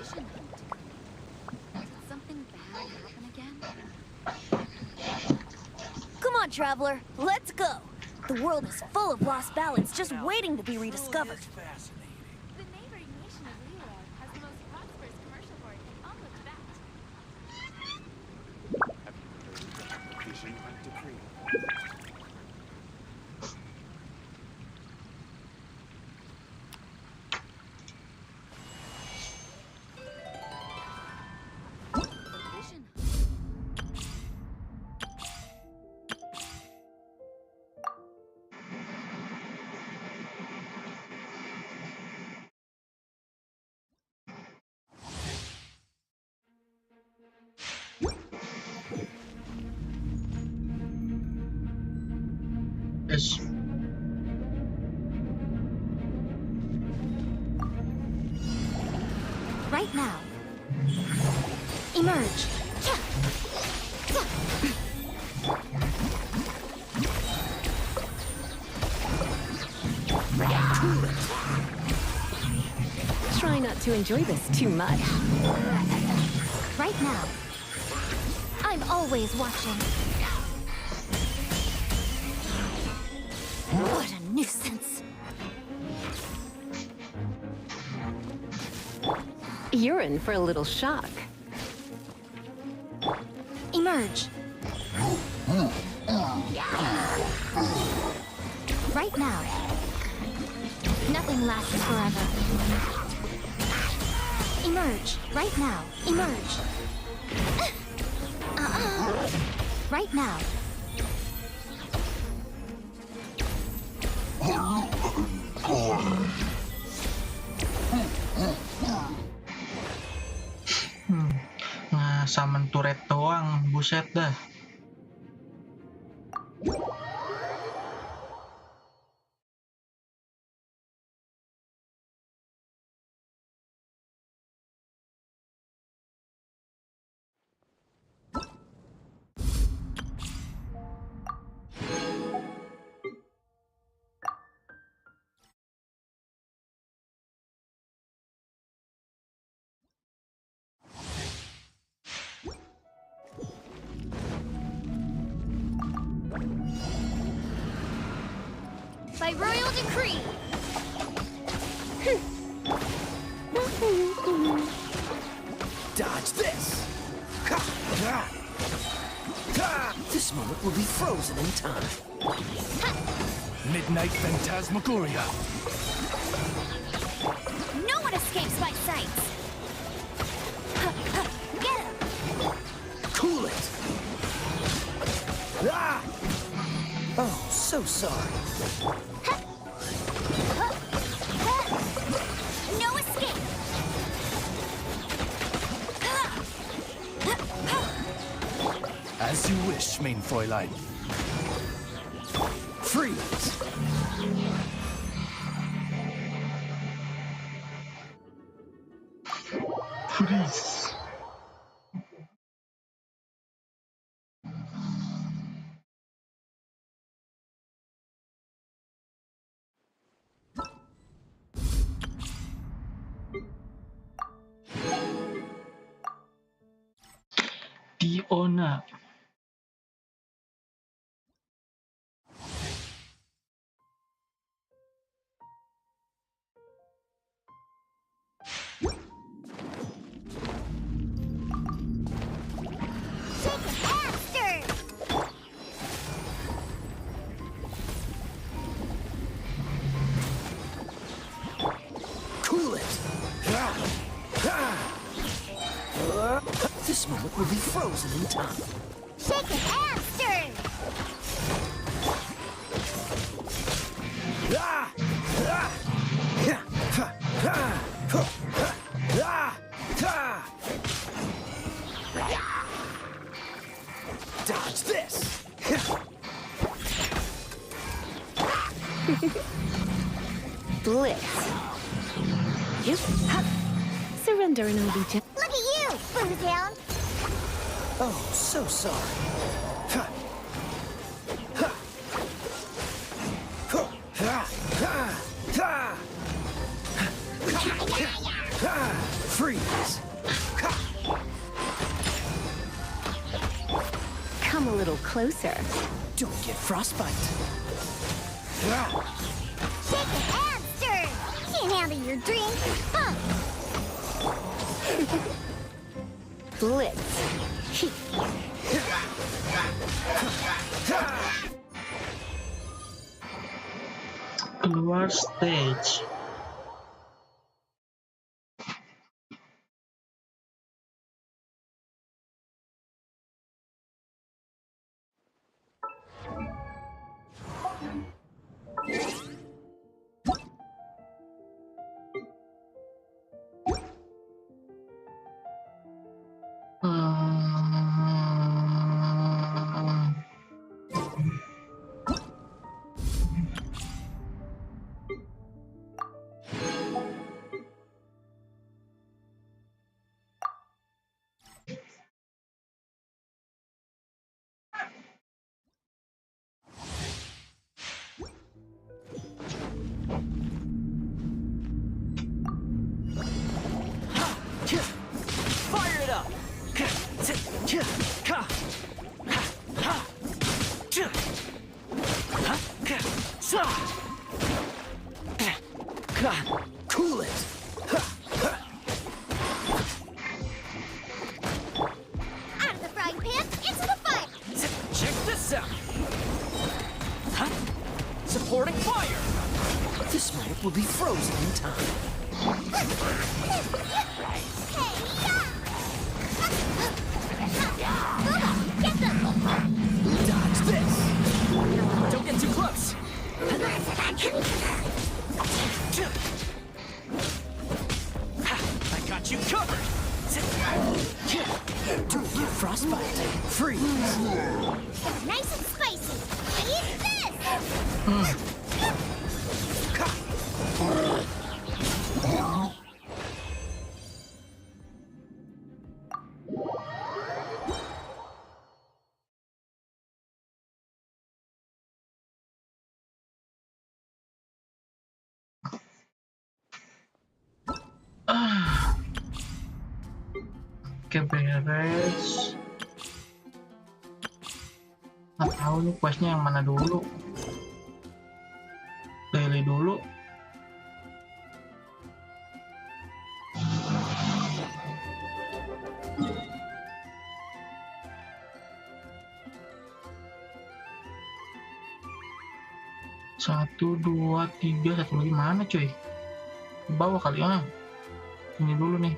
something bad happen again? Come on, traveler, let's go. The world is full of lost ballads just waiting to be rediscovered. The neighboring nation of Lira has the most prosperous commercial port in all of that. Have you heard the Genshin Impact decree? Yes. Right now. Emerge. Try not to enjoy this too much. Right now. I'm always watching. What a nuisance. You're in for a little shock. Emerge. Right now. Nothing lasts forever. Emerge. Right now. Emerge. Right now. Nah, summon turret doang, buset dah. By royal decree. Dodge this! This moment will be frozen in time. Midnight Phantasmagoria. No one escapes my sights. Get him. Cool it! Ah! Oh, so sorry. No escape. As you wish, main Fräulein. Freeze! Freeze. Diona. Cool it! This moment will be frozen in time. Shake it after. Dodge this! Blitz. Yep. Surrender and I'll be gentle. Look at you, Boomtown. Oh, so sorry. Freeze! Come a little closer. Don't get frostbite. Shake your hamster! Can't handle your drink. Huh. Blitz. Keluar stage. Fire it up! Cool it! Out of the frying pan, into the fire! Check this out! Supporting fire! This moment will be frozen in time. Get them! Dodge this! Don't get too close! I got you covered! Don't get frostbite! Freeze! Nice and spicy! Eat this! Oke, beres. Nggak tahu nih questnya yang mana dulu. Daily dulu. Satu, dua, tiga, satu lagi mana cuy? Bawah kali ya. Ini dulu nih.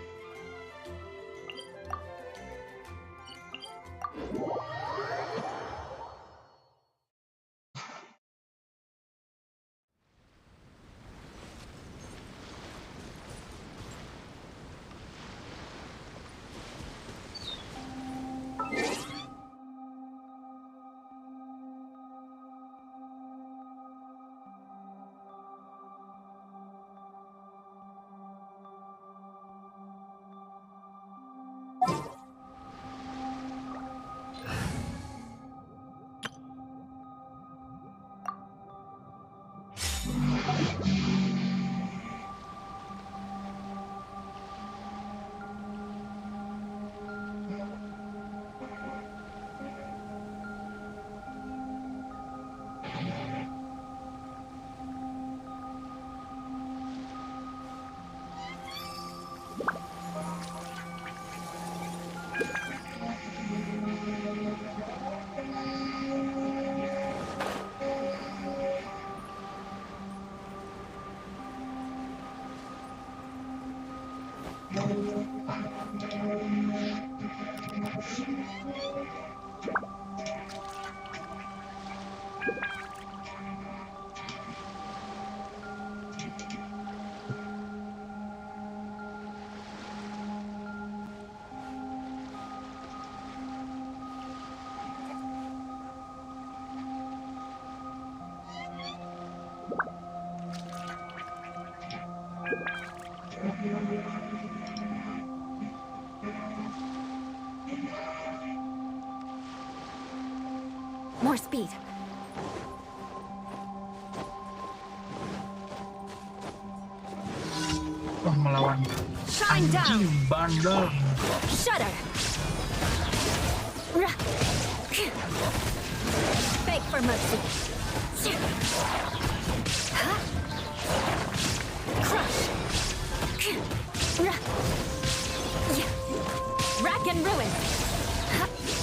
More speed. Wah, melawan Shine Anjing down. bandel. Shudder. Beg for mercy. Crush. Rack and ruin.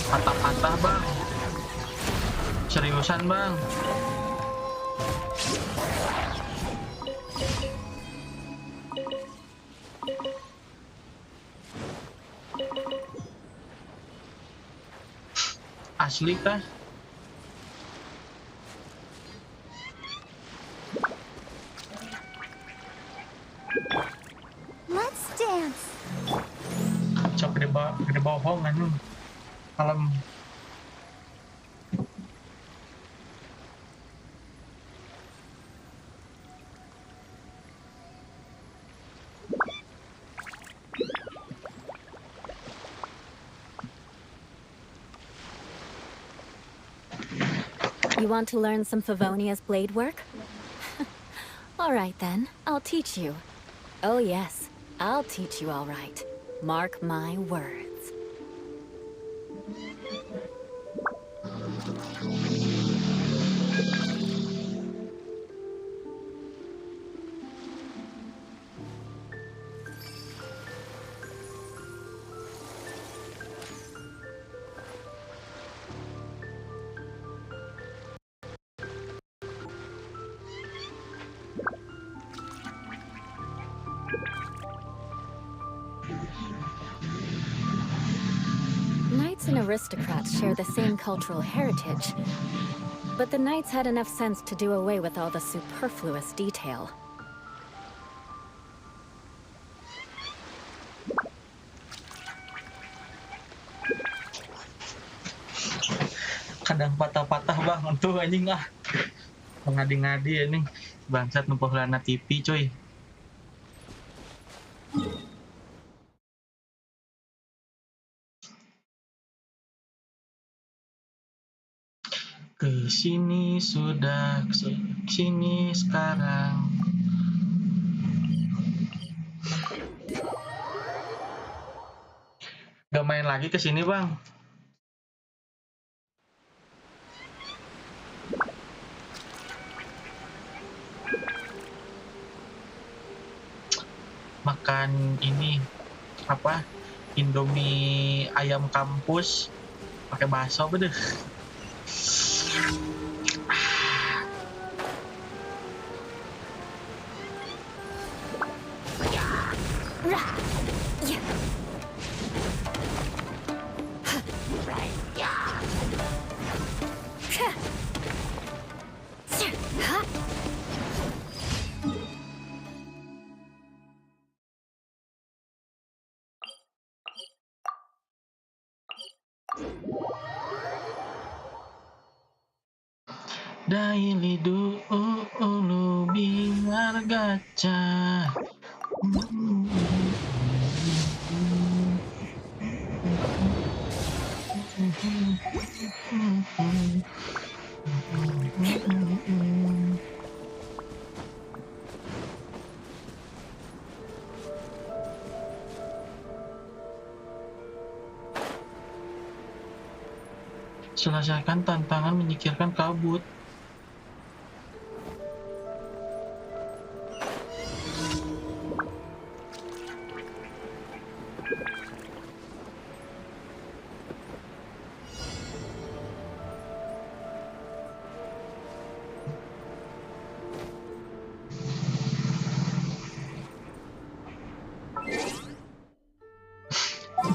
Patah-patah bang. Seriusan bang. Asli kah? Let's dance. Cok gede bohong anjing. Kalem. You want to learn some Favonia's blade work? All right then, I'll teach you. Oh yes, I'll teach you all right. Mark my words. Knights and aristocrats share the same cultural heritage, but the knights had enough sense to do away with all the superfluous detail. Kadang patah-patah bang, untuk anjing ah. Mengadi-ngadi ini bangsat numpah lana TV coy. Kesini sudah, kesini sekarang. Gak main lagi kesini bang. Makan ini apa? Indomie ayam kampus pakai bakso apa deh. Daily dulu bingar gacha. Selesaikan tantangan menyingkirkan kabut.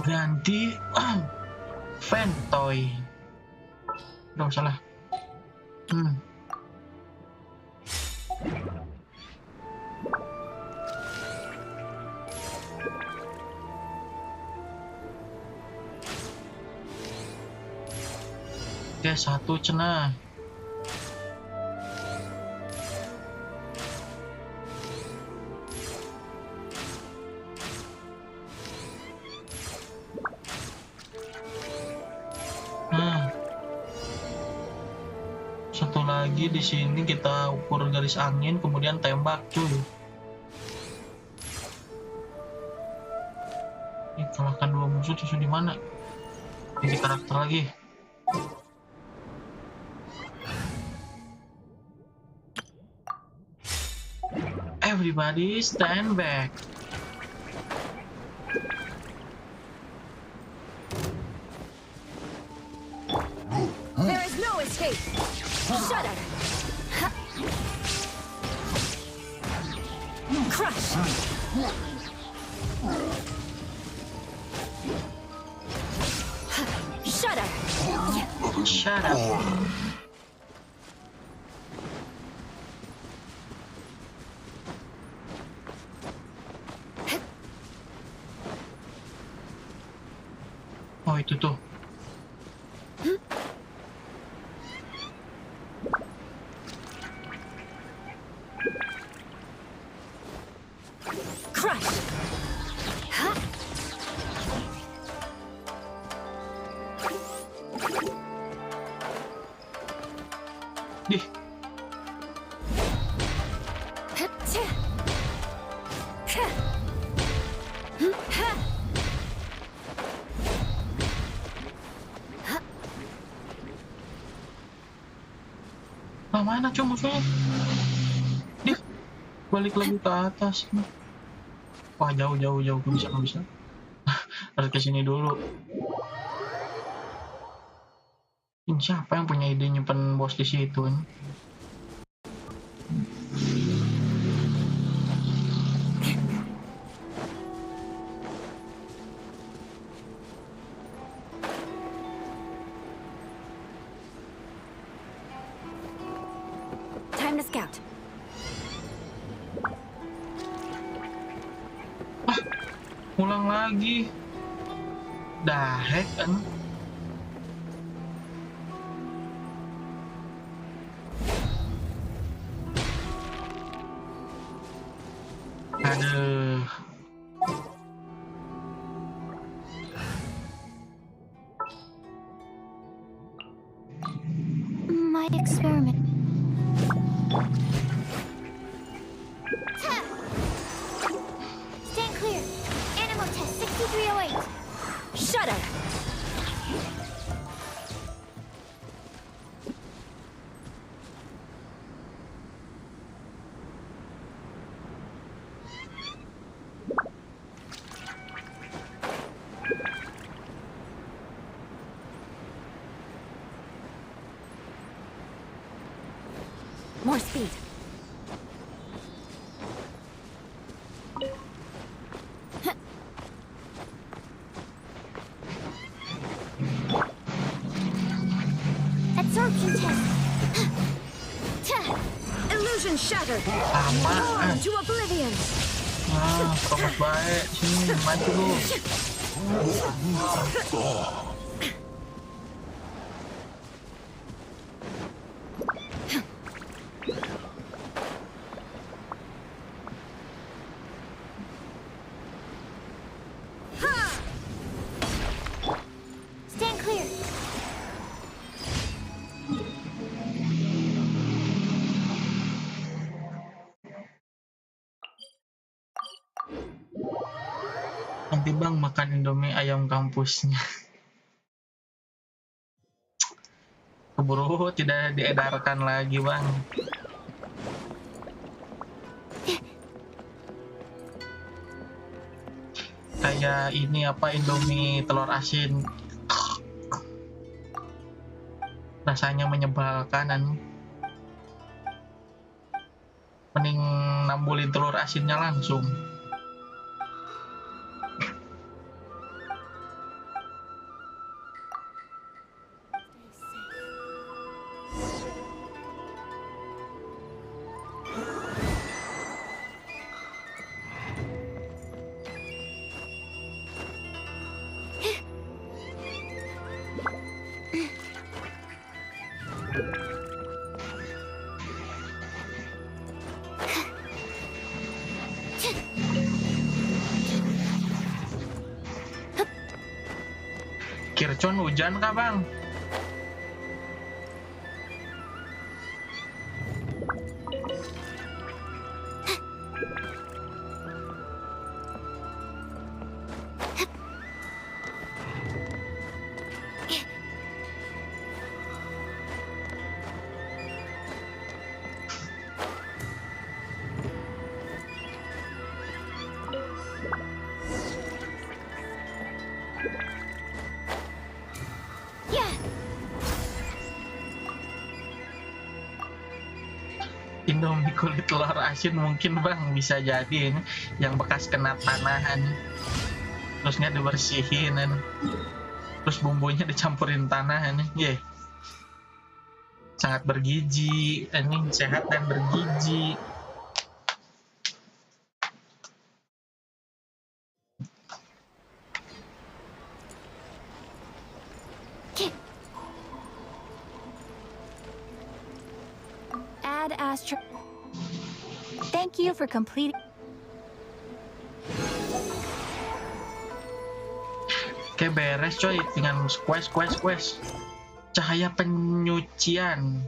Ganti Ventoy. Nggak salah. Oke, satu cenah. Satu lagi di sini kita ukur garis angin, kemudian tembak, cuy. Kalahkan 2 musuh terus di mana? Ini karakter lagi. Everybody stand back. There is no escape. Shut up. Crush. Shut up. Shut up. Oh, itu tuh. Crush. Huh? Dih, nah mana cuy musuhnya? Dih, balik lagi ke atas. Wah, jauh. Gak bisa. Harus kesini dulu. Ini siapa yang punya ide nyimpen bos di situ? Time to scout. Ulang lagi. Dah hack kan? Aduh. My experiment. Stand clear. Animal test 6308. Shut up. More speed. Absorption test. Illusion shattered. Apaan? To oblivion. Ah, promote baik. Sini, maju lu. Stand clear. Nanti bang makan Indomie ayam kampusnya. Keburu tidak diedarkan lagi bang. Kayak ini apa Indomie telur asin. Rasanya menyebalkan anu. Mending nambulin telur asinnya langsung. Kircon hujan kah bang? Yeah. Indomie kulit telur asin mungkin bang, bisa jadi ini yang bekas kena tanahan, terusnya dibersihin, terus bumbunya dicampurin tanah ini, sangat bergizi, ini sehat dan bergizi. Add Astro. Thank you for completing. Oke, beres coy, tinggal quest. Cahaya penyucian.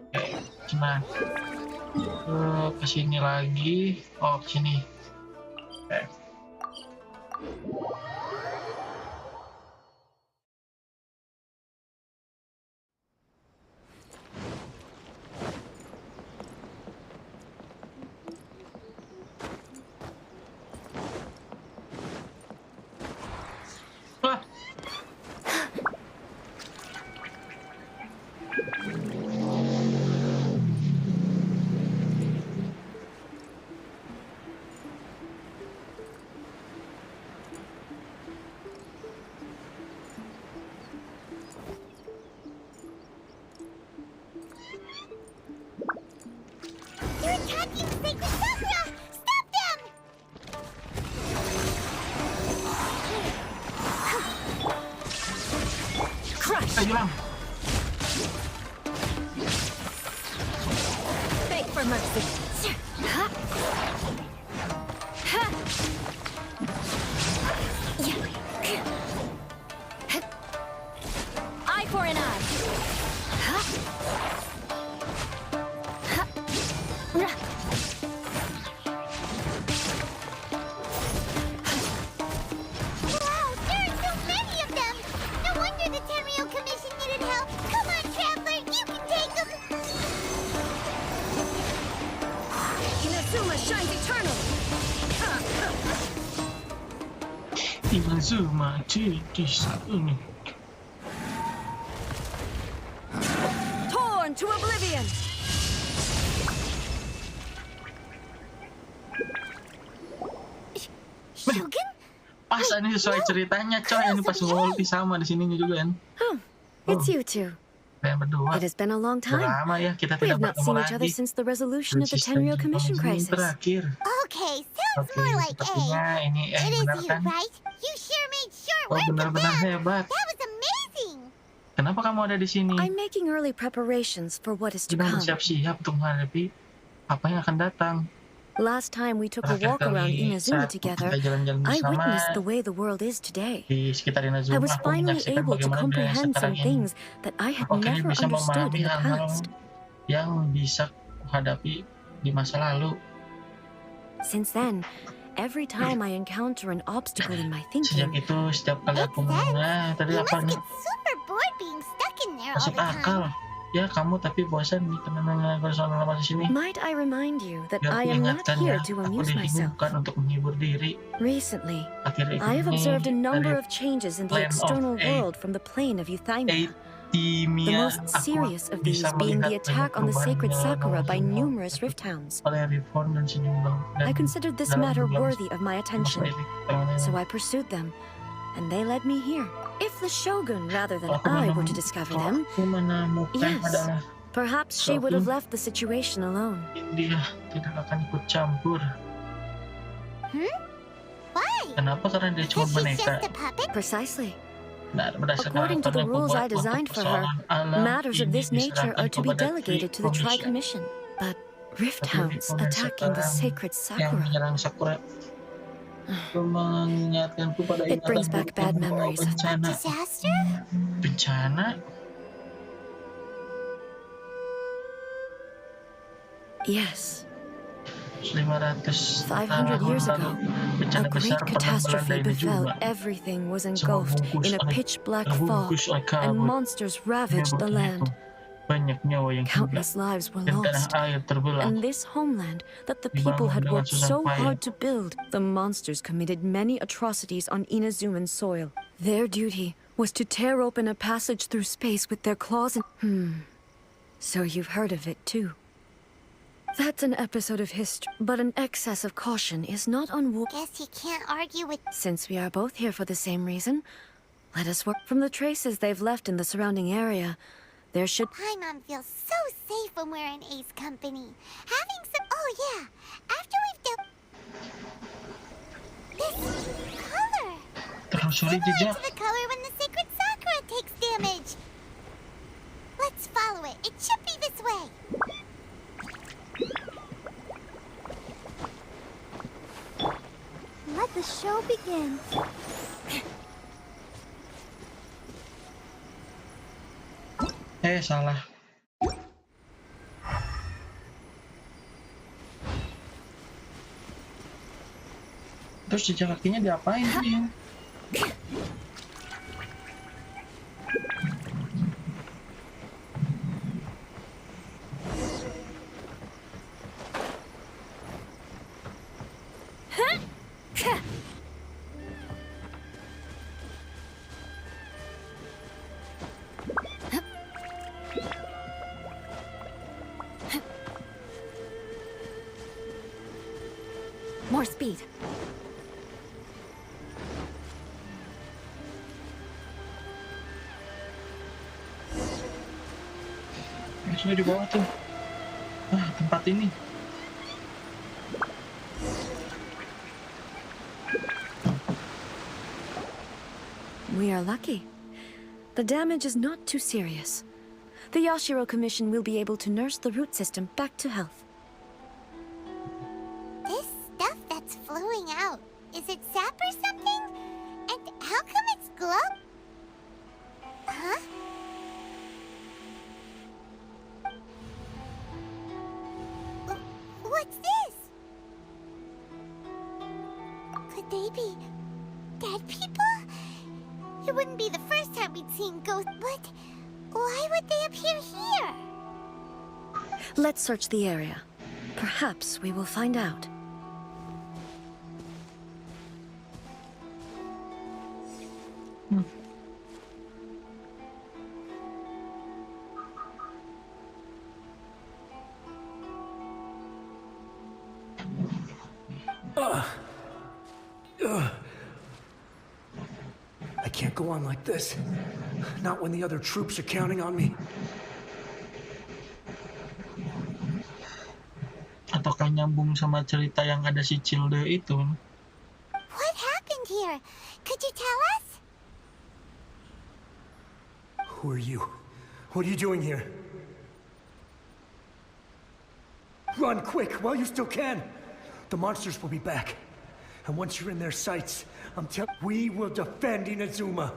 Oke, cuma ke sini lagi. Oh, ke sini. Oke. Wah. They're attacking the sacred sakura! Stop them! Crush! Ayo bang. Beg for mercy. Ha! Ha! Eye for an eye. Ha! Ha! Rah! Wow, there are so many of them! No wonder the Tenryou Commission needed help! Come on, Traveler, you can take them! Inazuma shines eternal. Inazuma Tidis ini. Torn to oblivion. Shogun? Pas ini sesuai ceritanya coy, ini pas ulti sama di sininya juga kan. Oh, it's you two. Kalian berdua. It has been a long time. Lama ya kita We tidak have not bertemu seen each other lagi. since the resolution of the Tenryou Commission crisis. Terakhir. Okay, sounds Oke, more like A. sepertinya ini It is benar you, kan? right? You sure made sure Oh, we're the benar-benar best! hebat. That was amazing! Kenapa kamu ada di sini? I'm making early preparations for what is to Sedang come. bersiap-siap untuk menghadapi apa yang akan datang. Last time we took a Terakhir walk around kali Inazuma saat together, kita jalan-jalan I bersama witnessed the way the world is today. di sekitar Inazuma, I was aku finally menyaksikan able to bagaimana dunia comprehend some sekarang ini. things that I had Aku akhirnya never bisa understood memahami in the hal-hal past. yang bisa kuhadapi di masa lalu. Since then, every time I encounter an obstacle in my Sejak thinking, itu setiap kali aku Makes mendengar tadi You apa must nih? get super bored being stuck in there all Masuk the akal. time. Ya kamu tapi bosan nih karena mendengar soal lama di sini. might I remind you that Biar I aku am not ingatkan here ya, to aku amuse di sini myself. bukan untuk menghibur diri. Recently, Akhir-akhir I have ini observed a number dari of changes in the Land of external Eight. world from the plane of Euthymia. The Timia, most serious of these being the attack on the sacred Sakura by numerous rift hounds. oleh Reform dan sejumlah I considered this dalam matter jumlah worthy of my attention, so I pursued them, and they led me here. If the Shogun rather than I were to discover them, Aku menemukan Yes. adalah perhaps she would have left the situation alone. dia tidak akan ikut campur. Why? Kenapa? Karena dia cuma Because she's boneka. just a puppet? Precisely. Nah, berdasarkan According to the aturan yang rules kubuat I designed untuk for her, persoalan alam matters of ini this nature are diserahkan to be kepada delegated to the Tri Commission. Commission. But rift Tapi hounds Commission attacking the sekarang sacred yang Sakura. menyerang Sakura itu mengingatkanku pada It brings back bad memories. bencana. Disaster? Bencana? Yes, 500 500 years tahun ago, lalu, a bencana great besar pernah catastrophe melanda befell. Inazuma. Everything was Semua engulfed bungkus in a oleh- pitch black fog, terbungkus oleh and kabut. monsters ravaged the Heboh land. itu. banyak nyawa yang hilang Countless lives were dan tanah lost. air terbelah. And this homeland that the people had worked so hard to build, the monsters committed many atrocities on Inazuman's soil. Their duty was to tear open a passage through space with their claws and... So you've heard of it too. That's an episode of history, but an excess of caution is not unwarranted. Guess you can't argue with. Since we are both here for the same reason, let us work from the traces they've left in the surrounding area. There should... Paimon feels so safe when we're in Ace company. Having some. Oh yeah. After we've done. This color. Telusuri Similar jejak. to the color when the sacred Sakura takes damage. Let's follow it. It should be this way. Let the show begin. Salah. Terus jejak kakinya diapain sih? More speed. Sudah di bawah tuh. Tempat ini. We are lucky. The damage is not too serious. The Yashiro Commission will be able to nurse the root system back to health. This stuff that's flowing out, is it sap or something? And how come it's glow? Huh? What's this? Could they be dead people? It wouldn't be the first time we'd seen ghosts, but why would they appear here? Let's search the area. Perhaps we will find out. I can't go on like this. Not when the other troops are counting on me. Ataukah nyambung sama cerita yang ada si Cilde itu? What happened here? Could you tell us? Who are you? What are you doing here? Run quick while you still can. The monsters will be back. And once you're in their sights, we will defend Inazuma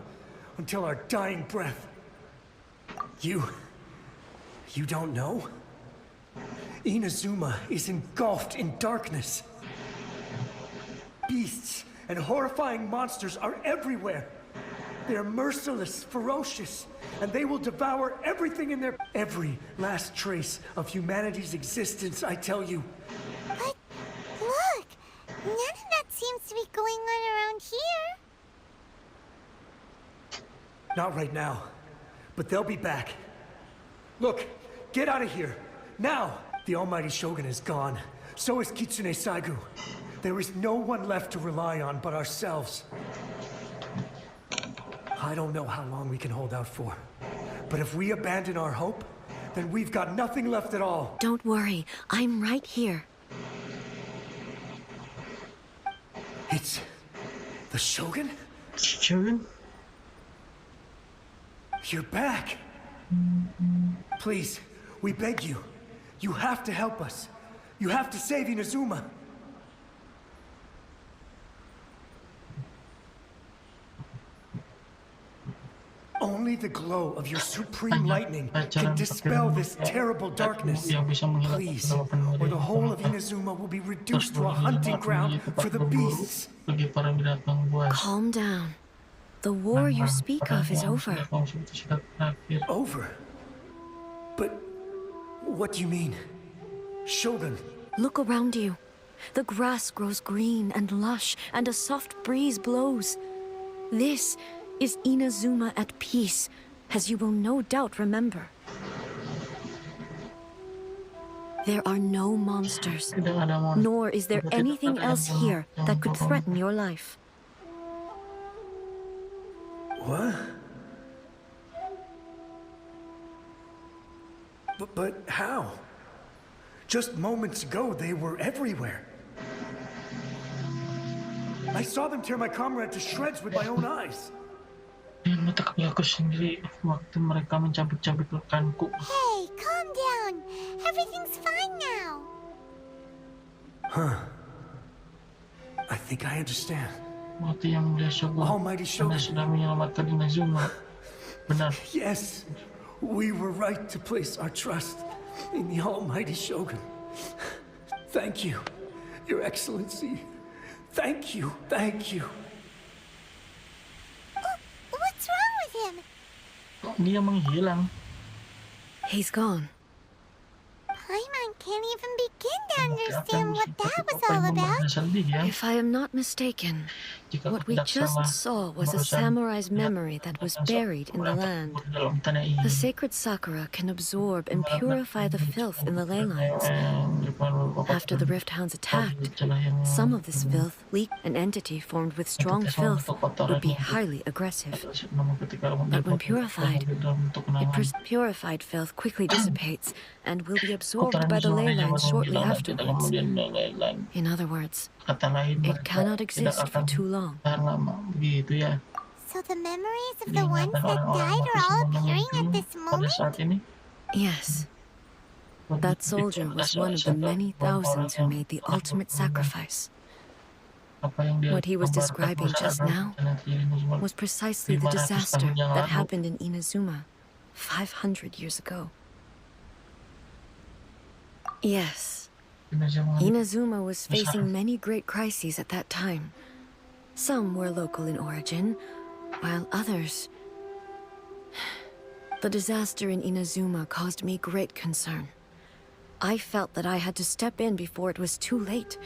until our dying breath. You don't know? Inazuma is engulfed in darkness. Beasts and horrifying monsters are everywhere. They're merciless, ferocious, and they will devour everything in their... Every last trace of humanity's existence, I tell you. But look, none of that seems to be going on around here. Not right now, but they'll be back. Look, get out of here, now! The almighty Shogun is gone. So is Kitsune Saigu. There is no one left to rely on but ourselves. I don't know how long we can hold out for. But if we abandon our hope, then we've got nothing left at all. Don't worry, I'm right here. It's... the Shogun? Shogun? You're back! Please, we beg you. You have to help us. You have to save Inazuma. Only the glow of your supreme lightning can dispel this terrible darkness. Please, or the whole of Inazuma will be reduced to a hunting ground for the beasts. Calm down. The war you speak of is over. Over? But What do you mean? Shogun? Look around you. The grass grows green and lush, and a soft breeze blows. This is Inazuma at peace, as you will no doubt remember. There are no monsters, Tidak ada monster. nor is there Tidak anything ada else yang- here yang that could apa-apa. threaten your life. What? But how? Just moments ago, they were everywhere. I saw them tear my comrade to shreds with my own eyes. Dan mata kaki aku sendiri waktu mereka mencabut-cabut rekanku. Hey, calm down. Everything's fine now. I think I understand. Waktu yang mulia Shogun, Almighty Anda Shogun. sudah menyelamatkan Inazuma. Benar. Yes, we were right to place our trust in the Almighty Shogun. Thank you, Your Excellency. Thank you, thank you. What's wrong with him? Kok dia menghilang? He's gone. Paimon can't even begin to understand what that was Apa all yang about. membuatnya sedih ya? If I am not mistaken, Jika what aku we tidak just salah, saw was a barusan samurai's lihat memory that was barusan buried in the seorang land. terkubur dalam tanah ini. The sacred sakura can absorb and purify the filth in the ley lines. After the rift hounds attacked, some of this filth leaked. An entity formed with strong filth would be highly aggressive. But when purified, purified filth quickly dissipates and will be absorbed by the ley lines shortly afterwards. In other words, Kata lain, it mereka cannot tidak exist for akan too long. tahan lama. Begitu ya. So the memories of the ones Ingatan that orang-orang died are all waktu appearing at sebelum this pada moment? saat ini. Yes, that soldier was one of the many thousands who made the ultimate sacrifice. What he was describing just now was precisely the disaster that happened in Inazuma 500 years ago. Yes, Inazuma was facing many great crises at that time. Some were local in origin, while others... The disaster in Inazuma caused me great concern. I felt that I had to step in before it was too late.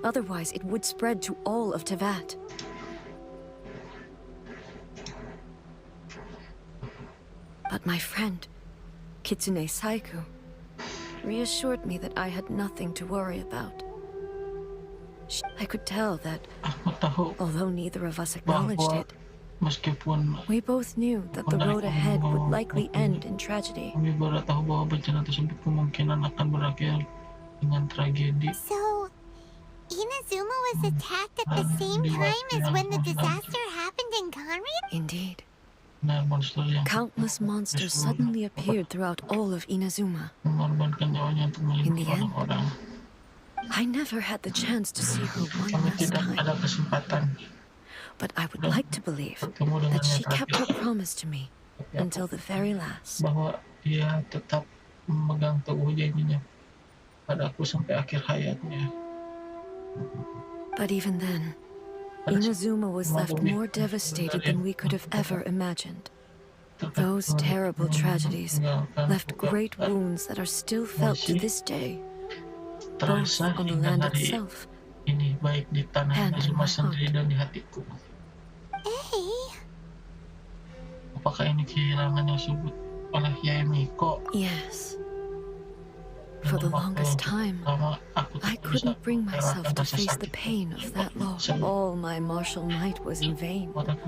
Otherwise, it would spread to all of Teyvat. But my friend, Kitsune Saiku, reassured me that I had nothing to worry about. I could tell that, Aku tahu although neither of us acknowledged bahwa it, meskipun we both knew that the road ahead would likely end in tragedy. kami baru tahu bahwa bencana tersebut kemungkinan akan berakhir dengan tragedi. So, Inazuma was attacked at the same time as when the disaster happened in Conrad? Indeed, Nah, monster yang countless monsters suddenly appeared throughout all of Inazuma. mengorbankan nyawanya untuk In the melindungi end, orang-orang. I never had the chance to see her one Kami last tidak ada time, kesempatan but I would like to believe bertemu dengan that she yang kept her terakhir, promise to me until the very last. bahwa dia tetap memegang teguh janjinya padaku sampai akhir hayatnya. But even then, Inazuma was left more devastated than we could have ever imagined. Those terrible tragedies left great wounds that are still felt to this day, both Terasa on the hingga land hari itself ini, baik di tanah and in Inazuma my sendiri heart. dan di hatiku. Hey, Apakah ini kehilangan yang disebut oleh Yai Miko? Yes. For the longest time, I couldn't bring myself to face the pain of that loss. All my martial might was in vain. Otakku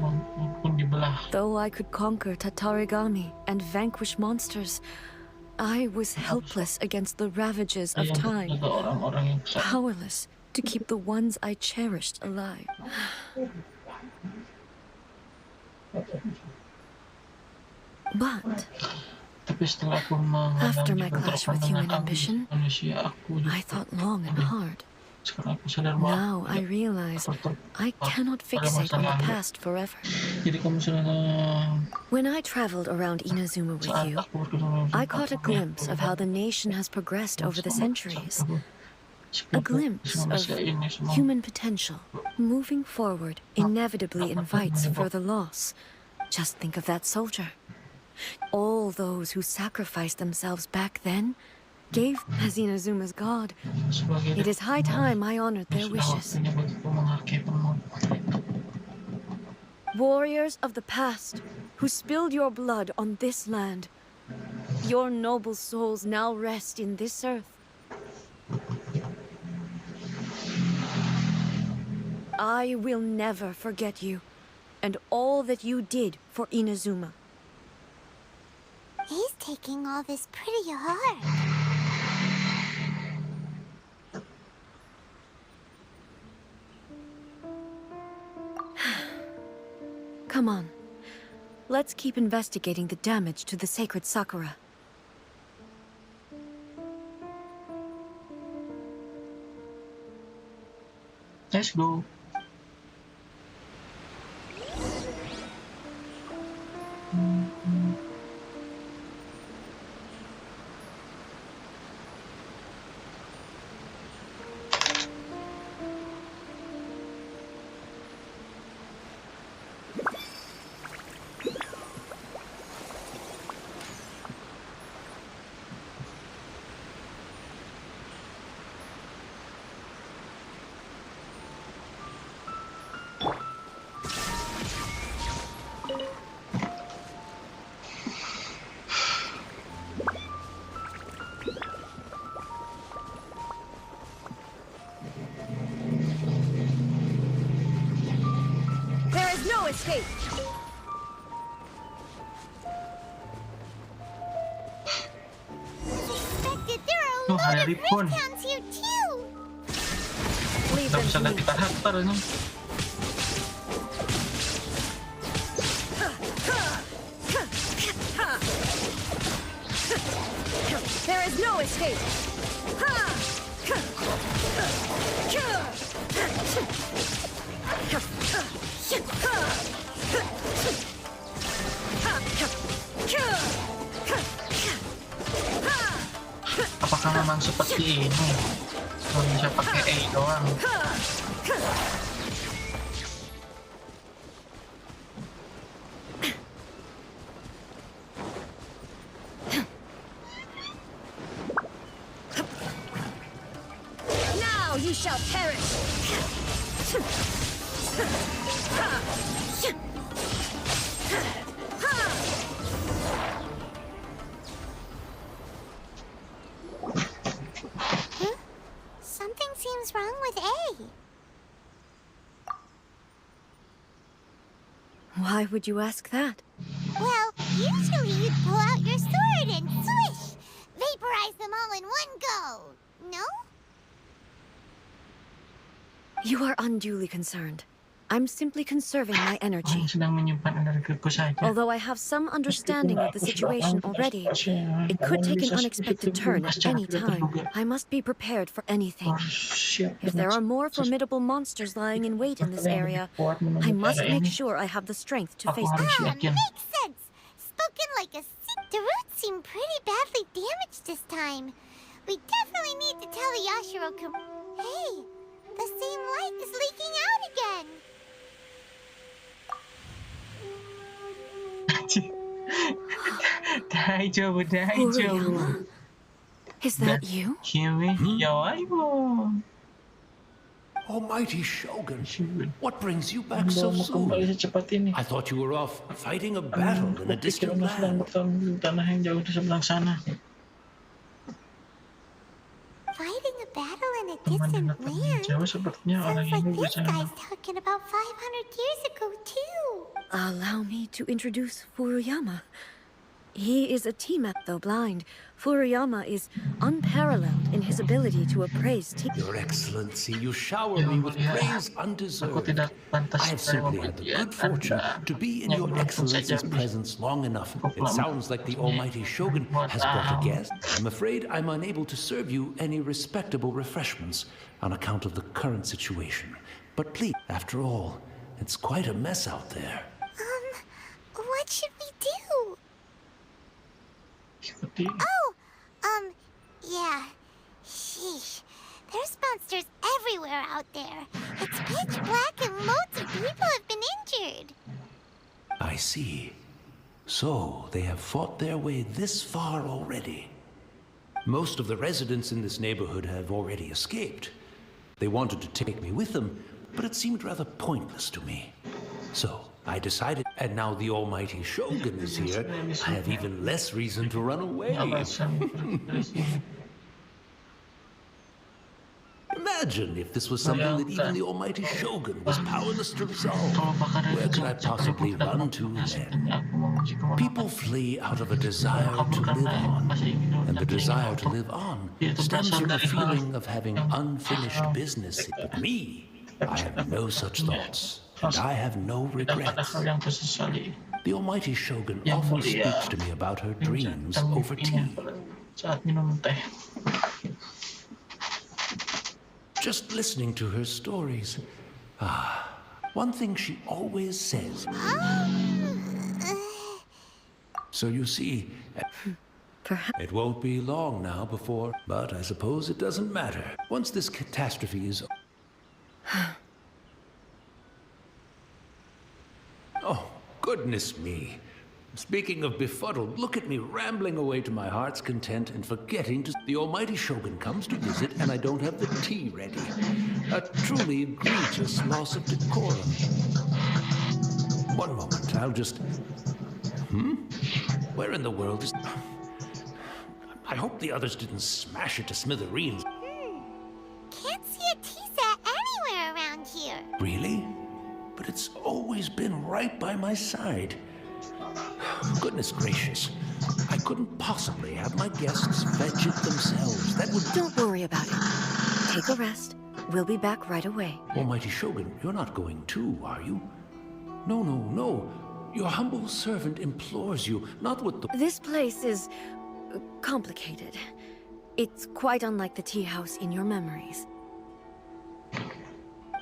pun dibelah. Though I could conquer Tatarigami and vanquish monsters, I was helpless against the ravages of Saya untuk time, menjaga orang-orang yang sakit. powerless to keep the ones I cherished alive. But Tapi setelah aku after mengalami my clash with bentrokan human dengan ambition, manusia, aku juga I thought long and hard. sekarang aku sadar bahwa Now I realize I cannot fixate on the past forever. jadi kamu sudah When I traveled around Inazuma with saat you, aku berkenal I caught a glimpse of how the nation has progressed over the centuries. A glimpse of human potential. Moving forward inevitably invites further loss. Just think of that soldier. All those who sacrificed themselves back then gave as Inazuma's god. Sebagai It is high time I honored their sudah wishes. waktunya bagiku menghargai permohonan. Warriors of the past, who spilled your blood on this land, your noble souls now rest in this earth. I will never forget you, and all that you did for Inazuma. He's taking all this pretty hard. Come on. Let's keep investigating the damage to the sacred Sakura. Let's go. There is no escape! Expected, there are a Oh, lot ada of Ripon. rift hounds here too. Leave Udah them bisa to me. ganti karakter ini. There is no escape! Apakah memang seperti ini? Cuma bisa pakai E doang. Now you shall perish! Something seems wrong with A. Why would you ask that? Well, usually you'd pull out your sword and swish! Vaporize them all in one go! No? You are unduly concerned. I'm simply conserving my energy. Aku sedang menyimpan energiku saja. Although I have some understanding of the situation already, it could take an unexpected turn at any time. I must be prepared for anything. If there are more formidable monsters lying in wait in this area, I must make sure I have the strength to face them. Ah, makes sense! Spoken like a sick. The roots seem pretty badly damaged this time. We definitely need to tell the Yashiro Hey! The same light is leaking out again! Daijoubu. Furuyama? Is that you? Kiwi, Yawaibo. Almighty Shogun, what brings you back so soon? Kembali secepat ini. I thought you were off fighting a battle in a Kupikir distant Mas sedang land. bertarung di tanah yang jauh di sebelah sana. Fighting a battle in a Teman yang distant datang dari land? jauh sepertinya orang Sounds like ini this bisa. guy's talking about 500 years ago, too. Allow me to introduce Furuyama. He is a Terima, though blind. Furuyama is unparalleled in his ability to appraise Your Excellency, you shower me with praise Aku undeserved. tidak pantas I have simply had the good fortune to be in your Excellency's presence long enough. It sounds like the Almighty Shogun has brought a guest. I'm afraid I'm unable to serve you any respectable refreshments on account of the current situation. But please, after all, it's quite a mess out there. What should we do? Ikuti. Yeah. Sheesh. There's monsters everywhere out there. It's pitch black and loads of people have been injured. I see. So, they have fought their way this far already. Most of the residents in this neighborhood have already escaped. They wanted to take me with them, but it seemed rather pointless to me. So I decided, and now the almighty Shogun is here, I have even less reason to run away. Imagine if this was something that even the almighty Shogun was powerless to resolve. Where could I possibly run to then? People flee out of a desire to live on, and the desire to live on stems from a feeling of having unfinished business. But me, I have no such thoughts, and I have no regrets. The almighty Shogun often speaks to me about her dreams over tea. Just listening to her stories. One thing she always says. So you see, Perhaps. it won't be long now before, but I suppose it doesn't matter. Once this catastrophe is... Oh, goodness me. Speaking of befuddled, look at me rambling away to my heart's content and forgetting to... The almighty Shogun comes to visit and I don't have the tea ready. A truly egregious loss of decorum. One moment, I'll just... Where in the world is... I hope the others didn't smash it to smithereens. Can't see a tea set anywhere around here. Really? But it's always been right by my side. Goodness gracious. I couldn't possibly have my guests fetch it themselves. That would... Don't worry about it. Take a rest. We'll be back right away. Almighty Shogun, you're not going too, are you? No, no, no. Your humble servant implores you, not with the... This place is complicated. It's quite unlike the tea house in your memories.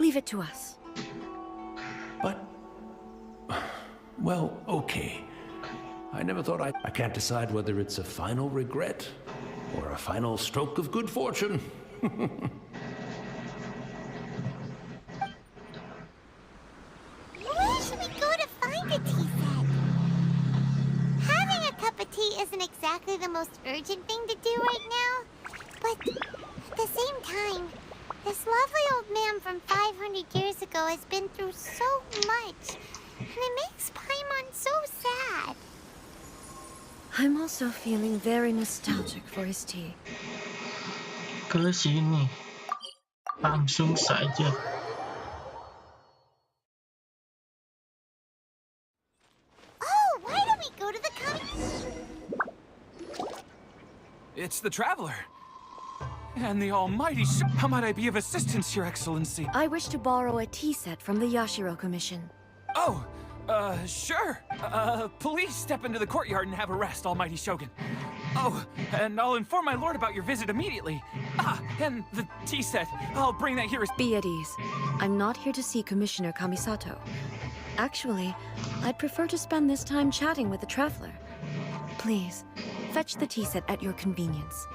Leave it to us. But... Well, okay. I never thought I can't decide whether it's a final regret or a final stroke of good fortune. Where should we go to find a tea set? Having a cup of tea isn't exactly the most urgent thing to do right now. But at the same time, this lovely old man from 500 years ago has been through so much. And it makes Paimon so sad. I'm also feeling very nostalgic for his tea. Ke sini. Langsung saja. Oh, why don't we go to the It's the Traveler. And the almighty How might I be of assistance, Your Excellency? I wish to borrow a tea set from the Yashiro Commission. Oh, sure. Please step into the courtyard and have a rest, almighty Shogun. Oh, and I'll inform my lord about your visit immediately. And the tea set. I'll bring that here as... Be at ease. I'm not here to see Commissioner Kamisato. Actually, I'd prefer to spend this time chatting with the Traveler. Please, fetch the tea set at your convenience.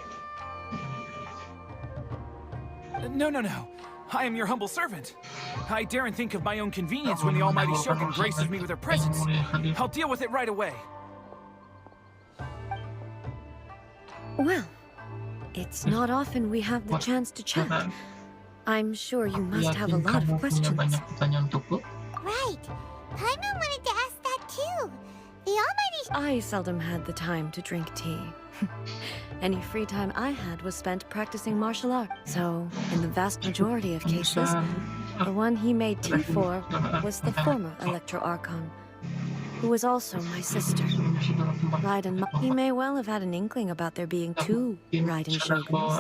No. I am your humble servant. I daren't think of my own convenience when the almighty Shogun graces me with her presence. I'll deal with it right away. Well, it's not often we have the chance to chat. I'm sure you must have a lot of questions. Right. Paimon wanted to ask that too. The almighty... I seldom had the time to drink tea. Any free time I had was spent practicing martial art. So, in the vast majority of cases, the one he made tea for was the former Electro Archon, who was also my sister. Raiden, he may well have had an inkling about there being two Raiden Shoguns,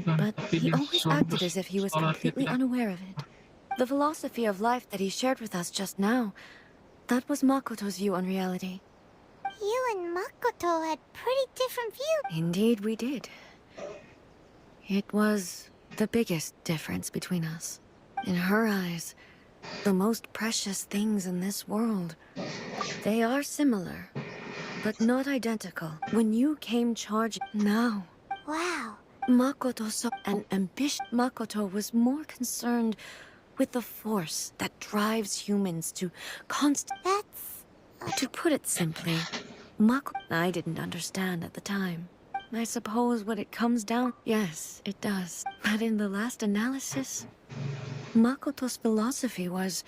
but he always acted as if he was completely unaware of it. The philosophy of life that he shared with us just now, that was Makoto's view on reality. You and Makoto had pretty different views. Indeed we did. It was the biggest difference between us. In her eyes, the most precious things in this world, they are similar, but not identical. When you came charging now, Wow. Makoto saw an ambition. Makoto was more concerned with the force that drives humans to That's... To put it simply, I didn't understand at the time. I suppose what it comes down... Yes, it does. But in the last analysis, Makoto's philosophy was...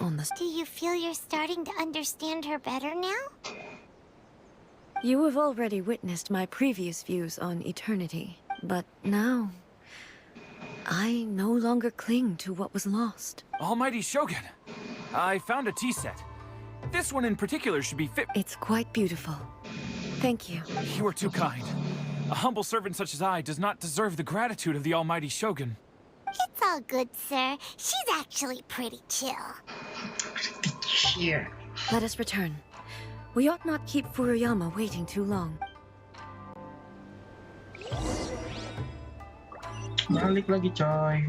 on the... Do you feel you're starting to understand her better now? You have already witnessed my previous views on eternity, but now... I no longer cling to what was lost. Almighty Shogun, I found a tea set. This one in particular should be fit. It's quite beautiful. Thank you. You are too kind. A humble servant such as I does not deserve the gratitude of the Almighty Shogun. It's all good, sir. She's actually pretty chill. Here. Let us return. We ought not keep Furuyama waiting too long. Balik lagi, coy.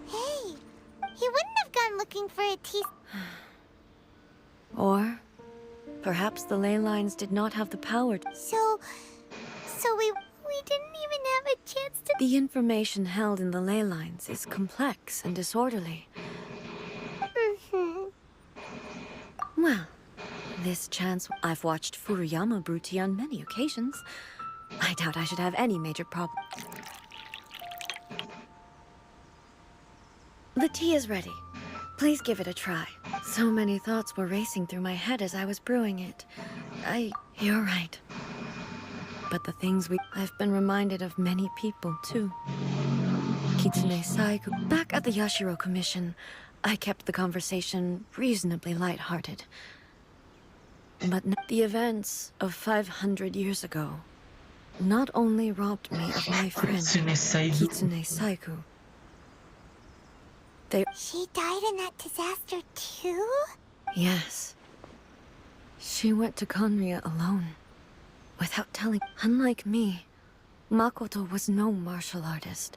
Hey, he wouldn't have gone looking for a tea... Or perhaps the ley lines did not have the power to... So we didn't even have a chance to... The information held in the ley lines is complex and disorderly. Well, this chance... I've watched Furuyama brew tea on many occasions. I doubt I should have any major problem. The tea is ready. Please give it a try. So many thoughts were racing through my head as I was brewing it. You're right. But the things I've been reminded of many people, too. Kitsune Saiku. Back at the Yashiro Commission, I kept the conversation reasonably lighthearted. But the events of 500 years ago not only robbed me of my friend, Kitsune Saiku. She died in that disaster too? Yes. She went to Conria alone, without telling. Unlike me, Makoto was no martial artist.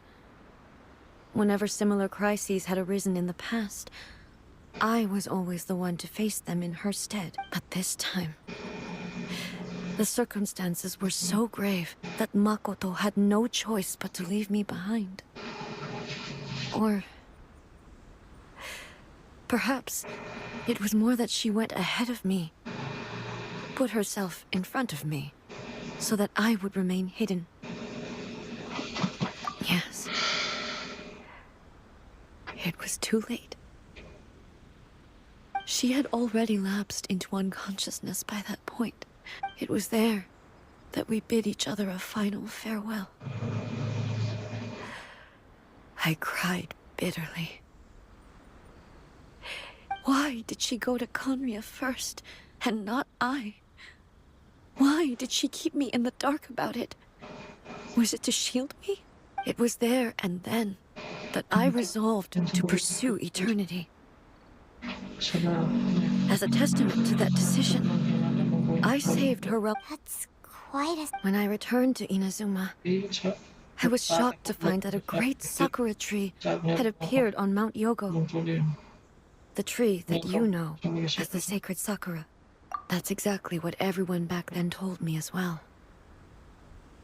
Whenever similar crises had arisen in the past, I was always the one to face them in her stead. But this time, the circumstances were so grave that Makoto had no choice but to leave me behind. Or... perhaps it was more that she went ahead of me, put herself in front of me, so that I would remain hidden. Yes. It was too late. She had already lapsed into unconsciousness by that point. It was there that we bid each other a final farewell. I cried bitterly. Why did she go to Conria first, and not I? Why did she keep me in the dark about it? Was it to shield me? It was there and then that I resolved to pursue eternity. As a testament to that decision, I saved her That's quite a... When I returned to Inazuma, I was shocked to find that a great sakura tree had appeared on Mount Yogo. The tree that you know as the sacred sakura. That's exactly what everyone back then told me as well.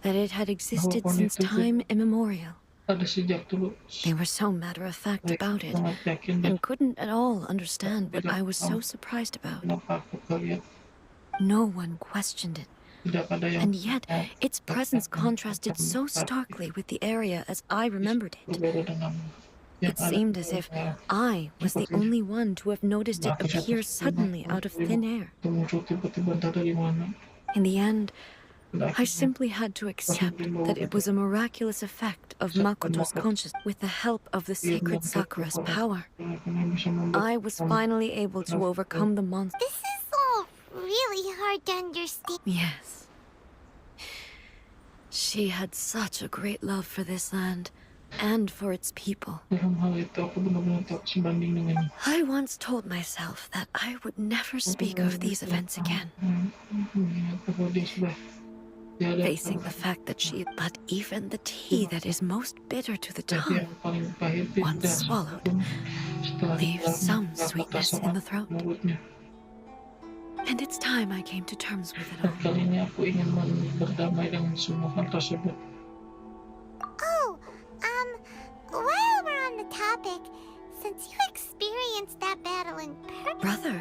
That it had existed since time immemorial. They were so matter-of-fact about it, and couldn't at all understand what I was so surprised about. No one questioned it, and yet its presence contrasted so starkly with the area as I remembered it. It seemed as if I was the only one to have noticed it appear suddenly out of thin air. In the end, I simply had to accept that it was a miraculous effect of Makoto's consciousness. With the help of the sacred Sakura's power, I was finally able to overcome the monster. This is all really hard to understand. Yes. She had such a great love for this land, and for its people. Dalam hal itu aku benar-benar tak sebanding dengan I once told myself that I would never speak of these events again, bahwa dia sudah tiada facing the fact that but even the tea that is most bitter to the yang tongue, paling pahit di once lidah swallowed, setelah leaves ditelan, some tak sweetness terasa in the throat. mulutnya. And it's time I came to terms with it Dan all. kali ini aku ingin berdamai dengan semua hal tersebut. Oh, while we're on the topic, since you experienced that battle in person... Brother?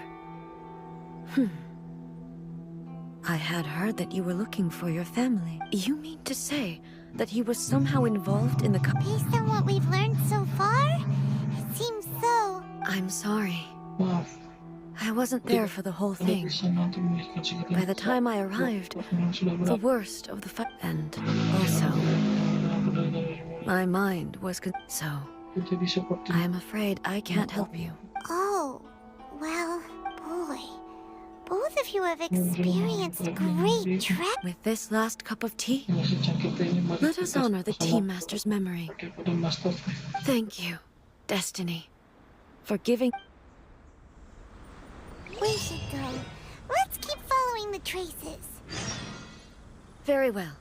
I had heard that you were looking for your family. You mean to say that he was somehow involved in the Based on what we've learned so far, it seems so. I'm sorry. Maaf, I wasn't there for the whole tidak thing. bisa nanti memikirkan segala By the time I arrived, memang sudah the berapa worst of the fight, and also my mind was so. jadi seperti I'm afraid I can't help you. Oh, well, boy. Both of you have experienced great tragedy. With this last cup of tea, yang secangkir teh ini mari let us kita honor the sama-sama tea master's memory. kepada Master. Thank you, Destiny, for giving. We should go. Let's keep following the traces. Very well.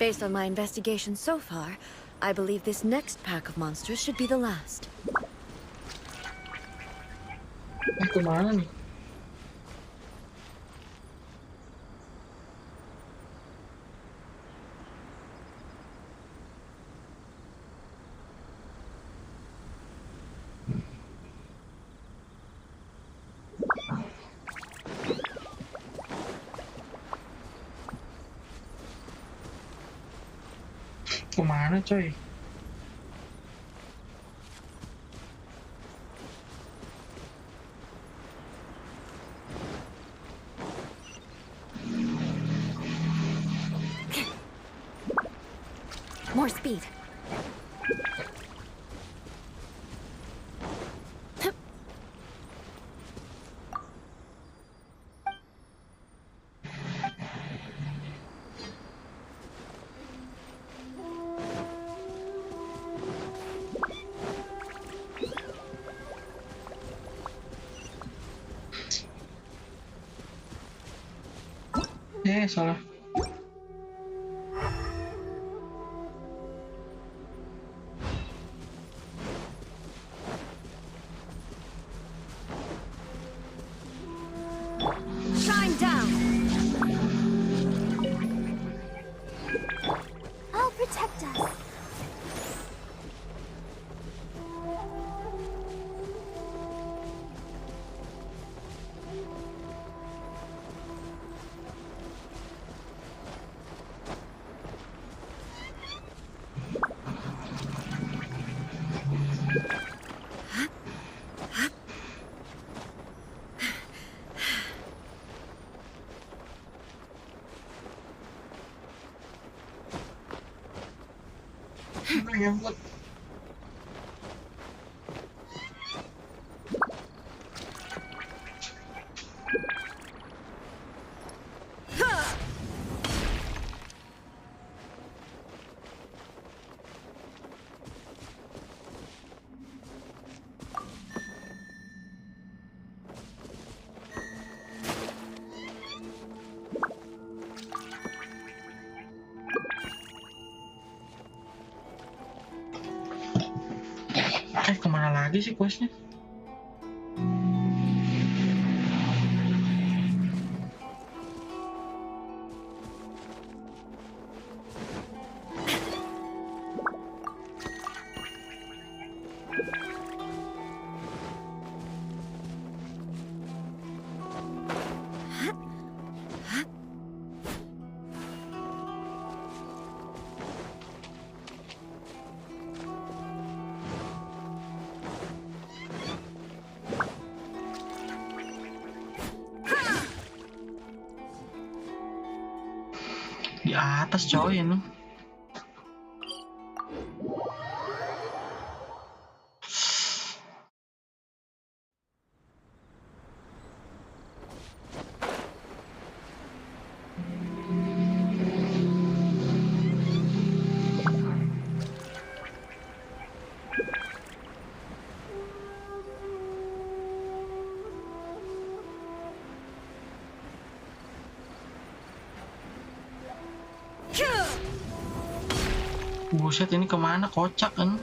Based on my investigation so far, I believe this next pack of monsters should be the last. Kemana nih? Kemana coy? More speed. Salah. Shine down. I'll protect us. Yang buat kemana lagi sih questnya? Di atas coy ini. Buset, ini kemana? Kocak kan?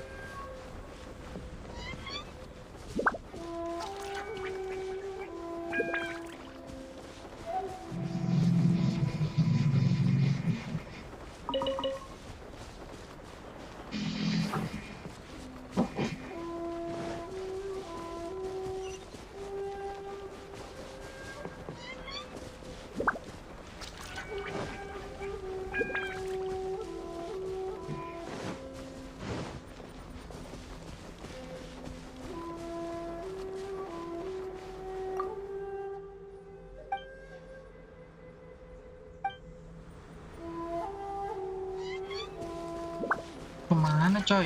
Kemana coy?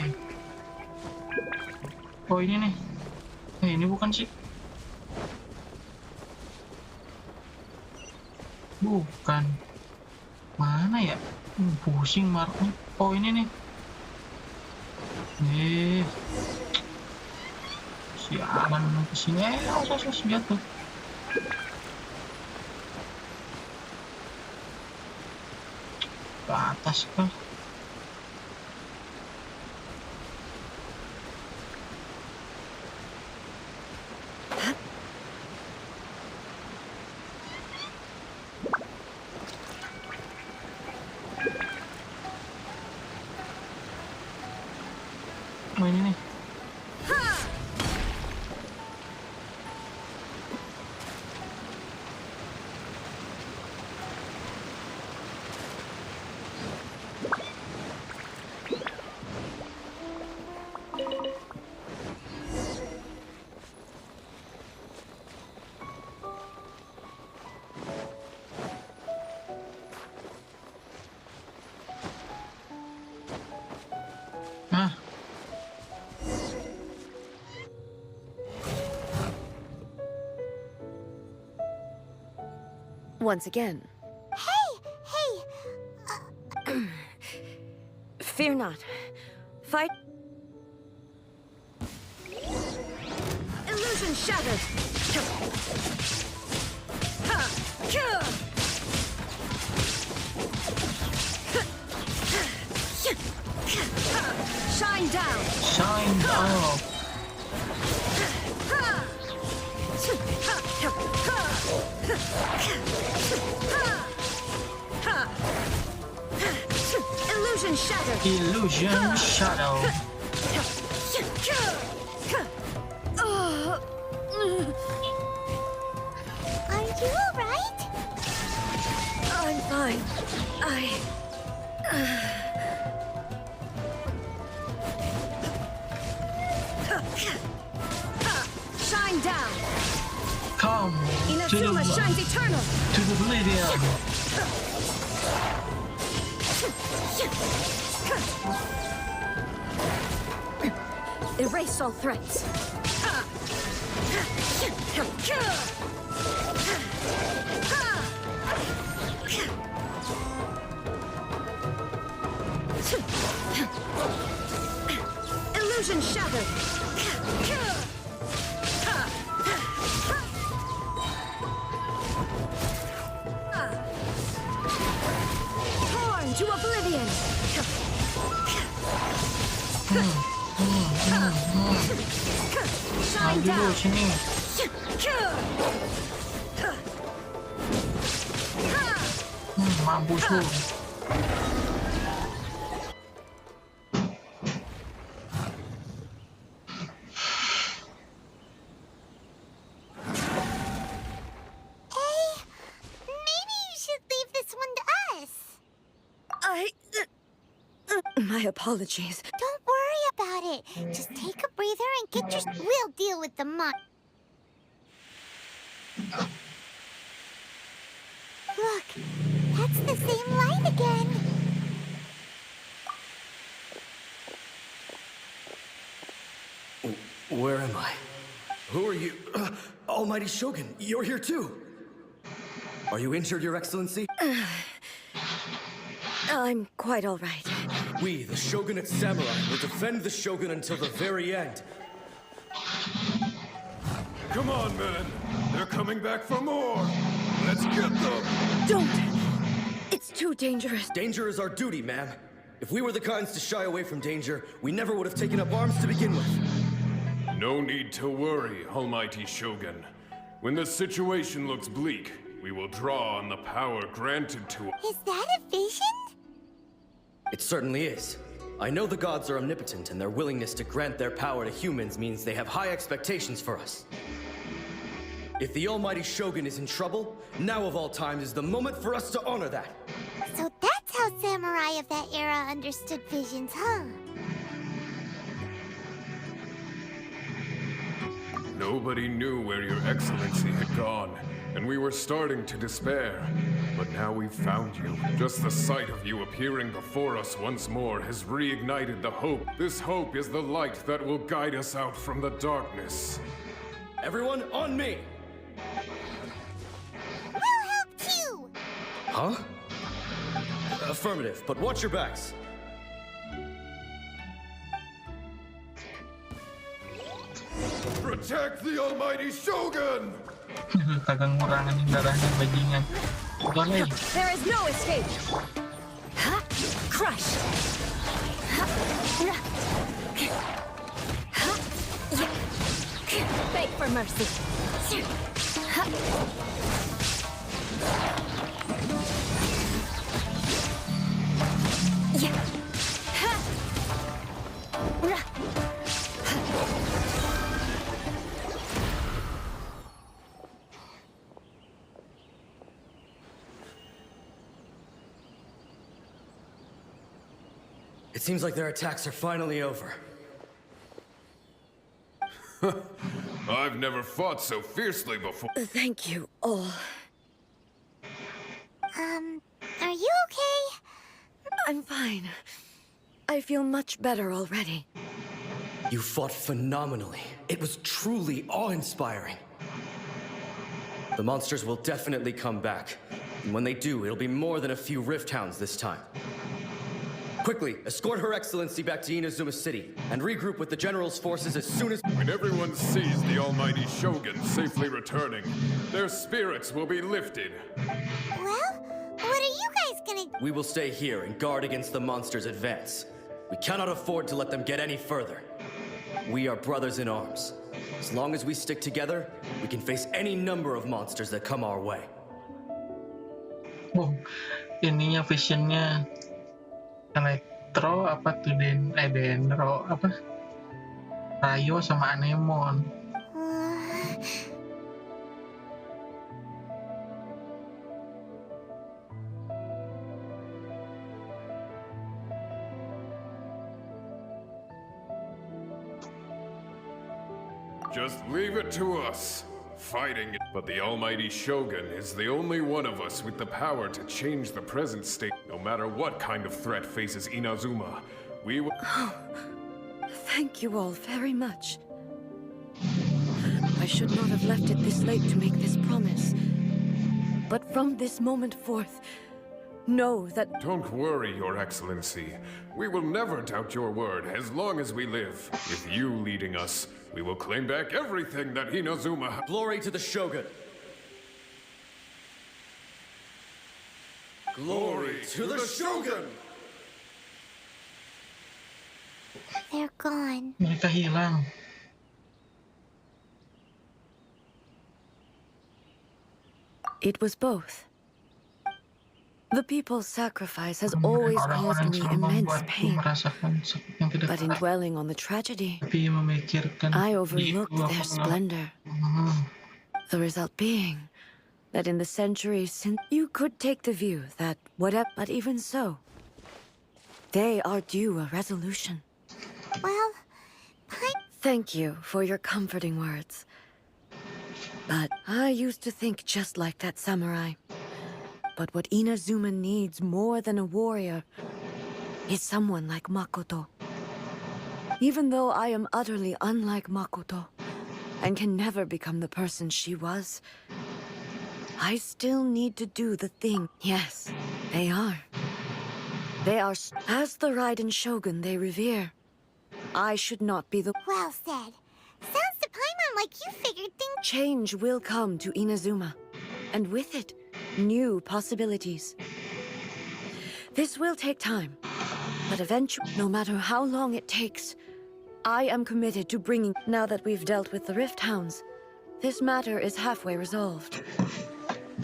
Oh ini nih. Ini bukan sih. Bukan. Mana ya? Pusing marknya. Oh ini nih. Sialan kesini. Jatuh. Ke atas kah? Oh ini nih. Nah. Once again. Hey! Fear not. Fight. Illusion shattered. Shine down. Shine down. Illusion shattered. Illusion shadow. Are you alright? I'm fine. Shine down. Come to the Inazuma shines eternal. oblivion. Erase all threats. Illusion shattered. Torn to oblivion. Shine Dulu down. sini. Mampus lu. Maybe you should leave this one to us. My apologies. Don't worry about it. Just take a breather and get your... We'll deal with the monk. Look, that's the same light again. Where am I? Who are you? Almighty Shogun, you're here too. Are you injured, Your Excellency? I'm quite all right. We, the Shogunate Samurai, will defend the Shogun until the very end. Come on, men. They're coming back for more. Let's get them. Don't! It's too dangerous. Danger is our duty, ma'am. If we were the kinds to shy away from danger, we never would have taken up arms to begin with. No need to worry, Almighty Shogun. When the situation looks bleak, we will draw on the power granted to us. Is that a vision? It certainly is. I know the gods are omnipotent, and their willingness to grant their power to humans means they have high expectations for us. If the Almighty Shogun is in trouble, now of all times is the moment for us to honor that. So that's how samurai of that era understood visions, huh? Nobody knew where your excellency had gone, and we were starting to despair. But now we've found you. Just the sight of you appearing before us once more has reignited the hope. This hope is the light that will guide us out from the darkness. Everyone, on me! We'll help too! Huh? Affirmative, but watch your backs. Protect the Almighty Shogun! Kagak ngurangin darahnya bajingan. Boleh. There is no escape! Huh? Crush! Beg for mercy! It seems like their attacks are finally over. I've never fought so fiercely before. Thank you all. Are you okay? I'm fine. I feel much better already. You fought phenomenally. It was truly awe-inspiring. The monsters will definitely come back. And when they do, it'll be more than a few Rift Hounds this time. Quickly, escort Her Excellency back to Inazuma City, and regroup with the General's forces as soon as— When everyone sees the Almighty Shogun safely returning, their spirits will be lifted. Well, what are you guys gonna... We will stay here and guard against the monsters' advance. We cannot afford to let them get any further. We are brothers in arms. As long as we stick together, we can face any number of monsters that come our way. Oh, ininya visionnya Elektro apa tuh Denro apa? Rayo sama Anemon. Just leave it to us. Fighting, but the Almighty Shogun is the only one of us with the power to change the present state. No matter what kind of threat faces Inazuma, we will— Thank you all very much. I should not have left it this late to make this promise. But from this moment forth, know that— Don't worry, Your Excellency. We will never doubt your word as long as we live. With you leading us, we will claim back everything that Inazuma— Glory to the Shogun! Glory to the Shogun! They're gone. Mereka hilang. it was both. The people's sacrifice has always caused me immense pain. But in dwelling on the tragedy, I overlooked their splendor. The result being that in the centuries since, you could take the view that whatever, but even so, they are due a resolution. Well, Thank you for your comforting words. But I used to think just like that samurai. But what Inazuma needs more than a warrior is someone like Makoto. Even though I am utterly unlike Makoto and can never become the person she was, I still need to do the thing. Yes, they are. They are as the Raiden Shogun they revere. I should not be the— well said. Sounds to Paimon like you figured things— Change will come to Inazuma, and with it, new possibilities. This will take time, But eventually, no matter how long it takes, I am committed to bringing... Now that we've dealt with the Rift Hounds, this matter is halfway resolved.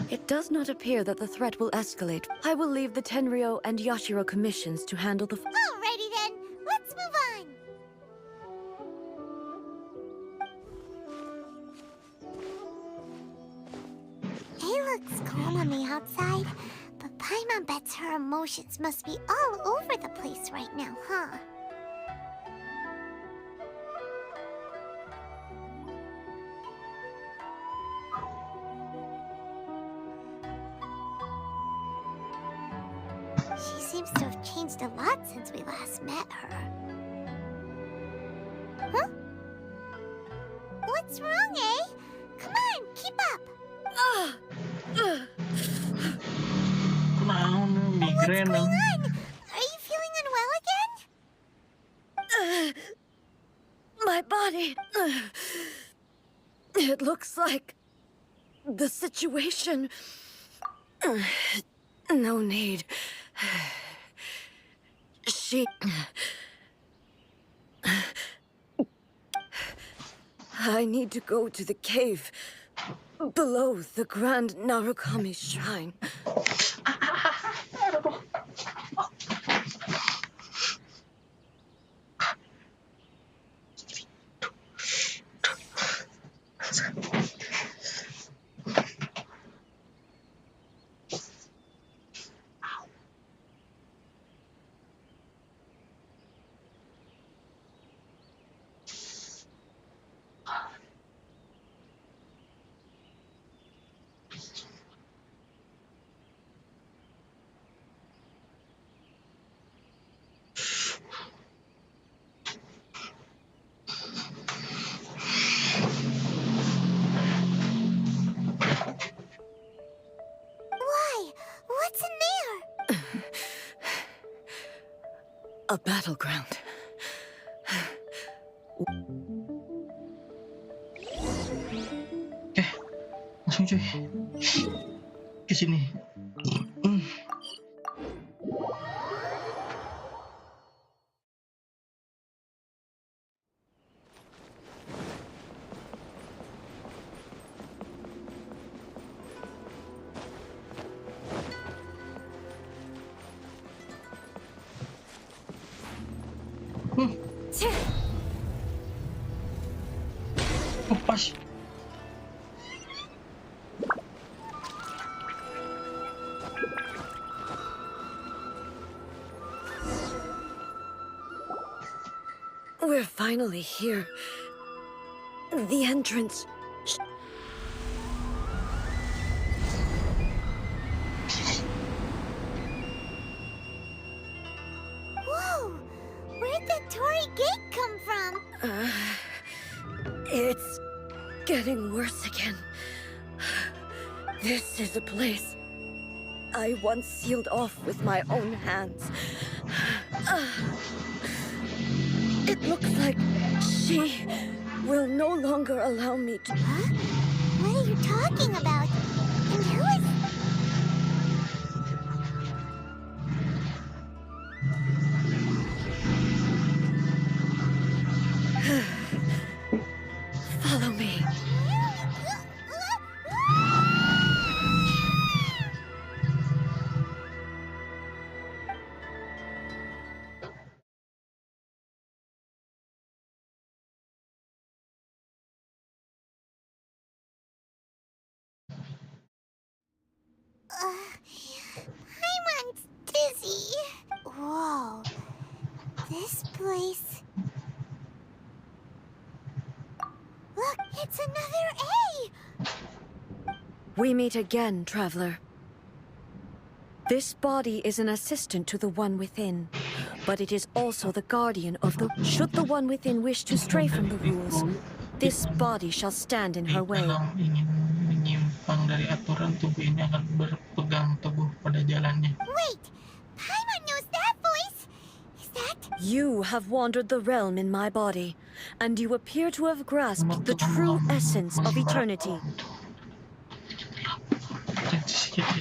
It does not appear that the threat will escalate. I will leave the Tenryo and Yashiro commissions to handle the... Alrighty then, let's move on. It looks calm on the outside, but Paimon bets her emotions must be all over the place right now, huh? She seems to have changed a lot since we last met her. Huh? What's wrong, eh? Come on, keep up! What's going on? Are you feeling unwell again? My body... It looks like... the situation... No need. She... I need to go to the cave below the Grand Narukami Shrine. What's in there? A battleground. Oke, langsung cuy. Ke sini. Pas. We're finally here. The entrance. Whoa! Where'd the Torii Gate come from? It's getting worse again. This is a place I once sealed off with my own hands. It looks like she will no longer allow me to... Huh? What are you talking about? And who is... Follow me. Paimon's dizzy. Whoa. This place... Look, it's another A! We meet again, traveler. This body is an assistant to the one within, but it is also the guardian of the... Should the one within wish to stray from the rules, this body shall stand in her way. Menyimpang dari aturan, tubuh ini akan berpegang teguh pada jalannya. Wait! Paimon knows that voice! Is that... You have wandered the realm in my body, and you appear to have grasped the true essence of eternity.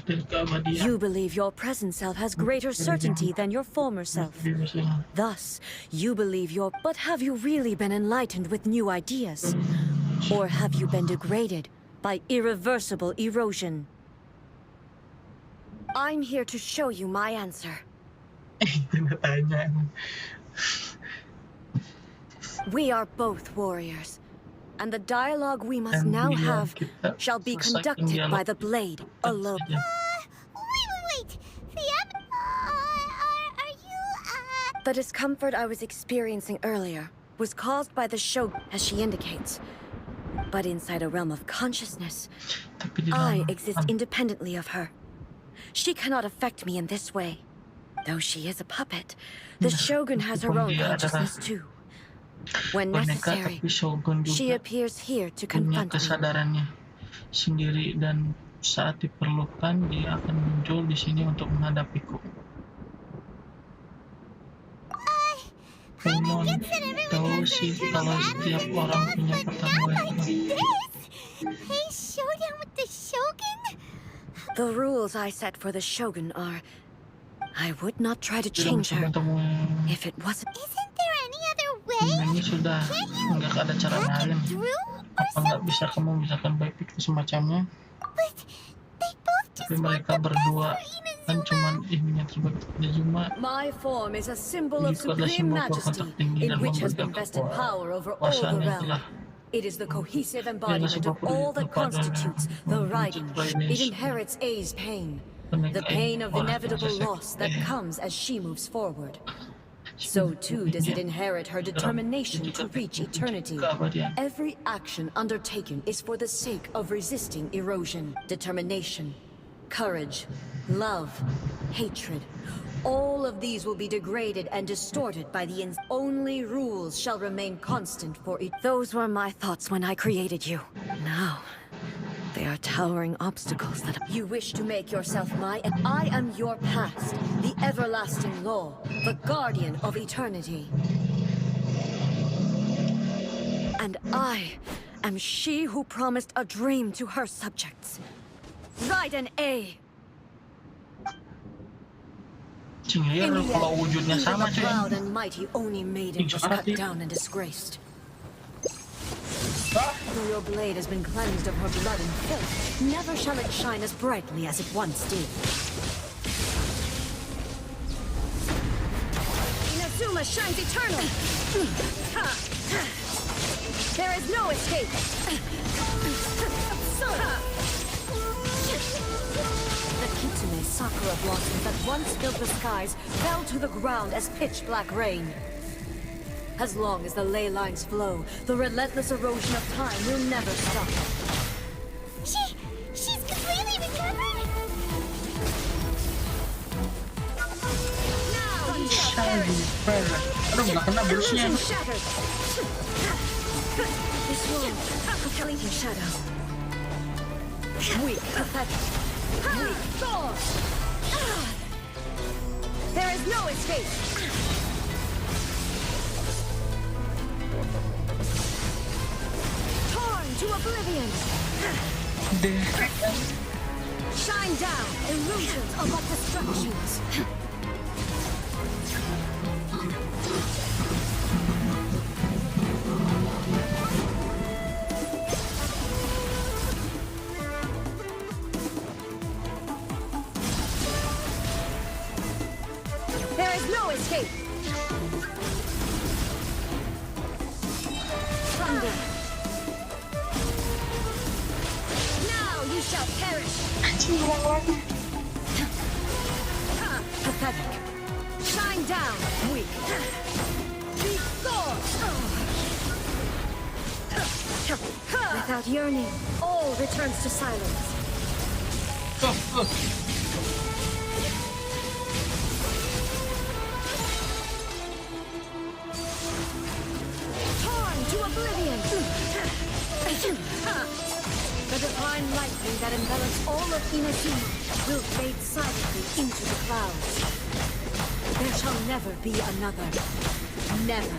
dari keabadian. You believe your present self has greater certainty than your former self. Thus, you believe your... But have you really been enlightened with new ideas? Or have you been degraded by irreversible erosion? I'm here to show you my answer. Tanda tanya. We are both warriors, and the dialogue we must Dan now bila have kita shall be selesaikan conducted by dialog the blade alone. saja. Wait. Are you, The discomfort I was experiencing earlier was caused by the shogun, as she indicates. But inside a realm of consciousness, Tapi di I dalam exist independently of her. She cannot affect me in this way. Though she is a puppet, the shogun has her own consciousness too. When boneka, necessary, tapi Shogun she juga appears here to punya confront me. kesadarannya sendiri, dan saat diperlukan dia akan muncul di sini untuk menghadapiku. Pokemon tahu sih kalau setiap orang punya pertambahan. hey, showdown with the Shogun? The rules I set for the shogun are, I would not try to Tidak change bisa her bertemu. if it wasn't. Isn't there any other way? Ini sudah nggak ada cara Work lain. it through or Apa nggak something? bisa kamu misalkan baik itu semacamnya? But they both just Tapi want mereka the best berdua for kan Inazuma. cuman ingin yang terbaik untuk Inazuma. My form is a symbol of Itu adalah supreme simbol majesty, kekuatan tinggi in dan which has memegang been vested power over all kekuasaan the yang realm. telah It is the cohesive Dia embodiment adalah of all that kepada constitutes the membentuk writing. Raiden. It inherits A's pain, Penegak the pain of orang inevitable tersesat. loss that comes as she moves forward. So too does it inherit her determination to reach eternity. Keabadian. Every action undertaken is for the sake of resisting erosion. Determination, courage, love, hatred. All of these will be degraded and distorted by the only rules shall remain constant for it. Those were my thoughts when I created you. Now, they are towering obstacles that you wish to make yourself my, and I am your past, the everlasting law, the guardian of eternity. And I am she who promised a dream to her subjects. Raiden A. Cingir In the kalau end, wujudnya even sama the cuy. proud and mighty Oni maiden was cut down and disgraced. Though your blade has been cleansed of her blood and filth, never shall it shine as brightly as it once did. Inazuma shines eternal! There is no escape! The Kitsune Sakura blossoms that once filled the skies fell to the ground as pitch-black rain. As long as the ley lines flow, the relentless erosion of time will never stop. She's completely recovered? Now you shall Aduh, nggak kena burusnya. illusion shattered! This world, a fleeting shadow. Weak, pathetic. Weak, thought! There is no escape! Torn to oblivion! Shine down! Illusions are but distractions! There is no escape! Thunder! Now you shall perish! Pathetic! Shine down, weak! Be gone! Without yearning, all returns to silence. Torn to oblivion! The divine lightning that envelops all of Inazuma will fade silently into the clouds. There shall never be another. Never.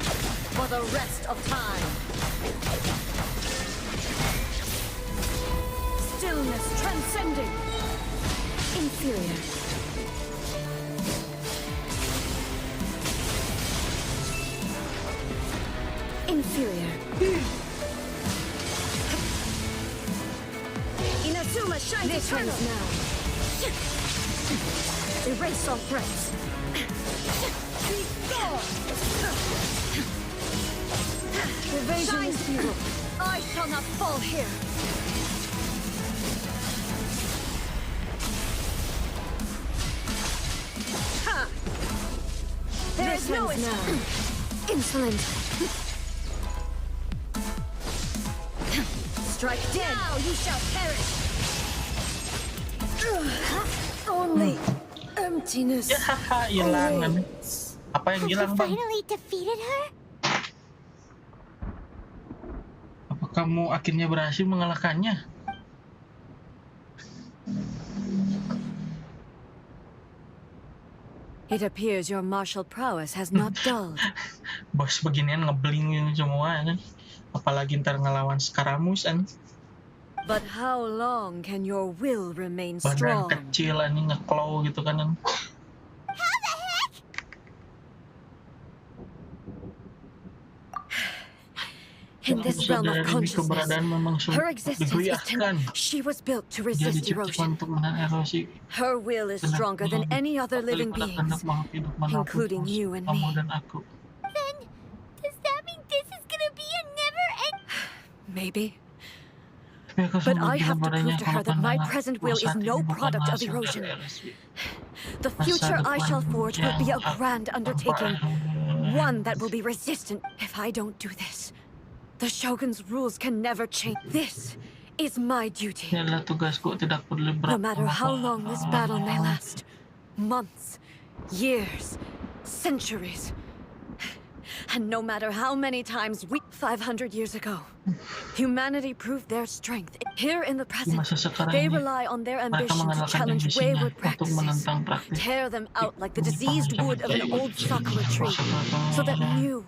For the rest of time. Stillness transcending. Inferior. Inferior. Inazuma shines this eternal. Now. Erase all threats. Evasion is futile. I shall not fall here. Ha! There is no insolent. Strike dead. Now you shall perish. Only emptiness. Ya, hilang. Apa yang hilang, Bang? Finally defeated her? Apa kamu akhirnya berhasil mengalahkannya? It appears your martial prowess has not dulled. Bos beginian ngeblingin semua kan. Apalagi ntar ngelawan Skaramus kan. But how long can your will remain Badan strong? kecil ini nge-claw gitu kan. In this realm of consciousness, keberadaan memang her existence is digoyahkan. she was built to Dia resist diciptakan erosion. untuk menahan erosi. Her will is stronger than any other living beings, including you and me. Kamu dan aku. Then, does that mean this is gonna be a never-end? Maybe. But I have to prove to her that my present will is no product of erosion. The future I shall forge will be a grand undertaking, one that will be resistant. If I don't do this, the Shogun's rules can never change. This is my duty. Inilah tugasku, tidak perlu No matter how long this battle may last, months, years, centuries, and no matter how many times 500 years ago, humanity proved their strength. Here in the present, they rely on their ambition to challenge wayward practices, tear them out like the diseased wood of an old sakura tree, so that new...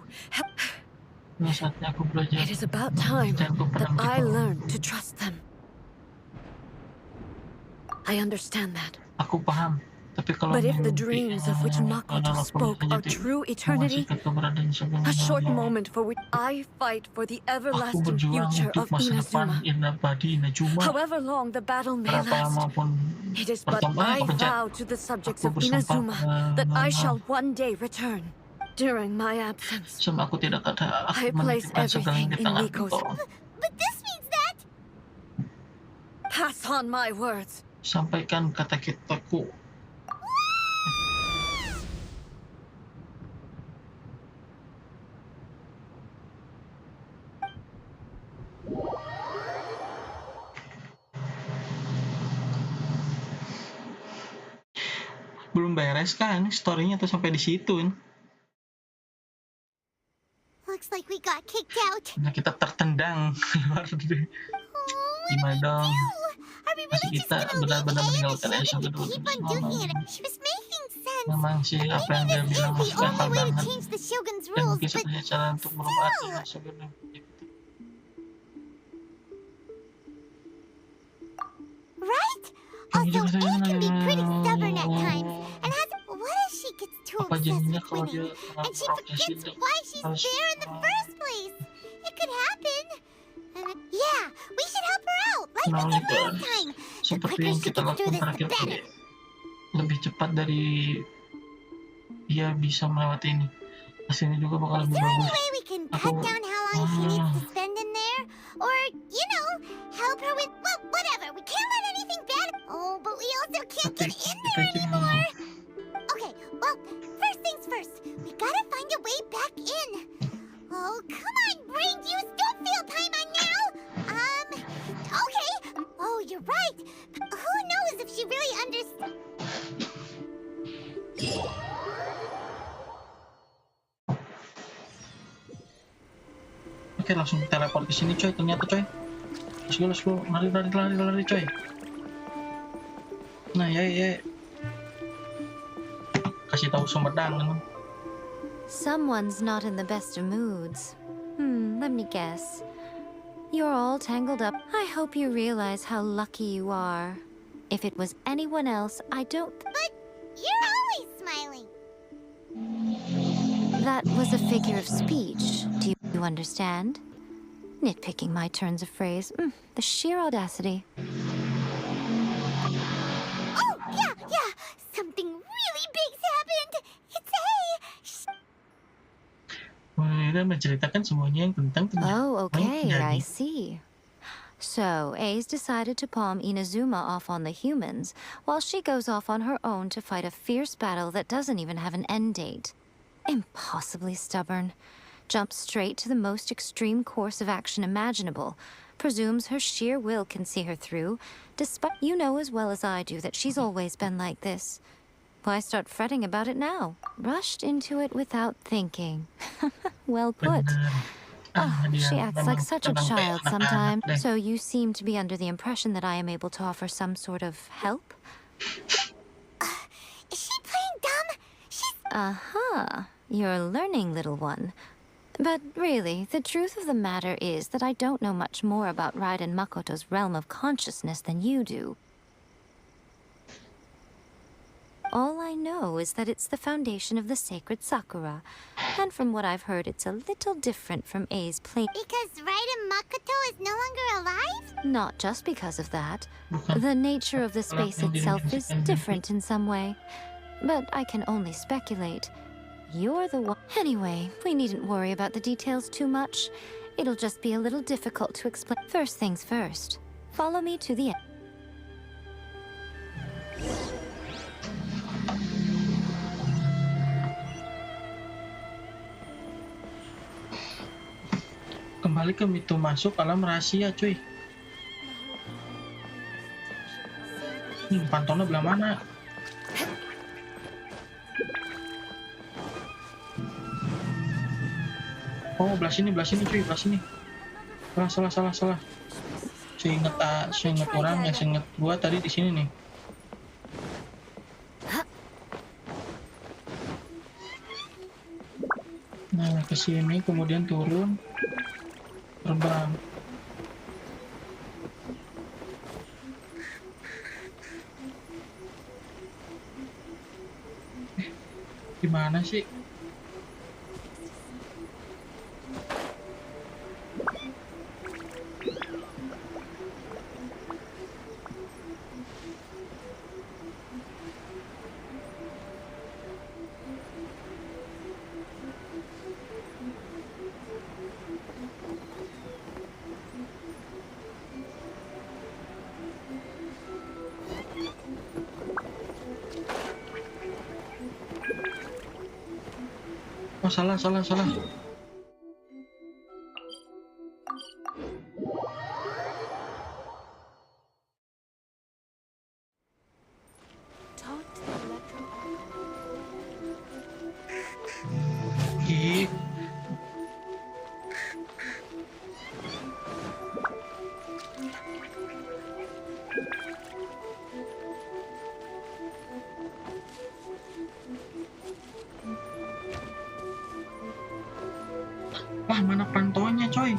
It is about time that I learn to trust them. I understand that. Aku paham. Tapi kalau But if the dreams of which Makoto spoke are true eternity, a short moment for which I fight for the everlasting future of Inazuma. However long the battle may last, it is but I vow to the subjects of Inazuma that I shall one day return. During my absence, I place everything in Miko's. But this means that... Pass on my words. Sampaikan kata-kataku. Belum beres kan story-nya tuh sampai di situ kan. Looks like we got kicked out. Nah, kita tertendang keluar dari gimana dong? Masih kita benar-benar meninggalkan Esho kedua. Memang sih apa yang dia bilang masuk akal banget. Dan mungkin satunya cara untuk merubah Esho kedua. Right? Also, Anne can be pretty stubborn at times, and has... What if she gets too obsessed with winning, and she forgets why she's there in the first place? It could happen. Yeah, we should help her out, like we did last time. The Seperti quicker yang she kita gets through lakukan this, the terakhir better. lebih cepat dari dia bisa melewati ini. Hasilnya juga bakal Is lebih there any bagus. way we can cut down how long she needs to spend in there? Or, you know, help her with... Well, whatever. We can't let anything bad... Oh, but we also can't get in there anymore. Okay, well, first things first. We gotta find a way back in. Oh, come on, brain juice. Don't feel time on now. Okay. Oh, you're right. Who knows if she really understands... Oke, langsung teleport ke sini coy, ternyata coy. Let's go, lari coy. Nah, ya. Kasih tahu Sumedang kan. Someone's not in the best of moods. Let me guess. You're all tangled up. I hope you realize how lucky you are. If it was anyone else, I don't... But you're always smiling. That was a figure of speech. Do you understand? Nitpicking my turns of phrase. The sheer audacity. Oh, yeah. Something really big's happened. It's Udah menceritakan semuanya yang tentang Oh, okay, I see. So, A's decided to palm Inazuma off on the humans, while she goes off on her own to fight a fierce battle that doesn't even have an end date. Impossibly stubborn. Jumps straight to the most extreme course of action imaginable. Presumes her sheer will can see her through, despite you know as well as I do that she's always been like this. Why start fretting about it now? Rushed into it without thinking. Well put. She acts like such a child sometimes. So you seem to be under the impression that I am able to offer some sort of help? Is she playing dumb? Aha, you're learning, little one. But really, the truth of the matter is that I don't know much more about Raiden Makoto's realm of consciousness than you do. All I know is that it's the foundation of the sacred Sakura, and from what I've heard, it's a little different from A's plain. Because Raiden Makoto is no longer alive? Not just because of that. The nature of the space itself is different in some way. But I can only speculate. You're the one. Anyway, we needn't worry about the details too much. It'll just be a little difficult to explain. First things first. Follow me to the end. Kembali ke pintu masuk alam rahasia, cuy. Ini pantaunya belah mana? Oh, belah sini cuy, belah sini. Salah. Seinget orang yang seinget gua tadi di sini nih. Nah, ke sini kemudian turun. Terbang. Gimana sih? Oh, salah. Ih. Wah, mana pantauannya, coy?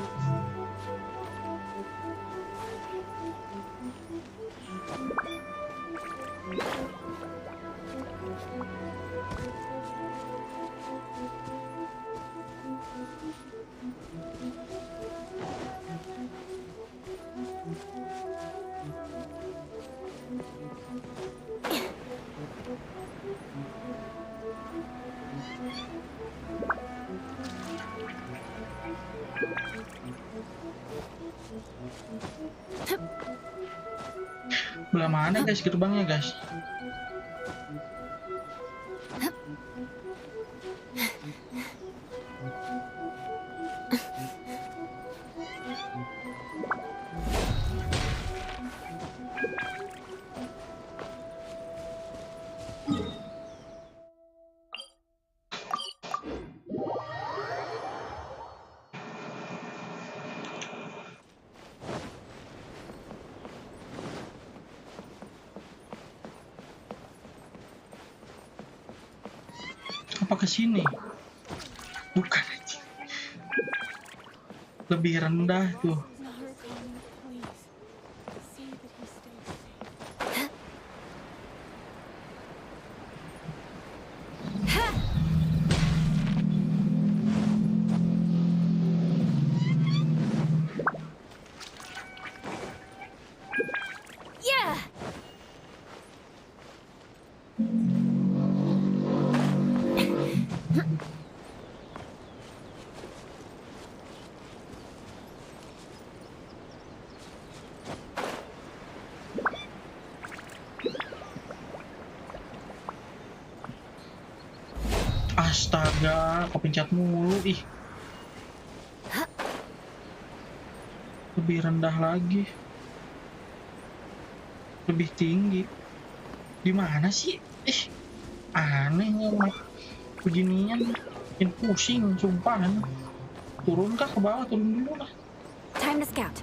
Belah mana guys gerbangnya guys? Apa ke sini? Bukan aja. Lebih rendah tuh. Astaga, kepencet mulu ih. Lebih rendah lagi. Lebih tinggi. Di mana sih? Aneh nggak beginian. Bikin pusing, sumpah. Turun kah ke bawah? Turun dulu lah. Time to scout.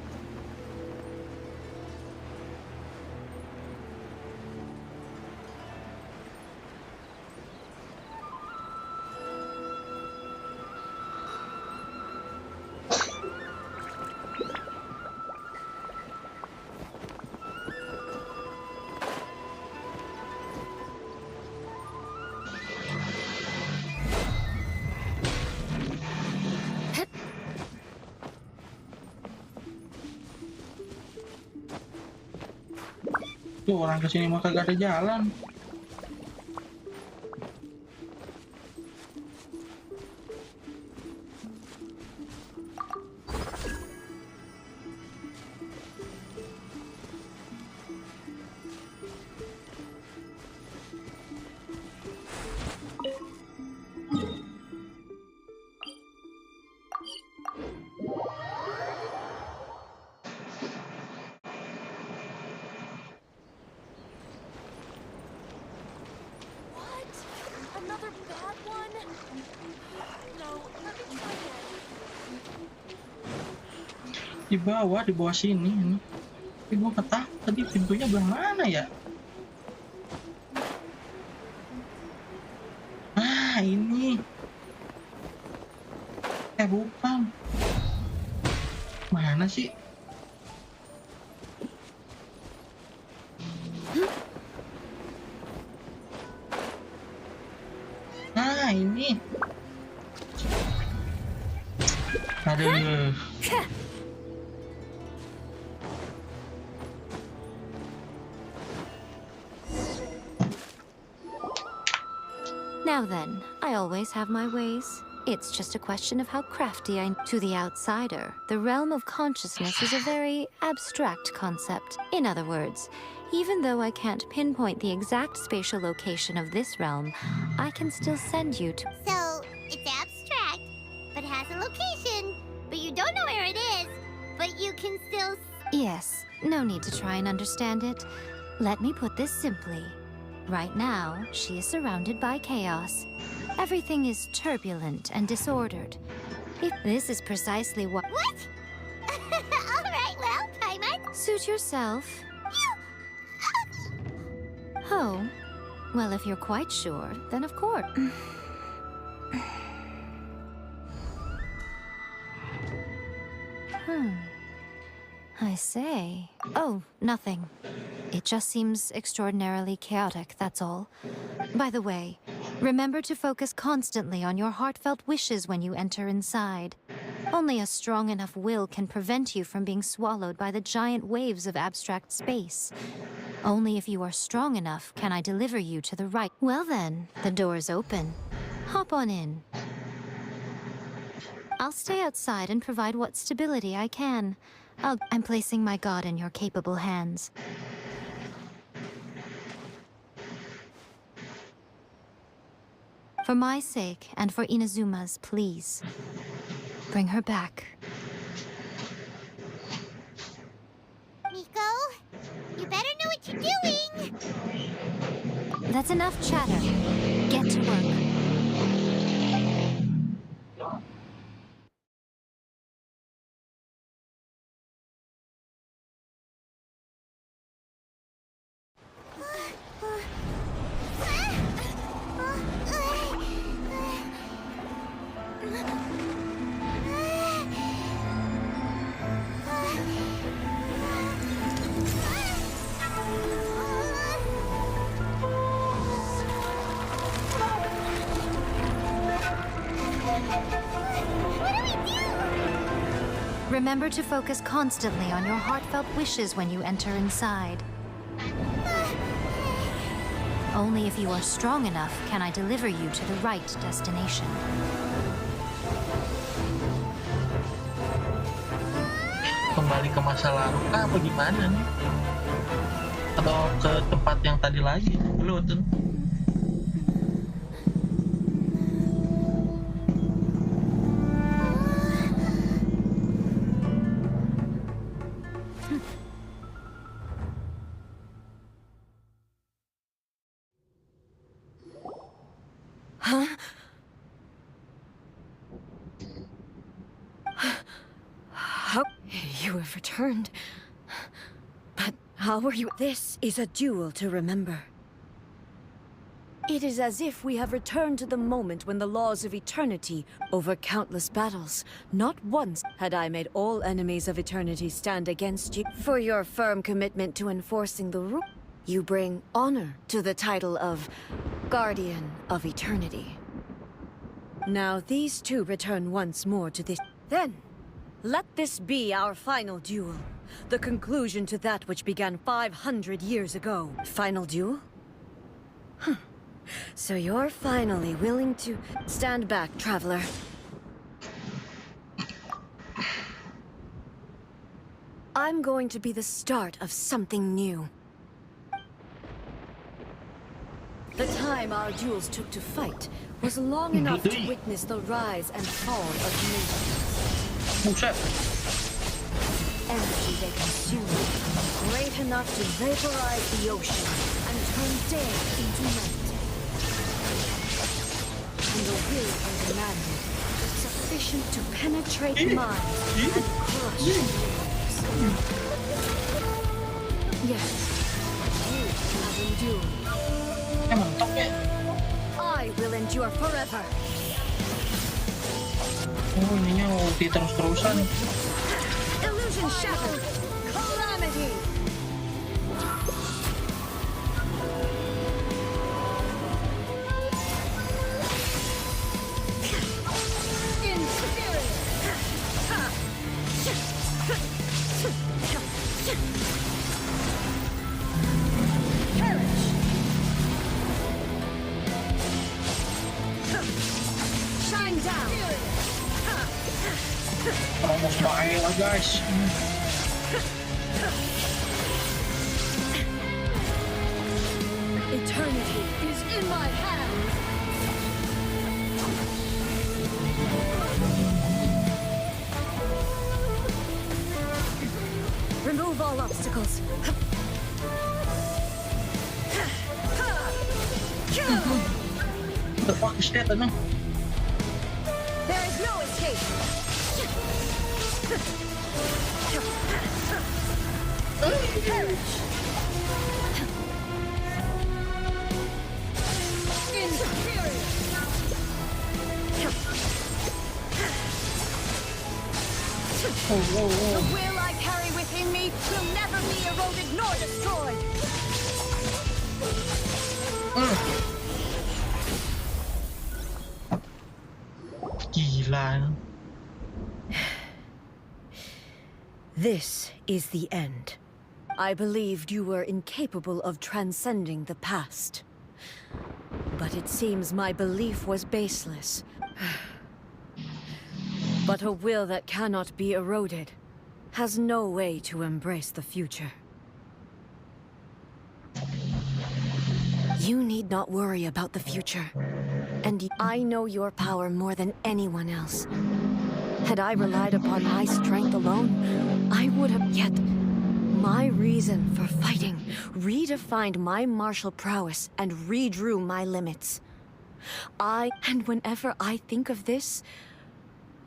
Tuh orang kesini mah kagak ada jalan. What? Another bad one? No, let me try again. Di bawah sini ini. Tapi gua nggak tahu tadi pintunya belah mana ya. Ah, ini. Bukan. Mana sih? Nah, ini. Aduh. Now then, I always have my ways. It's just a question of how crafty I am. To the outsider, the realm of consciousness is a very abstract concept. In other words, even though I can't pinpoint the exact spatial location of this realm, I can still send you to... So, it's abstract, but has a location. But you don't know where it is, but you can still... Yes, no need to try and understand it. Let me put this simply. Right now, she is surrounded by chaos. Everything is turbulent and disordered. If this is precisely what... What? All right, well, Paimon. Suit yourself. Oh, well, if you're quite sure, then of course. I say. Oh, nothing. It just seems extraordinarily chaotic, that's all. By the way, remember to focus constantly on your heartfelt wishes when you enter inside. Only a strong enough will can prevent you from being swallowed by the giant waves of abstract space. Only if you are strong enough can I deliver you to the right. Well then, the door's open. Hop on in. I'll stay outside and provide what stability I can. I'm placing my god in your capable hands. For my sake and for Inazuma's, please. Bring her back. Miko, you better know what you're doing. That's enough chatter. Get to work. Remember to focus constantly on your heartfelt wishes when you enter inside. Only if you are strong enough can I deliver you to the right destination. Kembali ke masa lalu kah apa gimana nih? Atau ke tempat yang tadi lagi? Belum tuh. Huh? How? You have returned. But how were you? This is a duel to remember. It is as if we have returned to the moment when the laws of eternity over countless battles. Not once had I made all enemies of eternity stand against you. For your firm commitment to enforcing the rule, you bring honor to the title of Guardian of Eternity. Now these two return once more to this. Then, let this be our final duel. The conclusion to that which began 500 years ago. Final duel? Huh. So you're finally willing to stand back, traveler. I'm going to be the start of something new. The time our duels took to fight was long enough to witness the rise and fall of nations. Energy they consumed, great enough to vaporize the ocean and turn day into night. And the will they demanded, sufficient to penetrate minds and crush lives. Yes, you have endured. I will endure forever. Oh, ininya ulti terus-terusan. Illusion shattered. Calamity. In spirit. Perish. Shine down. Almost bahaya lah guys. Eternity is in my hands. Remove all obstacles. What the fuck is that, ano? There is no escape. Perish. In spirit. The will I carry within me will never be eroded nor destroyed. Gila. This is the end. I believed you were incapable of transcending the past. But it seems my belief was baseless. But a will that cannot be eroded has no way to embrace the future. You need not worry about the future. And I know your power more than anyone else. Had I relied upon my strength alone, I would have yet. My reason for fighting redefined my martial prowess and redrew my limits. And whenever I think of this,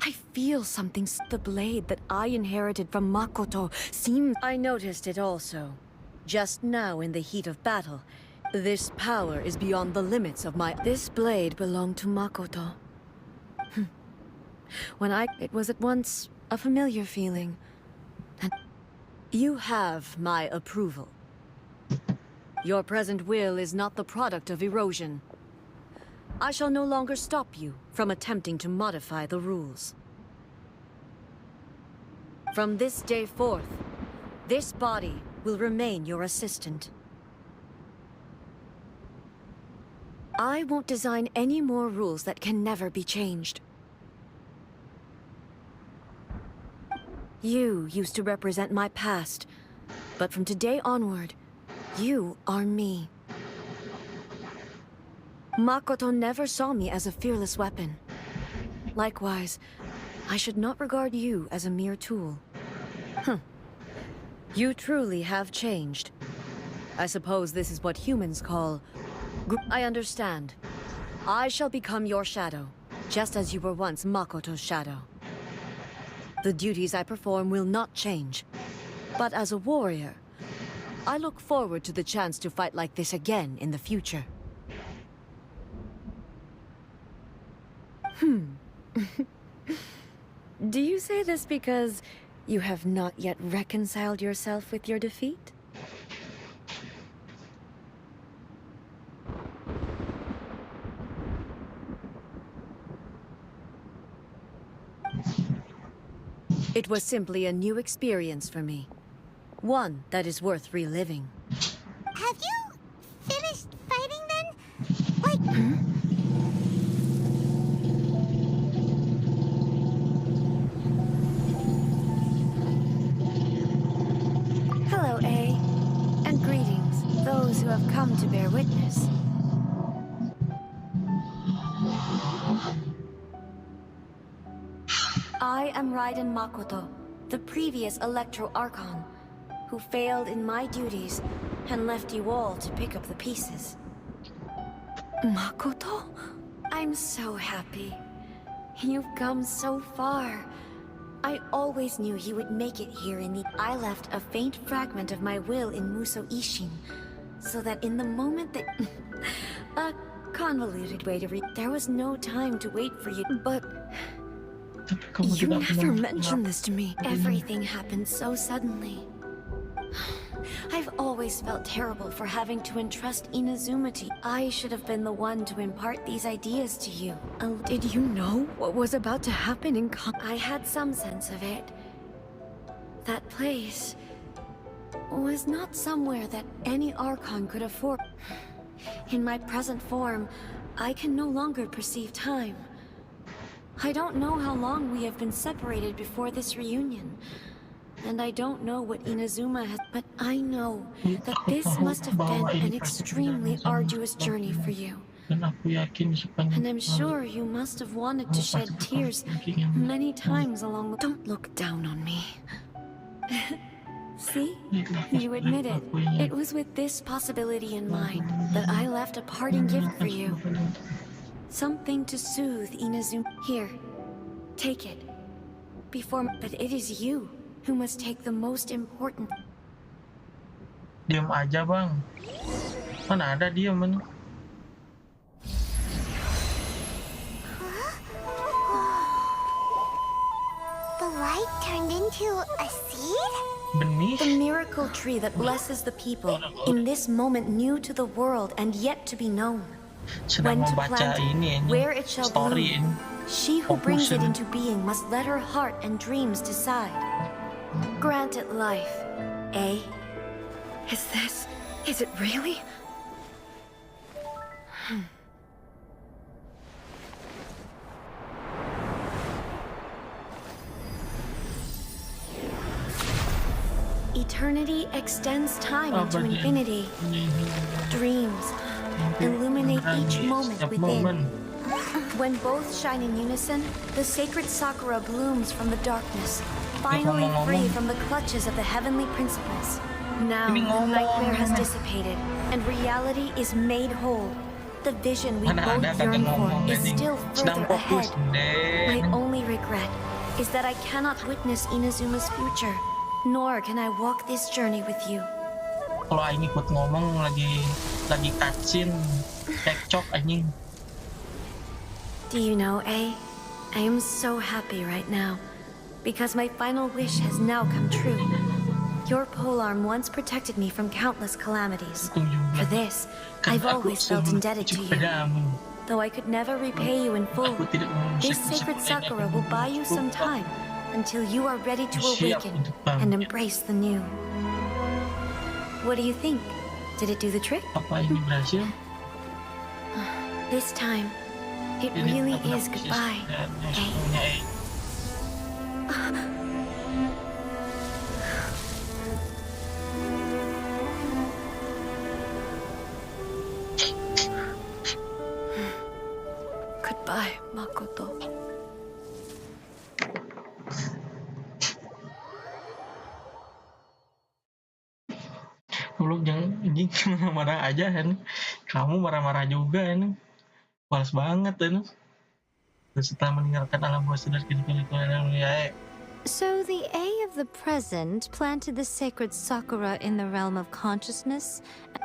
I feel something. The blade that I inherited from Makoto seems. I noticed it also. Just now in the heat of battle, this power is beyond the limits of my. This blade belonged to Makoto. It was at once a familiar feeling. And you have my approval. Your present will is not the product of erosion. I shall no longer stop you from attempting to modify the rules. From this day forth, this body will remain your assistant. I won't design any more rules that can never be changed. You used to represent my past, but from today onward, you are me. Makoto never saw me as a fearless weapon. Likewise, I should not regard you as a mere tool. You truly have changed. I suppose this is what humans call... I understand. I shall become your shadow, just as you were once Makoto's shadow. The duties I perform will not change. But as a warrior, I look forward to the chance to fight like this again in the future. Do you say this because you have not yet reconciled yourself with your defeat? It was simply a new experience for me. One that is worth reliving. Have you finished fighting then? Like, Hello, A. And greetings, those who have come to bear witness. I am Raiden Makoto, the previous Electro Archon, who failed in my duties and left you all to pick up the pieces. Makoto? I'm so happy. You've come so far. I always knew you would make it here in the... I left a faint fragment of my will in Muso Ishin, so that in the moment that... a convoluted way to read... There was no time to wait for you, but... You never mentioned this to me. Everything happened so suddenly. I've always felt terrible for having to entrust Inazuma to you. I should have been the one to impart these ideas to you. Did you know what was about to happen in I had some sense of it. That place was not somewhere that any Archon could afford. In my present form, I can no longer perceive time. I don't know how long we have been separated before this reunion. And I don't know what Inazuma has, but I know that this must have been an extremely arduous journey for you. And I'm sure you must have wanted to shed tears many times along the... Don't look down on me. See? You admit it. It was with this possibility in mind that I left a parting gift for you. Something to soothe Inazuma. Here, take it. But it is you who must take the most important. Diam aja, Bang. Mana ada diam, man. the light turned into a seed? Benih. The miracle tree that blesses the people in this moment new to the world and yet to be known. Sedang When to membaca plant ini, where it shall story bloom. ini. She who brings it Fokusin. into being must let her heart and dreams decide. Grant it life, eh? Is it really? Eternity extends time into infinity. Dreams illuminate each moment Setiap within. momen. When both shine in unison, the sacred sakura blooms from the darkness, finally free from the clutches of the heavenly principles. Now the nightmare has dissipated, and reality is made whole. The vision we Mana both ada kagak yearn for ngomong is anjing. still Sedang further fokus, ahead. My Den. only regret is that I cannot witness Inazuma's future, nor can I walk this journey with you. Kalau Aing ikut ngomong lagi cutscene, cekcok anjing. Do you know, A? I am so happy right now, because my final wish has now come true. Your polearm once protected me from countless calamities. For this, I've always felt indebted to you. Though I could never repay you in full, this sacred sakura will buy you some time until you are ready to awaken and embrace the new. What do you think? Did it do the trick? Apa ini berhasil? This time, it Ini really benar-benar is goodbye, persis. A. Punya A. Goodbye, Makoto. Belum jangan anjing marah-marah aja kan. Kamu marah-marah juga kan. Males banget kan. Setelah meninggalkan alam bawah sadar kehidupan ya. So the A of the present planted the sacred sakura in the realm of consciousness.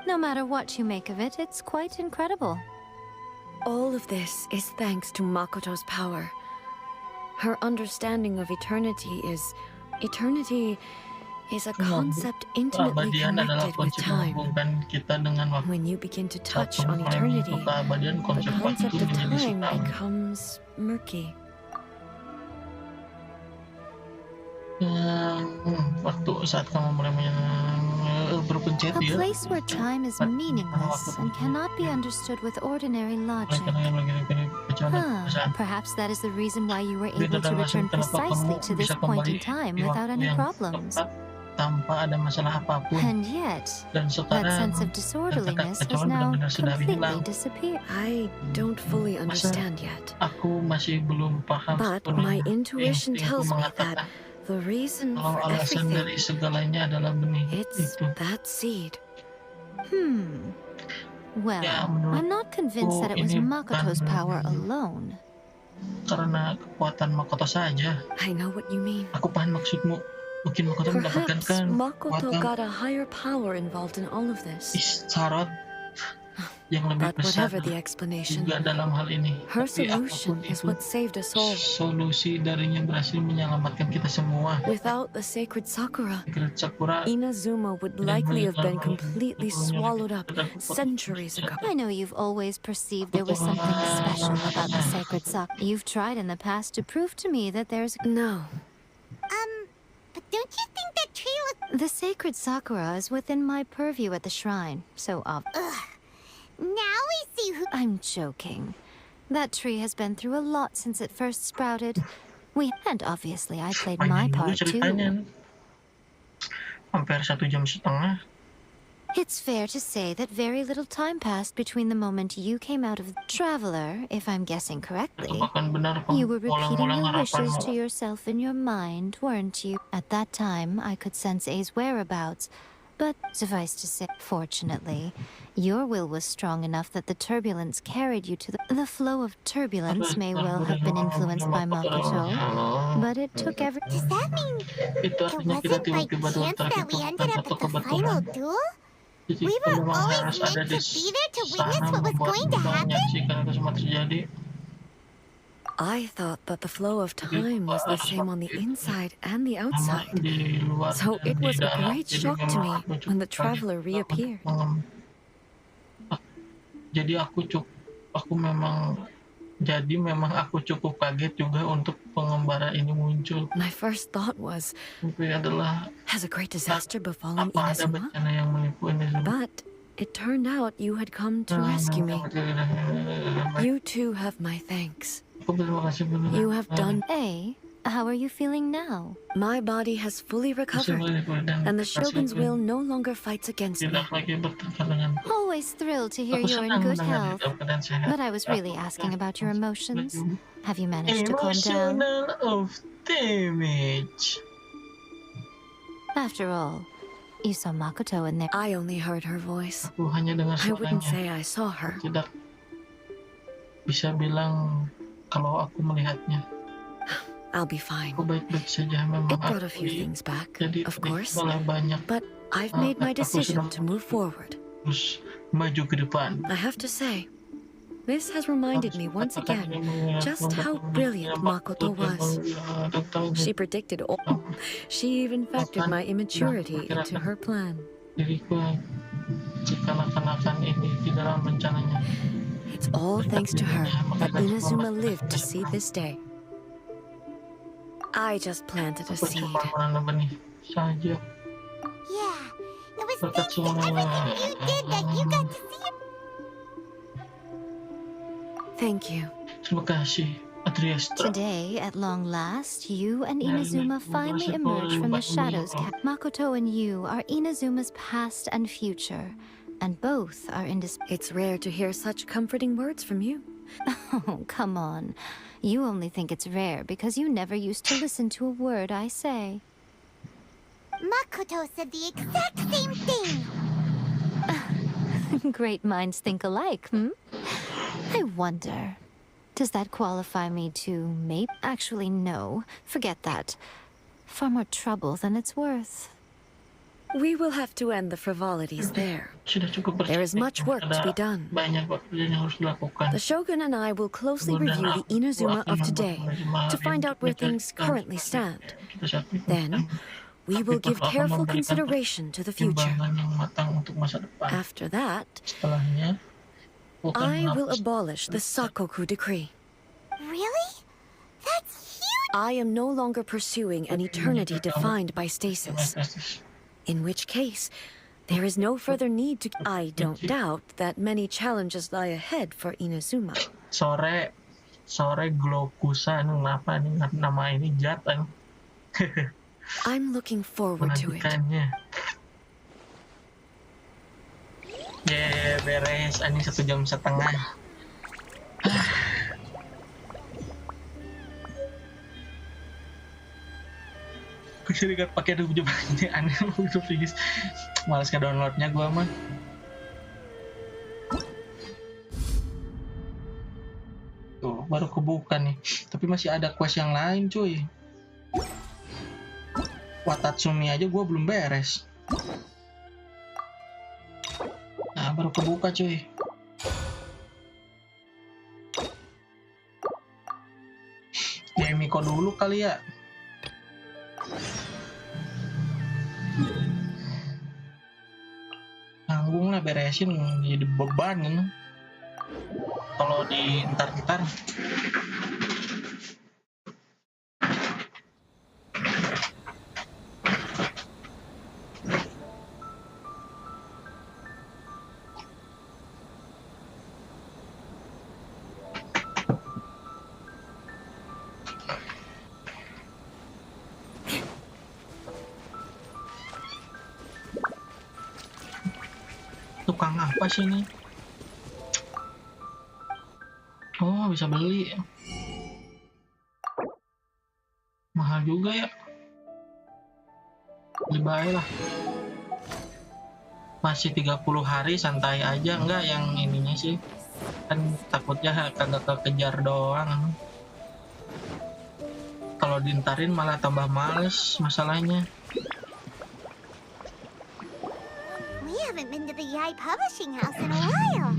No matter what you make of it, it's quite incredible. All of this is thanks to Makoto's power. Her understanding of eternity is a concept intimately connected with time. When you begin to touch on eternity, the concept of time becomes murky. Waktu saat kamu mulai berpencet A place where time is meaningless and cannot be understood with ordinary logic. Perhaps that is the reason why you were able to return precisely to this point in time without any problems. Tanpa ada masalah apapun. And yet, Dan that sekarang sense of disorderliness has now completely disappeared. I don't fully understand yet, aku masih belum paham but my intuition tells me that the reason kalau for alasan everything, dari segalanya adalah benih it's itu. that seed. Well, Ya, I'm not convinced that it was ini Makoto's bukan- power alone. Karena kekuatan Makoto saja. I know what you mean. Aku paham maksudmu. Mungkin Makoto mendapatkan Perhaps Makoto kekuatan got a higher power involved in all of this. isyarat yang lebih But besar whatever the explanation, juga dalam hal ini. her Tapi solution apapun is itu, what saved us all. solusi darinya berhasil menyelamatkan kita semua. Without the sacred Sakura, Secret Sakura Inazuma would likely have been completely swallowed up centuries ago. I know you've always perceived there was something special about the sacred sakura. You've tried in the past to prove to me that there's... No, But don't you think that tree was... The sacred sakura is within my purview at the shrine, so Now we see who... I'm joking. That tree has been through a lot since it first sprouted. And obviously I played my Panjang part juga ceritanya. too. Hampir 1,5 jam. It's fair to say that very little time passed between the moment you came out of Traveler, if I'm guessing correctly. Bahkan benar You were repeating ulang-ulang your wishes to harapanmu. yourself in your mind, weren't you? At that time, I could sense A's whereabouts. But suffice to say, fortunately, your will was strong enough that the turbulence carried you to the flow of turbulence may well have been influenced by Makoto, but it took every... Does that mean Itu it artinya kita wasn't by tiba-tiba chance that we ended up at the final duel? Jadi We were memang always harus meant ada di to be there to sana witness what was membuat going to happen? menyaksikan itu semua terjadi. I thought that the flow of time was the same on the inside and the Sama outside. di luar So dan it di was a dalam. great Jadi shock to memang me aku cukup when the kaget. traveler reappeared. Jadi memang aku cukup kaget juga untuk pengembara ini muncul. My first thought was, Itu adalah has a great disaster befallen apa ada Inazuma? bencana yang menipu ini. But it turned out you had come to rescue me. You too have my thanks. Aku berterima kasih benar. You have done... A, how are you feeling now? My body has fully recovered, and the Shogun's will no longer fights against me. Tidak lagi bertengkar dengan. Always thrilled to hear Aku you're in senang good mendengar health. dalam keadaan sehat. But I was really asking about your emotions. Have you managed to calm down? Emotional of damage. After all, you saw Makoto in there. I only heard her voice. Aku hanya dengar I wouldn't say suaranya. I saw her. Tidak bisa bilang kalau aku melihatnya. I'll be fine. Aku baik-baik saja. Memang It brought a aku few things back, jadi of course, malah banyak but I've made my aku decision sedang to move forward. terus maju ke depan. I have to say, this has reminded me once again just how brilliant Makoto was. She predicted all. She even factored my immaturity into her plan. Diriku sekanak-kanakan ini di dalam rencananya. It's all thanks to her that Inazuma lived to see this day. I just planted a Aku seed. cuma menanam benih saja. Yeah, it was Berkat thanks to everything you did that you got to see it. Thank you. Terima kasih, Adriesta. Today, at long last, you and Inazuma finally emerge from the shadows. Makoto and you are Inazuma's past and future, and both are It's rare to hear such comforting words from you. Oh, come on. You only think it's rare because you never used to listen to a word I say. Makoto said the exact same thing. Great minds think alike, hmm? I wonder, does that qualify me to maybe? Actually, no. Forget that. Far more trouble than it's worth. We will have to end the frivolities there. Sudah cukup There is much work to be done. Banyak pekerjaan yang harus dilakukan. The Shogun and I will closely review the Inazuma of today to find out where things currently stand. Then, we will give careful consideration to the future. Timbangan yang matang untuk masa depan. After that, Setelahnya, I will abolish the Sakoku decree. Really? That's huge! I am no longer pursuing an eternity defined by stasis. In which case, there is no further need to... I don't doubt that many challenges lie ahead for Inazuma. Sore Glokusa, kenapa nih nama ini jatuh? I'm looking forward to it. Beres, ini 1 jam setengah. Kesini kan pakai aduh ini aneh udah please. Males ke downloadnya gua mah. Tuh baru kebuka nih, tapi masih ada quest yang lain cuy. Watatsumi aja gua belum beres. Nah baru kebuka cuy. Ya Miko dulu kali ya. Tanggung lah beresin jadi beban kan. Kalau di ntar-ntar tukang apa sih ini? Oh bisa beli. Mahal juga ya. Beli baik lah. Masih 30 hari santai aja, enggak yang ininya sih. Kan takutnya kagak kekejar doang. Kalau diintarin malah tambah males masalahnya. Haven't been to the Yai Publishing House in a while.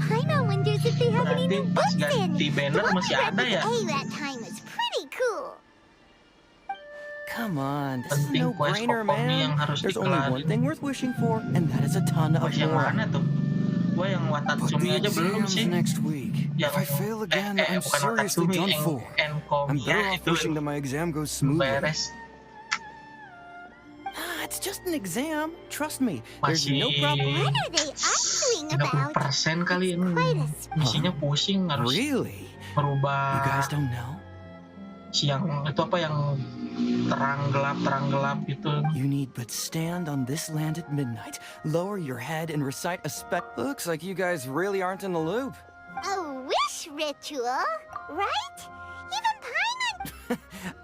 Paimon wonders if they have any new books in. Ganti banner masih ada ya? That time was pretty cool. Come on, this is a Penting quest no-brainer, pokoknya yang man. harus There's only one dikelarin. thing worth wishing for, and that is a ton of Quest yang more. mana tuh? Gua yang But Watatsumi the aja belum exams sih. next week. Yang If I fail again, I'm bukan seriously Watatsumi, done for. I'm Enkomiya better off itu wishing that my exam goes smoothly. beres. It's just an exam. Trust me. There's no problem. What are they arguing about? 30% kali ini. Misinya pusing harus Really? merubah. You guys don't know? Siang itu apa yang terang gelap gitu. You need but stand on this land at midnight, lower your head, and recite a Looks like you guys really aren't in the loop. A wish ritual, right? Even Paimon.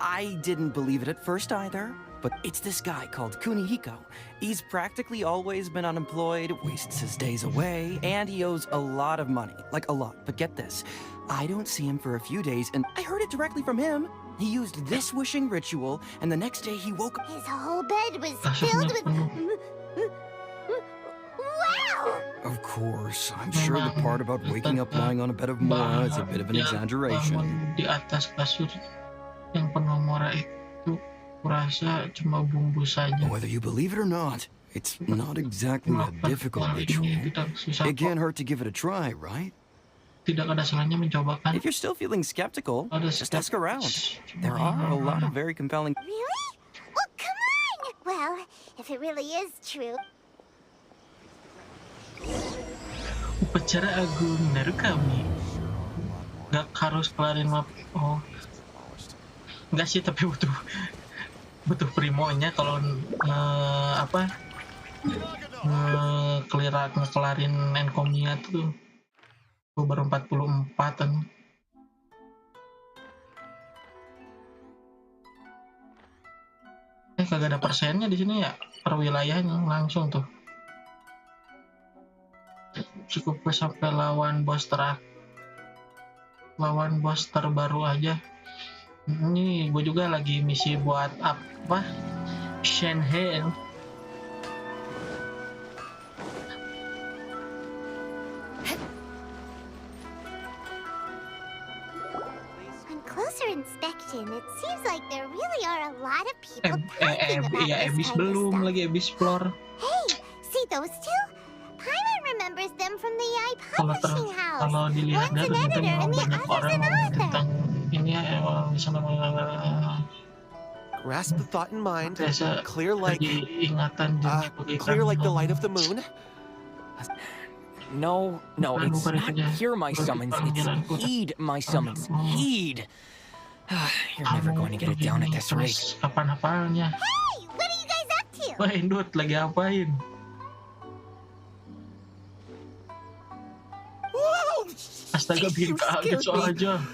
I didn't believe it at first either, but it's this guy called Kunihiko. He's practically always been unemployed, wastes his days away, and he owes a lot of money. Like a lot. But get this, I don't see him for a few days, and I heard it directly from him. He used this wishing ritual, and the next day he woke up. His whole bed was filled with... Wow! Of course, I'm sure the part about waking up lying on a bed of mora is a bit of an exaggeration. Di atas kasur yang penuh mora itu kurasa cuma bumbu saja. Whether you believe it or not, it's not exactly a difficult ritual. It can't hurt to give it a try, right? Tidak ada salahnya mencobakan. If you're still feeling skeptical, just ask around. There are a lot of very compelling... Really? Well, come on! Well, if it really is true... Upacara agung dari kami. Gak harus kelarin map. Oh, nggak sih, tapi butuh primonya kalau ngekelarin Enkomiya tuh. Gue baru 44-an. Kagak ada persennya di sini ya, per wilayahnya langsung tuh. cukup gue sampai lawan bos terbaru aja. Ini gue juga lagi misi buat apa? Shenhe. On closer inspection, it seems like there really are a lot of people talking about Ya, this Ebis kind of belum stuff. lagi Ebis Explore. Hey, see those two? Paimon remembers them from the AI publishing house. Kalau dilihat One's dari an mungkin editor and the banyak other's orang an ngomong author. tentang ini ya, bisa Grasp the thought in mind. biasa Clear like ingatan dan clear like the light of the moon. No, it's not hear my summons, it's heed my summons. Heed! You're never going to get it down at this rate. Kapan hafalnya? Hey, what are you guys up to? Wah, Indut lagi apain? Astaga, bikin kaget aja.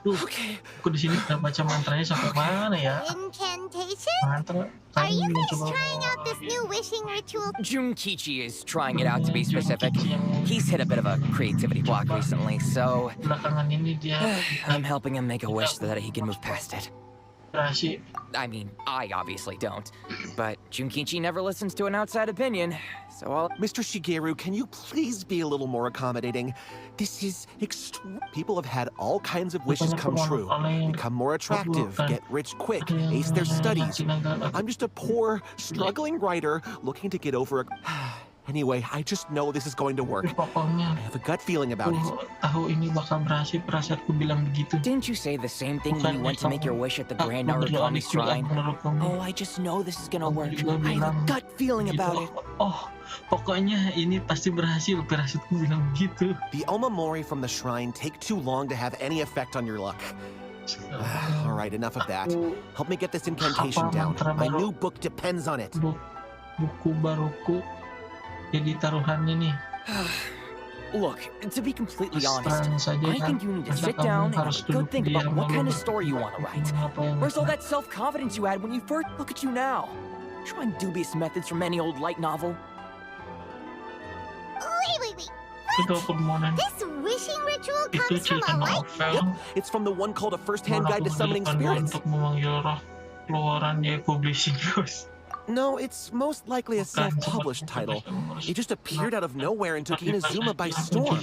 Duh, aku di sini udah baca mantranya sampai mana ya? Incantation? Mantra. Are you guys trying out this new wishing ritual? Junkichi is trying it out, to be specific. He's hit a bit of a creativity block recently, so Belakangan ini dia I'm helping him make a wish so that he can move past it. berhasil. I mean, I obviously don't, but Junkichi never listens to an outside opinion, so I'll... Mr. Shigeru, can you please be a little more accommodating? This is people have had all kinds of wishes come true. Become more attractive, get rich quick, ace their studies. I'm just a poor, struggling writer looking to get over a... Anyway, I just know this is going to work. Pokoknya, I have a gut feeling about it. tahu ini bakal berhasil, perasaanku bilang begitu. Didn't you say the same thing when you went to make your wish at the Grand Narukami Shrine? Oh, I just know this is gonna work. I have a gut feeling about it. Oh, pokoknya ini pasti berhasil, perasaanku bilang begitu. The Omamori from the shrine take too long to have any effect on your luck. All right, enough of that. Help me get this incantation down. My new book depends on it. Buku baruku jadi taruhannya nih. Look, to be completely honest, Sekarang saja I kan, think you need to masa sit kamu down and harus go duduk think about diam what lalu kind of story you want to write. apa yang Where's all that self-confidence you had when you first look at you now? Trying dubious methods from any old light novel. Wait. itu permohonan This wishing ritual itu comes from cerita a light? novel. Yep, it's from the one called A First-Hand Guide to Summoning Spirits. Untuk memanggil roh keluaran dari publishing house. No, it's most likely a self-published title. It just appeared out of nowhere and took Inazuma by storm.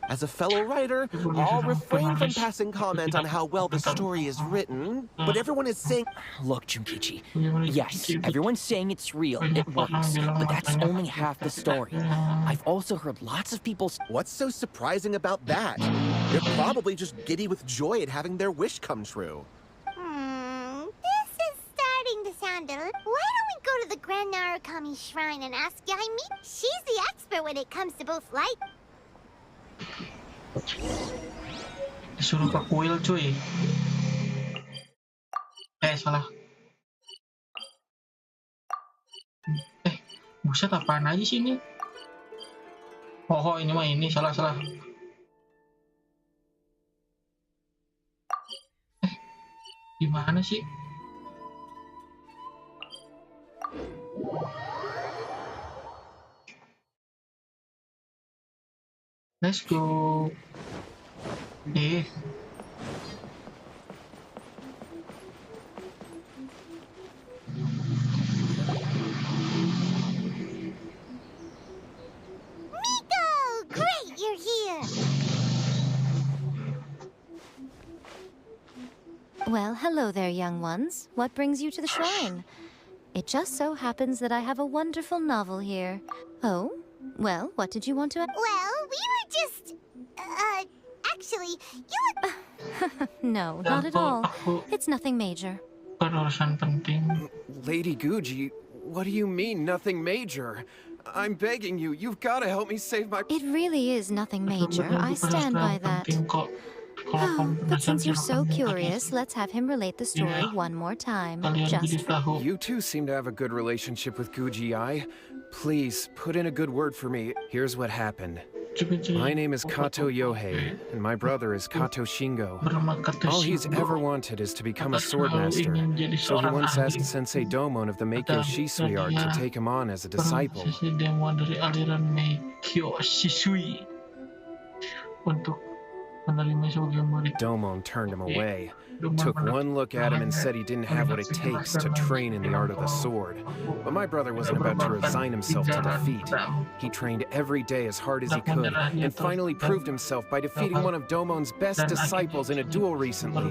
As a fellow writer, I'll refrain from passing comment on how well the story is written, but everyone is saying... Look, Junkichi, yes, everyone's saying it's real, it works, but that's only half the story. I've also heard lots of people... What's so surprising about that? They're probably just giddy with joy at having their wish come true. This is starting to sound a little... Why don't we go to the Grand Narukami Shrine and ask Yaimi? She's the expert when it comes to both light... Disuruh ke kuil cuy. Salah. Buset, apaan aja sih ini? Oh, ini mah ini, salah. Gimana sih? Let's go. Miko! Great, you're here! Well, hello there, young ones. What brings you to the shrine? It just so happens that I have a wonderful novel here. Oh? Well, what did you want to... Well, we were just... actually, you... No, not at all. It's nothing major. Urusan penting. Lady Guji, what do you mean, nothing major? I'm begging you, you've got to help me save my... It really is nothing major. I stand by that. But since you're so curious, let's have him relate the story one more time. Just for... You two seem to have a good relationship with Guji-ai. Please, put in a good word for me. Here's what happened. My name is Kato Yohei, and my brother is Kato Shingo. All he's ever wanted is to become a swordmaster, so he once asked Sensei Domon of the Meikyo Shisui art to take him on as a disciple. Demon dari aliran Meikyo Shisui untuk menerima sebagai murid. Domon turned him away, took one look at him and said he didn't have what it takes to train in the art of the sword. But my brother wasn't about to resign himself to defeat. He trained every day as hard as he could, and finally proved himself by defeating one of Domon's best disciples in a duel recently.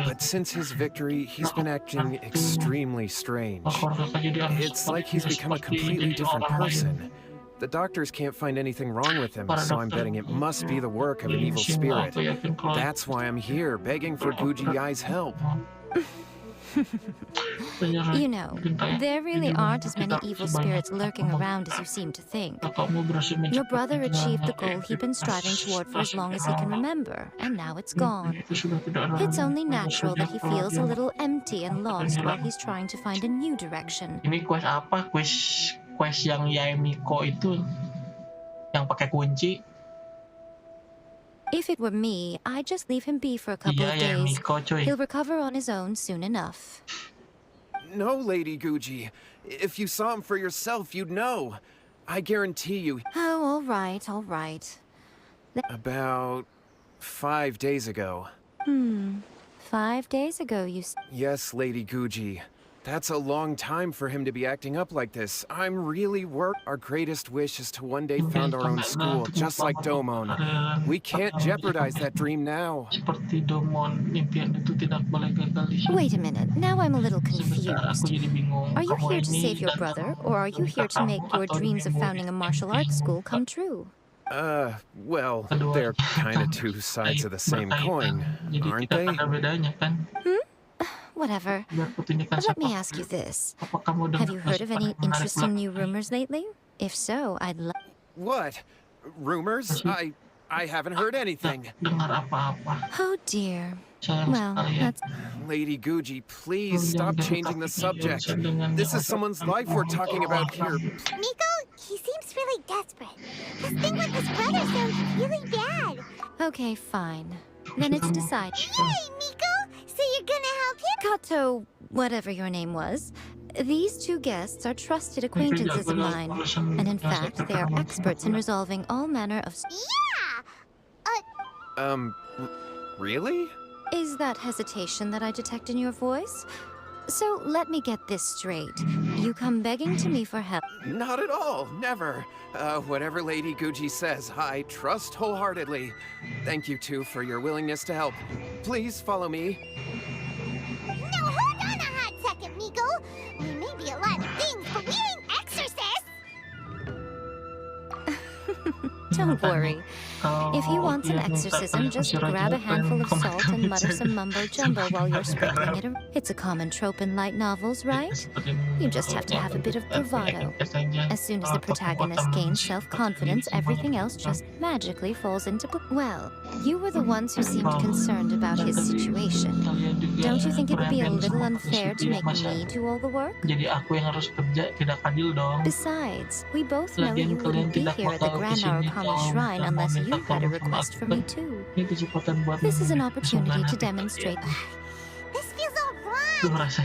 But since his victory, he's been acting extremely strange. It's like he's become a completely different person. The doctors can't find anything wrong with him, so I'm betting it must be the work of an evil spirit. That's why I'm here, begging for Guji Yai's help. You know, there really aren't as many evil spirits lurking around as you seem to think. Your brother achieved the goal he'd been striving toward for as long as he can remember, and now it's gone. It's only natural that he feels a little empty and lost while he's trying to find a new direction. Ini quest apa? Quest yang Yae Miko itu yang pakai kunci. If it were me, I'd just leave him be for a couple of days. Miko, coy. He'll recover on his own soon enough. No, Lady Guji. If you saw him for yourself, you'd know. I guarantee you. Oh, all right, all right. About 5 days ago. 5 days ago, you... Yes, Lady Guji. That's a long time for him to be acting up like this. I'm really worried. Our greatest wish is to one day found our own school, just like Domon. We can't jeopardize that dream now. Seperti Domon, impian itu tidak boleh gagal. Wait a minute, now I'm a little confused. Are you here to save your brother, or are you here to make your dreams of founding a martial arts school come true? Well, they're kind of two sides of the same coin, aren't they? Whatever. Let me ask you this. Have you heard of any interesting new rumors lately? If so, I'd love... What? Rumors? I haven't heard anything. Oh dear. Well, that's... Lady Guji, please stop changing the subject. This is someone's life we're talking about here. Miko, he seems really desperate. This thing with his brother sounds really bad. Okay, fine. Then it's decided. Yay, Miko! So you're gonna help him? Kato, whatever your name was. These two guests are trusted acquaintances of mine, and in fact, they are experts in resolving all manner of... Yeah! Really? Is that hesitation that I detect in your voice? So let me get this straight. You come begging to me for help. Not at all. Never. Whatever Lady Guji says, I trust wholeheartedly. Thank you two for your willingness to help. Please follow me. Now hold on a hot second, Miko. We may be a lot of things, but we ain't exorcists. Don't worry. If he wants an exorcism, just grab a handful of salt and mutter some mumbo-jumbo while you're sprinkling it around. It's a common trope in light novels, right? You just have to have a bit of bravado. As soon as the protagonist gains self-confidence, everything else just magically falls into place. Well, you were the ones who seemed concerned about his situation. Don't you think it would be a little unfair to make me do all the work? Jadi aku yang harus kerja, tidak adil dong. Besides, we both know you wouldn't be here at the Grand Narukami Shrine unless you had a request for me too. This is an opportunity to demonstrate. This feels all wrong. Gue merasa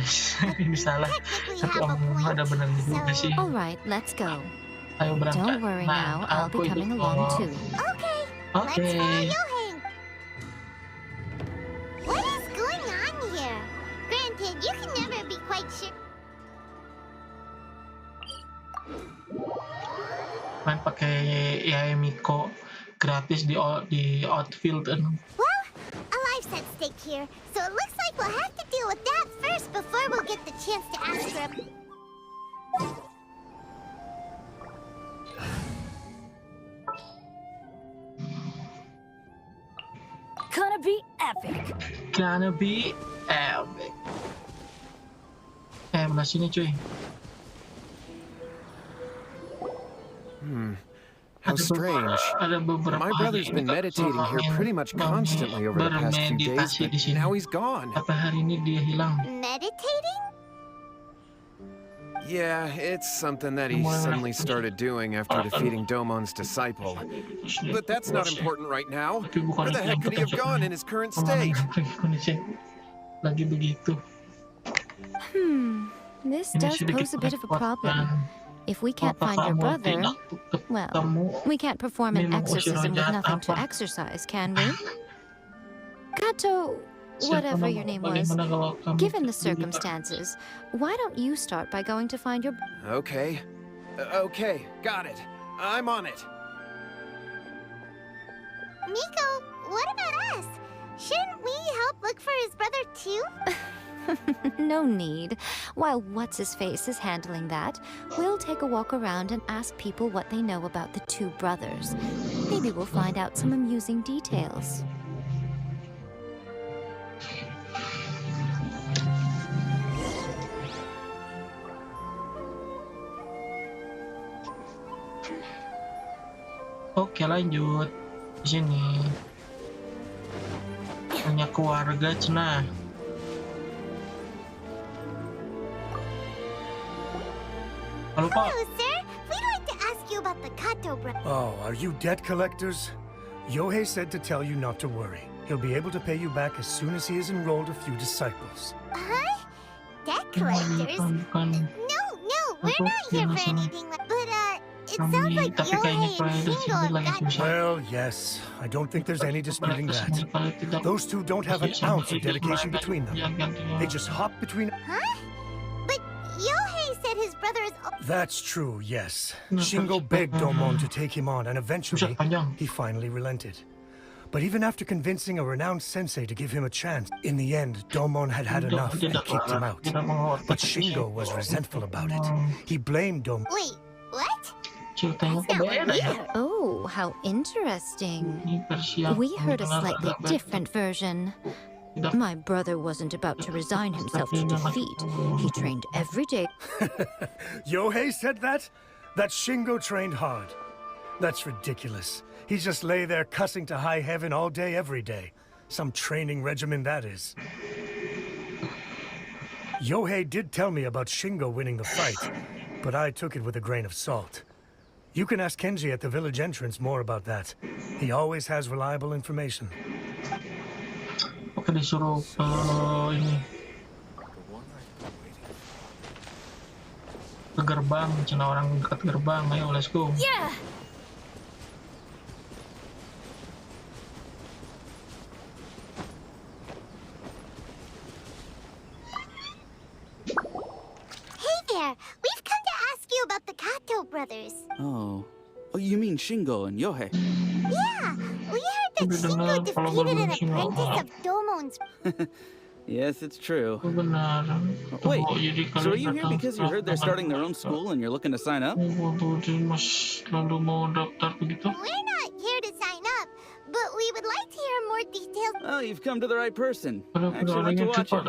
ini salah. Tapi omong ada benar juga sih. All right, let's go. Ayo berangkat. Don't worry now, I'll be coming along too. Okay, let's follow Yohei. What is going on here? Granted, you can never be quite sure. Main pakai Yae Miko gratis di Outfield kan. Well, a life's at stake here, so it looks like we'll have to deal with that first before we'll get the chance to ask for a... Gonna be epic. Gonna be epic. Belah sini cuy. How strange. My brother's been meditating here pretty much constantly over the past few days, but now he's gone. Hari ini dia hilang. Meditating? Yeah, it's something that he suddenly started doing after defeating Domon's disciple. But that's not important right now. Where the heck could he have gone in his current state? This does pose a bit of a problem. If we can't find your brother, well, we can't perform an exorcism with nothing to exercise, can we? Kato, whatever your name was, given the circumstances, why don't you start by going to find your... Okay. Okay, got it. I'm on it. Miko, what about us? Shouldn't we help look for his brother too? No need. While What's-His-Face is handling that, we'll take a walk around and ask people what they know about the two brothers. Maybe we'll find out some amusing details. Oke, lanjut. Di sini punya keluarga cenah. Halo, Pak. Hello, sir. We'd like to ask you about the Kato brother. Oh, are you debt collectors? Yohei said to tell you not to worry. He'll be able to pay you back as soon as he has enrolled a few disciples. Huh? Debt collectors? No, we're not here for anything like... But, it sounds like Yohei and Shingo have got... Well, yes. I don't think there's any disputing that. Those two don't have an ounce of dedication between them. They just hop between... Huh? But Yohei said his brother is... That's true, yes. Shingo begged Domon to take him on, and eventually, he finally relented. But even after convincing a renowned sensei to give him a chance, in the end, Domon had had enough and kicked him out. But Shingo was resentful about it. He blamed Domon. Wait, what? Oh, how interesting. We heard a slightly different version. My brother wasn't about to resign himself to defeat. He trained every day. Yohei said that? That Shingo trained hard. That's ridiculous. He just lay there cussing to high heaven all day, every day. Some training regimen, that is. Yohei did tell me about Shingo winning the fight, but I took it with a grain of salt. You can ask Kenji at the village entrance more about that. He always has reliable information. Oke, disuruh ini ke gerbang, cina orang dekat gerbang. Ayo, let's go. Yeah. Hey there, we've come to ask you about the Kato brothers. Oh, you mean Shingo and Yohei? Yeah, we heard that Shingo defeated an apprentice of Domon's. Yes, it's true. Wait, so are you here because you heard they're starting their own school and you're looking to sign up? We're not here to sign up, but we would like to hear more details. Oh, you've come to the right person. I actually went to watch it.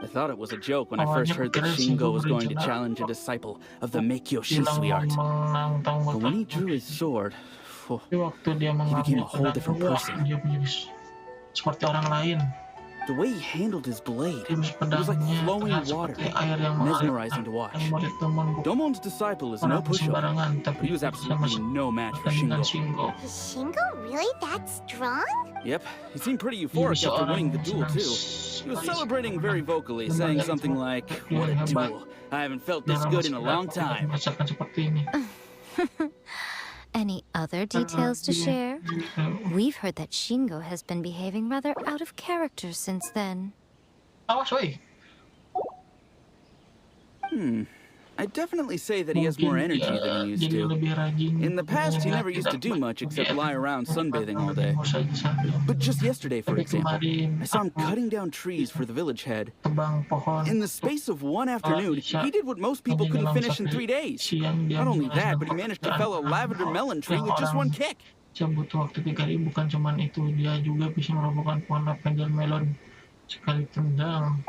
I thought it was a joke when I first heard that Shingo was going to challenge a disciple of the Meikyo Shinsui art. But when he drew his sword, he became a whole different person. Seperti orang lain. The way he handled his blade, it was like flowing water, mesmerizing to watch. Domon's disciple is no pushover, but he was absolutely no match for Shingo. Is Shingo really that strong? Yep, he seemed pretty euphoric after winning the duel too. He was celebrating very vocally, saying something like, "What a duel! I haven't felt this good in a long time." Any other details to share? We've heard that Shingo has been behaving rather out of character since then. Awas, woi. I'd definitely say that he has more energy than he used to. In the past, he never used to do much except lie around sunbathing all day. But just yesterday, for example, I saw him cutting down trees for the village head. In the space of one afternoon, he did what most people couldn't finish in 3 days. Not only that, but he managed to fell a lavender melon tree with just one kick. Dia butuh waktu 3 hari, bukan cuman itu, dia juga bisa merobohkan pohon lavender melon sekali tendang.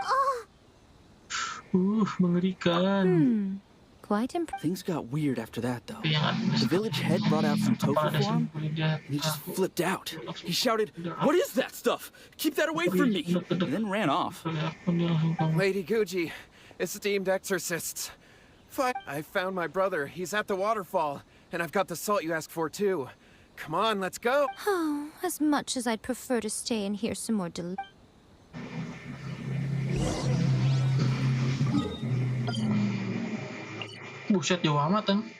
Mengerikan. Quite impressive. Things got weird after that, though. The village head brought out some tofu for him, and he just flipped out. He shouted, "What is that stuff? Keep that away from me!" And then ran off. Lady Gucci, esteemed exorcists. I found my brother. He's at the waterfall. And I've got the salt you asked for, too. Come on, let's go. Oh, as much as I'd prefer to stay and hear some more Buset, jauh amat kan?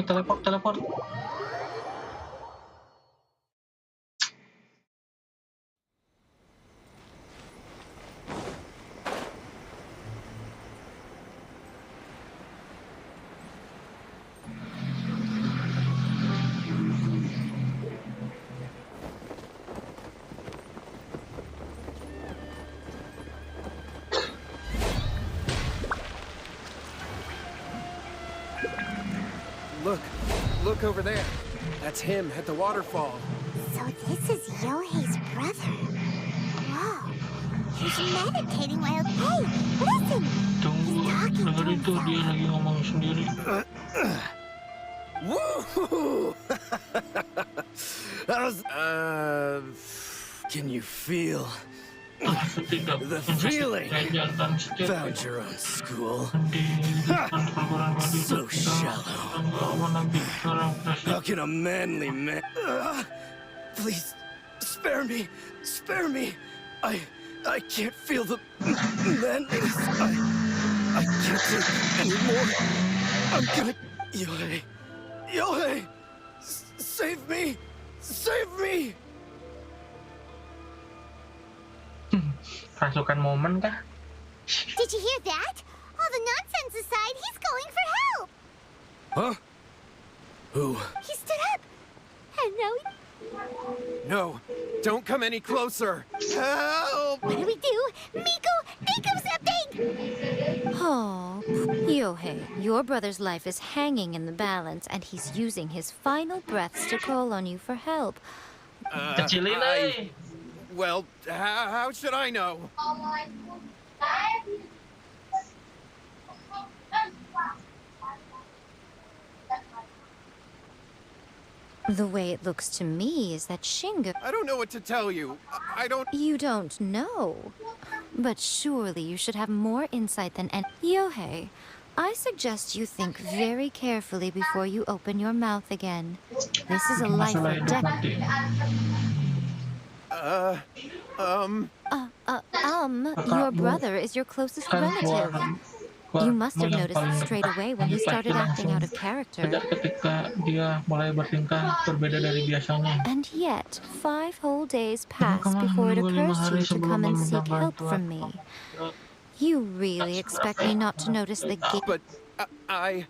Teleport. Look over there. That's him at the waterfall. So this is Yohei's brother. Whoa. He's meditating while... Hey, listen! He's talking to himself. Dia lagi ngomong sendiri. Woo! Can you feel the feeling? Found your own school. So shallow. How can a manly man... please, spare me. Spare me. I can't feel the manliness. I can't take anymore. I'm gonna... Yohei! Save me! Save me! Rasukan momen kah? Did you hear that? All the nonsense aside, he's going for help! Huh? Who? He stood up! And now he... No, don't come any closer! Help! What do we do? Miko, think of something! Oh, Yohei, your brother's life is hanging in the balance, and he's using his final breaths to call on you for help. Well, how should I know? The way it looks to me is that Shingo... I don't know what to tell you. I don't... You don't know. But surely you should have more insight than... Yohei, I suggest you think very carefully before you open your mouth again. This is a life or death... Your brother is your closest relative. You must have noticed it straight away when he started acting out of character. And yet, 5 whole days pass before it occurs to you to come and seek help from me. You really expect me not to notice the gate? But I...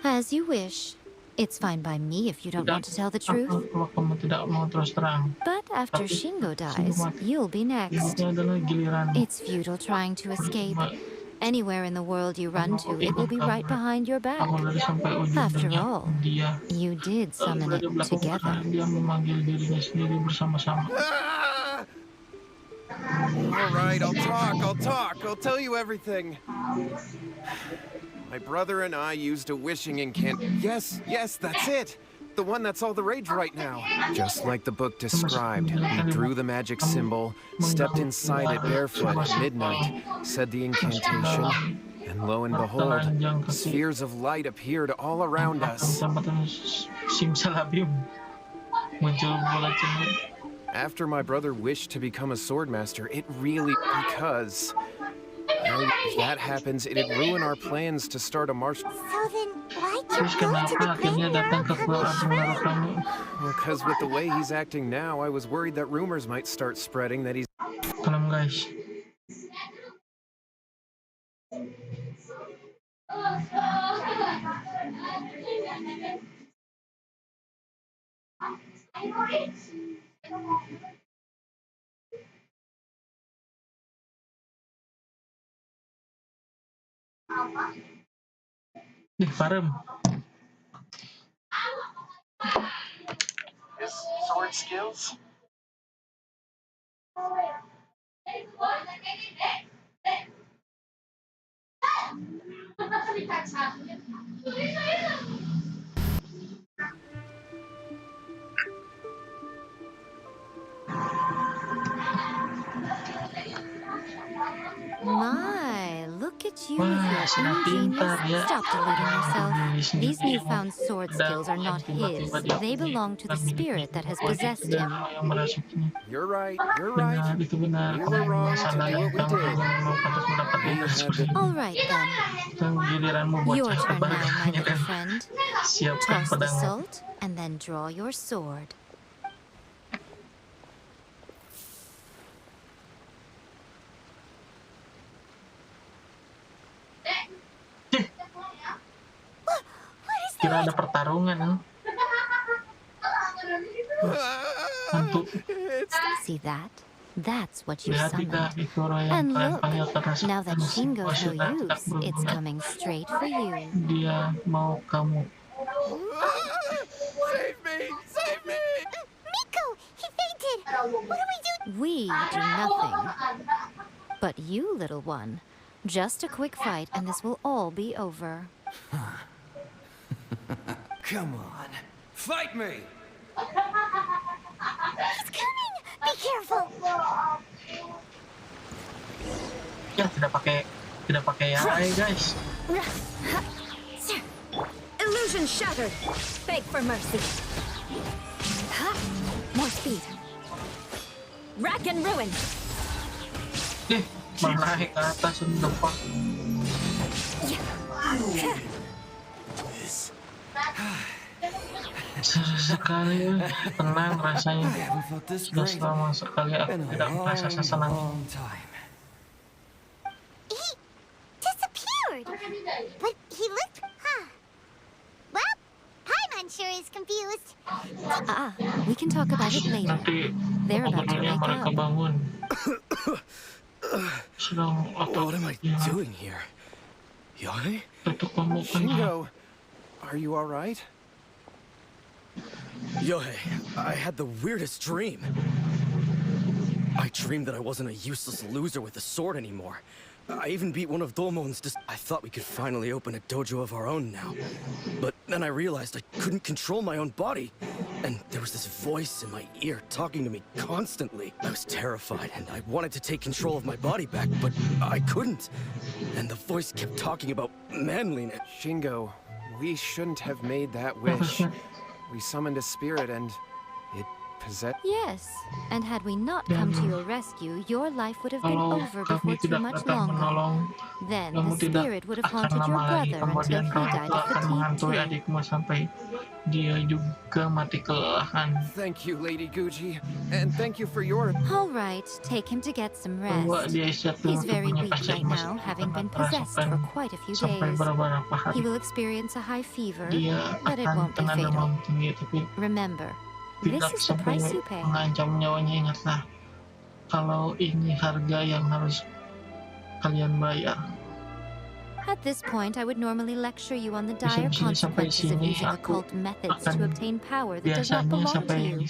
As you wish. It's fine by me if you don't want to tell the truth. But after Shingo dies, you'll be next. It's futile trying to escape. Anywhere in the world you run to, it will be right behind your back. After all, you did summon it together. All right, I'll talk. I'll tell you everything. My brother and I used a wishing Yes, that's it. The one that's all the rage right now. Just like the book described, he drew the magic symbol, stepped inside it barefoot at midnight, said the incantation, and lo and behold, spheres of light appeared all around us. After my brother wished to become a swordmaster, it really... because... if that happens, it'd ruin our plans to start a martial... So then, why'd you go to the graveyard? Because with the way he's acting now, I was worried that rumors might start spreading that he's... Kalem guys. Farem. His sword skills? My, look at at you with your ingenious... Stop deluding yourself. These newfound sword skills are not his. They belong to the spirit that has possessed him. You're right, you're right. We were wrong to do what we did. All right, then. Your turn now, my little friend. Toss the salt, and then draw your sword. Kira ada pertarungan. See that? That's what you summoned. And look, now that Shingo's no use, it's coming straight for you. Dia mau kamu. Save me! Save me! Miko! He fainted! What do we do? We do nothing. But you, little one, just a quick fight and this will all be over. Come on. Fight me! He's coming! Be careful! Ya, tidak pakai AI, guys. Illusion shattered. Beg for mercy. More speed. Rack and ruin. Menaik ke atas untuk depan. Seru sekali, tenang rasanya. Sudah selama sekali aku tidak merasa sesenang. He disappeared! But he looked... Well, Paimon sure is confused. We can talk about it later. They're about to wake mereka up. bangun. What am I doing here? Yohei? Shingo, are you alright? Yohei, I had the weirdest dream. I dreamed that I wasn't a useless loser with a sword anymore. I even beat one of Domon's. I thought we could finally open a dojo of our own now. But then I realized I couldn't control my own body. And there was this voice in my ear talking to me constantly. I was terrified and I wanted to take control of my body back, but I couldn't. And the voice kept talking about manliness. Shingo, we shouldn't have made that wish. We summoned a spirit and it possessed... Yes, and had we not come to your rescue, your life would have been over before too much longer. Then the spirit would have haunted your brother until he died of fatigue too. Adikmu sampai dia juga mati kelelahan. Thank you, Lady Gucci, and thank you for your... All right, take him to get some rest. He's very weak right now, having been possessed for quite a few days. He will experience a high fever, but it won't be fatal. Remember, this is the price you pay. Mengancam nyawanya, ingatlah. Kalau ini harga yang harus kalian bayar. At this point, I would normally lecture you on the dire consequences of using occult methods to obtain power that does not belong to you.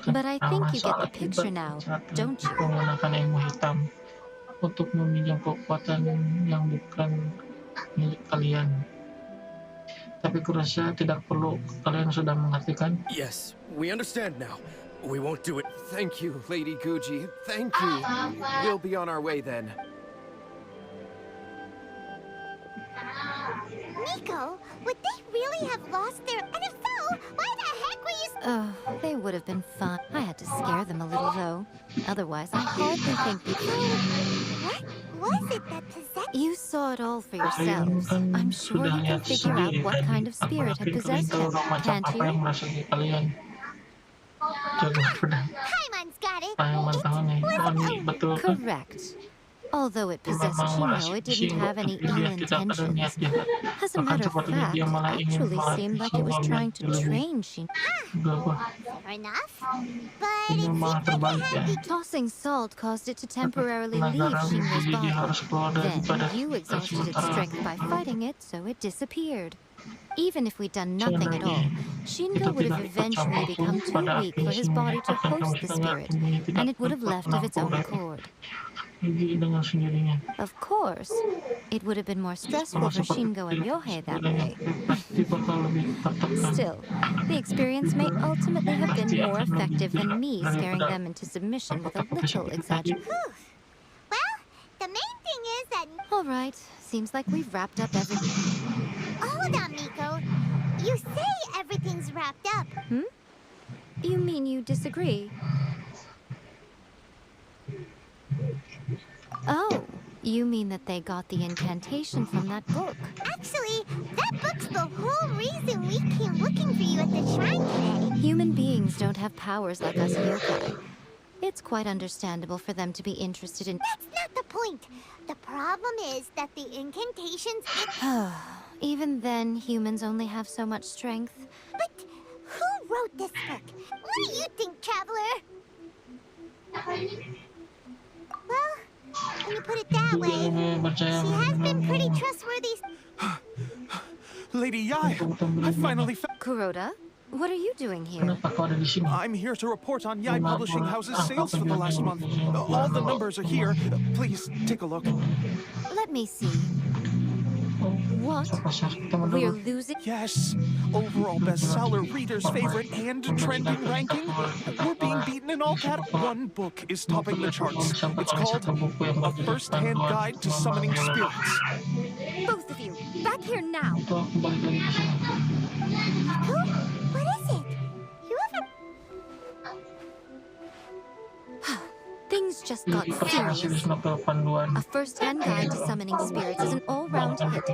But I think you get the picture now, don't you? Menggunakan ilmu hitam untuk meminjam kekuatan yang bukan milik kalian. Tapi kurasa tidak perlu, kalian sudah mengerti kan? Yes, we understand now. We won't do it. Thank you, Lady Gucci. Thank you. We'll be on our way then. Miko, would they really have lost their... And if so, why the heck were you... Oh, they would have been fun. I had to scare them a little, though. Otherwise, I hardly think we could. What was it that possessed... You saw it all for yourselves. I'm sure you can figure out what kind of spirit had possessed him, can't you? Paimon's got it. Correct. Although it possessed Shingo, it didn't have any ill intentions. As a matter of fact, it actually seemed like it was trying to train Shingo. Fair enough. But it seemed like it had... Tossing salt caused it to temporarily leave Shingo's body. Then you exhausted its strength by fighting it, so it disappeared. Even if we'd done nothing at all, Shingo would have eventually become too weak for his body to host the spirit, and it would have left of its own accord. Of course, it would have been more stressful for Shingo and Yohei that way. Still, the experience may ultimately have been more effective than me scaring them into submission with a little exaggeration. Well, the main thing is that... All right, seems like we've wrapped up everything. Hold on, Miko. You say everything's wrapped up. Hmm? You mean you disagree? Oh, you mean that they got the incantation from that book? Actually, that book's the whole reason we came looking for you at the shrine today. Human beings don't have powers like us yokai. It's quite understandable for them to be interested in... That's not the point. The problem is that the incantations... Even then, humans only have so much strength. But who wrote this book? What do you think, Traveler? Well, when you put it that way, she has been pretty trustworthy. Lady Yai, I finally found... Kuroda, what are you doing here? I'm here to report on Yai Publishing House's sales for the last month. All the numbers are here. Please, take a look. Let me see. What? We're losing? Yes. Overall bestseller, readers' favorite, and trending ranking. We're being beaten in all categories. One book is topping the charts. It's called A First-Hand Guide to Summoning Spirits. Both of you, back here now. Who? What is it? You ever... Things just got serious. A First-Hand Guide to Summoning Spirits is an all-round hit,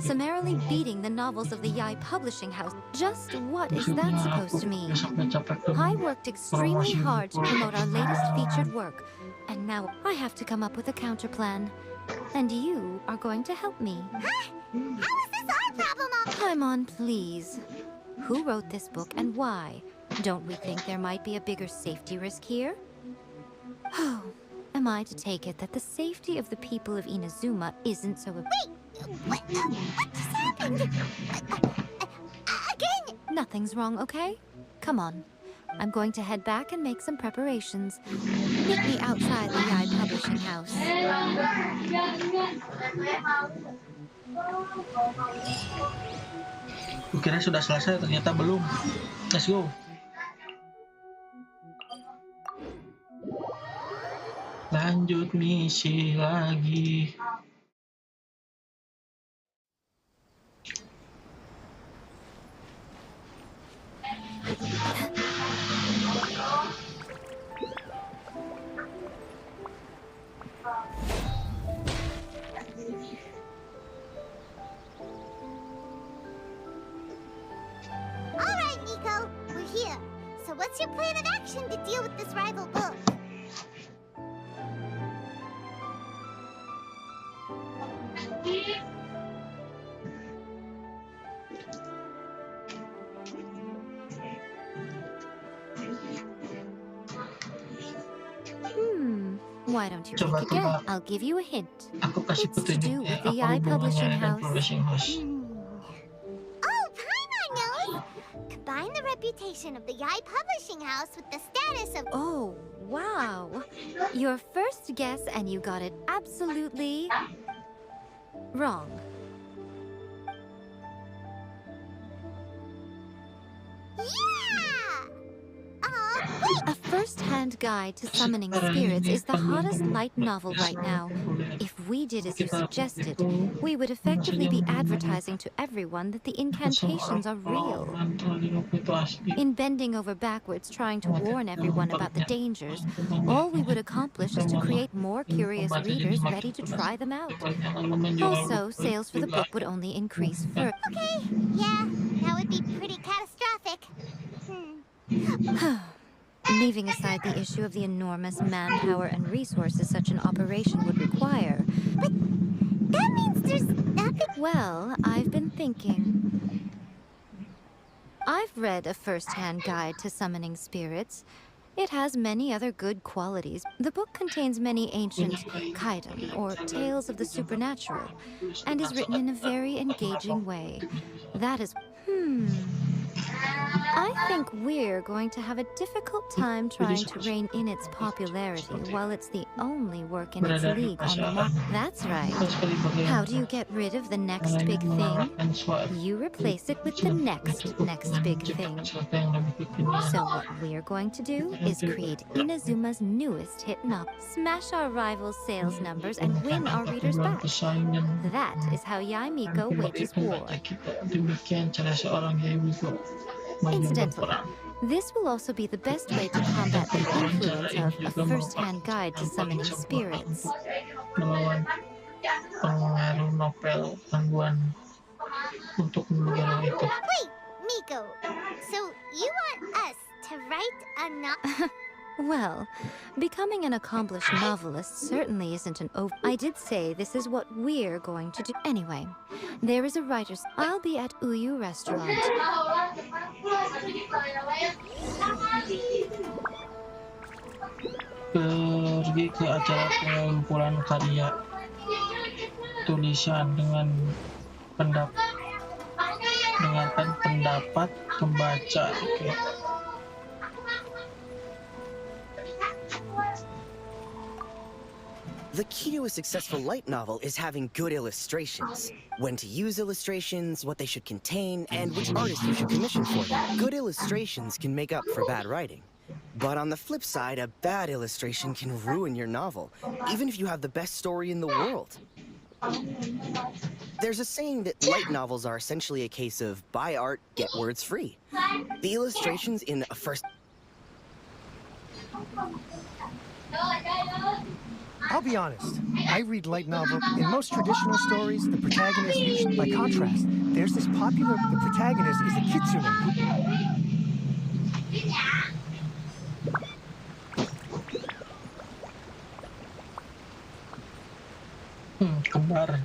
summarily beating the novels of the Yai Publishing House. Just what is that supposed to mean? I worked extremely hard to promote our latest featured work, and now I have to come up with a counterplan. And you are going to help me. Huh? How is this our problem? Come on, please. Who wrote this book and why? Don't we think there might be a bigger safety risk here? Oh, am I to take it that the safety of the people of Inazuma isn't so... Wait! What just happened? Again! Nothing's wrong, okay? Come on. I'm going to head back and make some preparations. Meet me outside the Yai Publishing House. Kira sudah selesai, ternyata belum. Let's go. Lanjut misi lagi. All right, Nico, we're here. So what's your plan of action to deal with this rival book? Why don't you take a guess? I'll give you a hint. It's to do with the Yai Publishing House. Oh, Paimon knows! Combine the reputation of the Yai Publishing House with the status of... Oh, wow. Your first guess and you got it absolutely... wrong. A First-Hand Guide to Summoning Spirits is the hottest light novel right now. If we did as you suggested, we would effectively be advertising to everyone that the incantations are real. In bending over backwards trying to warn everyone about the dangers, all we would accomplish is to create more curious readers ready to try them out. Also, sales for the book would only increase further. Okay, yeah, that would be pretty catastrophic. Leaving aside the issue of the enormous manpower and resources such an operation would require. But that means there's nothing... Well, I've been thinking. I've read A First-Hand Guide to Summoning Spirits. It has many other good qualities. The book contains many ancient kaidan, or tales of the supernatural, and is written in a very engaging way. That is... I think we're going to have a difficult time trying to rein in its popularity while it's the only work in its league on the market. That's right. How do you get rid of the next big thing? You replace it with the next big thing. So what we're going to do is create Inazuma's newest hit novel, smash our rival's sales numbers, and win our readers back. That is how Yaimiko wages war. Incidentally, this will also be the best way to combat the influence of a first-hand guide to summoning spirits. Wait, Miko, so you want us to write a novel? Well, becoming an accomplished novelist certainly isn't an I did say this is what we're going to do. Anyway, there is a writer's... I'll be at Uyu Restaurant. Pergi ke acara pengumpulan karya tulisan dengarkan pendapat pembaca. The key to a successful light novel is having good illustrations. When to use illustrations, what they should contain, and which artist you should commission for them. Good illustrations can make up for bad writing. But on the flip side, a bad illustration can ruin your novel, even if you have the best story in the world. There's a saying that light novels are essentially a case of buy art, get words free. The illustrations in a first... I'll be honest, I read light novel. In most traditional stories, the protagonist usually... By contrast, there's this popular... The protagonist is a kitsune. Kembar.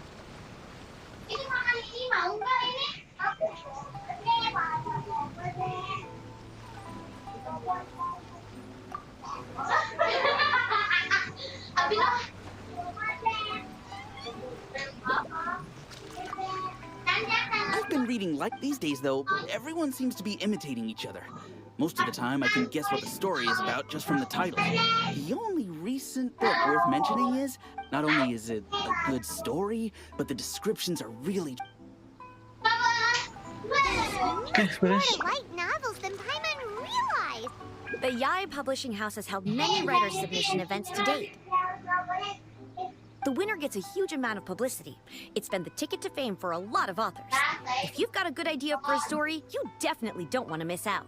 I've been reading like these days, though. Everyone seems to be imitating each other. Most of the time, I can guess what the story is about just from the title. The only recent book worth mentioning is, not only is it a good story, but the descriptions are really... Light novels than Paimon realized. The Yai Publishing House has held many writer submission events to date. The winner gets a huge amount of publicity. It's been the ticket to fame for a lot of authors. If you've got a good idea for a story, you definitely don't want to miss out.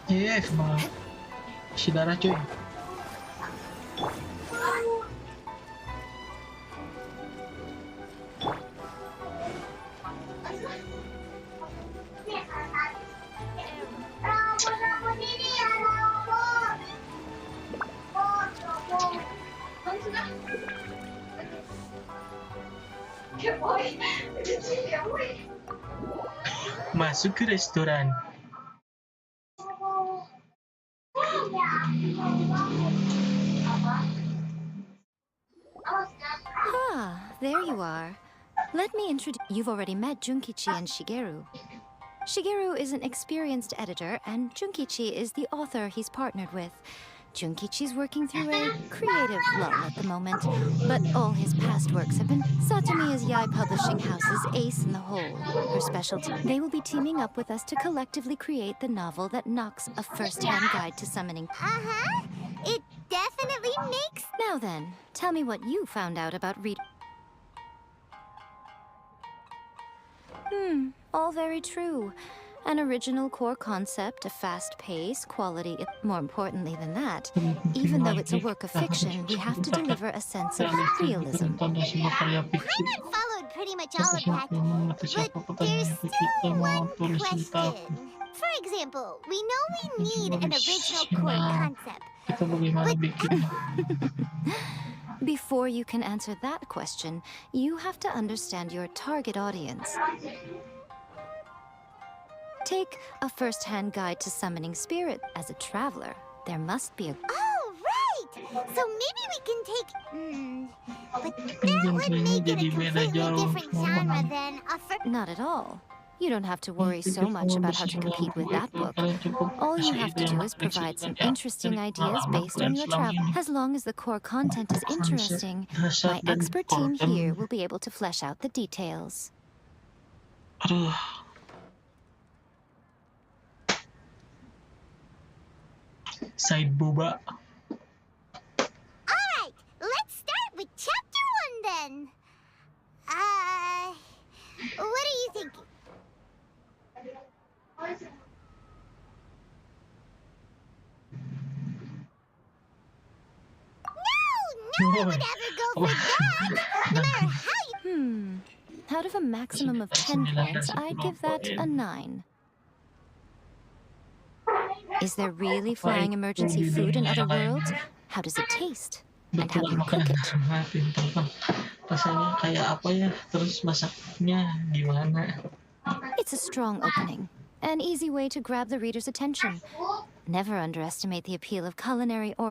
Yes, ma. Si darah cuy. Masuk ke restoran. Ah, there you are. Let me introduce... You've already met Junkichi and Shigeru. Shigeru is an experienced editor, and Junkichi is the author he's partnered with. Junkichi's working through a creative lull at the moment, but all his past works have been... Satomi is Yai Publishing House's ace in the hole. Her specialty... They will be teaming up with us to collectively create the novel that knocks a first-hand guide to summoning. Uh-huh. It definitely makes... Now then, tell me what you found out about read... All very true. An original core concept, a fast pace, quality... More importantly than that, even though it's a work of fiction, we have to deliver a sense of realism. Paimon followed pretty much all of that, but there's still one question. For example, we know we need an original core concept, but... Before you can answer that question, you have to understand your target audience. Take a first-hand guide to summoning spirit. As a traveler, there must be a... Oh, right! So maybe we can take... but that would make it a completely different genre than a... Not at all. You don't have to worry so much about how to compete with that book. All you have to do is provide some interesting ideas based on your travel. As long as the core content is interesting, my expert team here will be able to flesh out the details. Aduh. Side boba. Alright, let's start with chapter 1 then. What are you thinking? No one would ever go for that, no matter how you... Out of a maximum of 10 points, I'd give that a 9. Is there really flying emergency food in other worlds? How does it taste? And how do you cook it? Rasanya kayak apa ya? Terus masaknya gimana? It's a strong opening. An easy way to grab the reader's attention. Never underestimate the appeal of culinary or...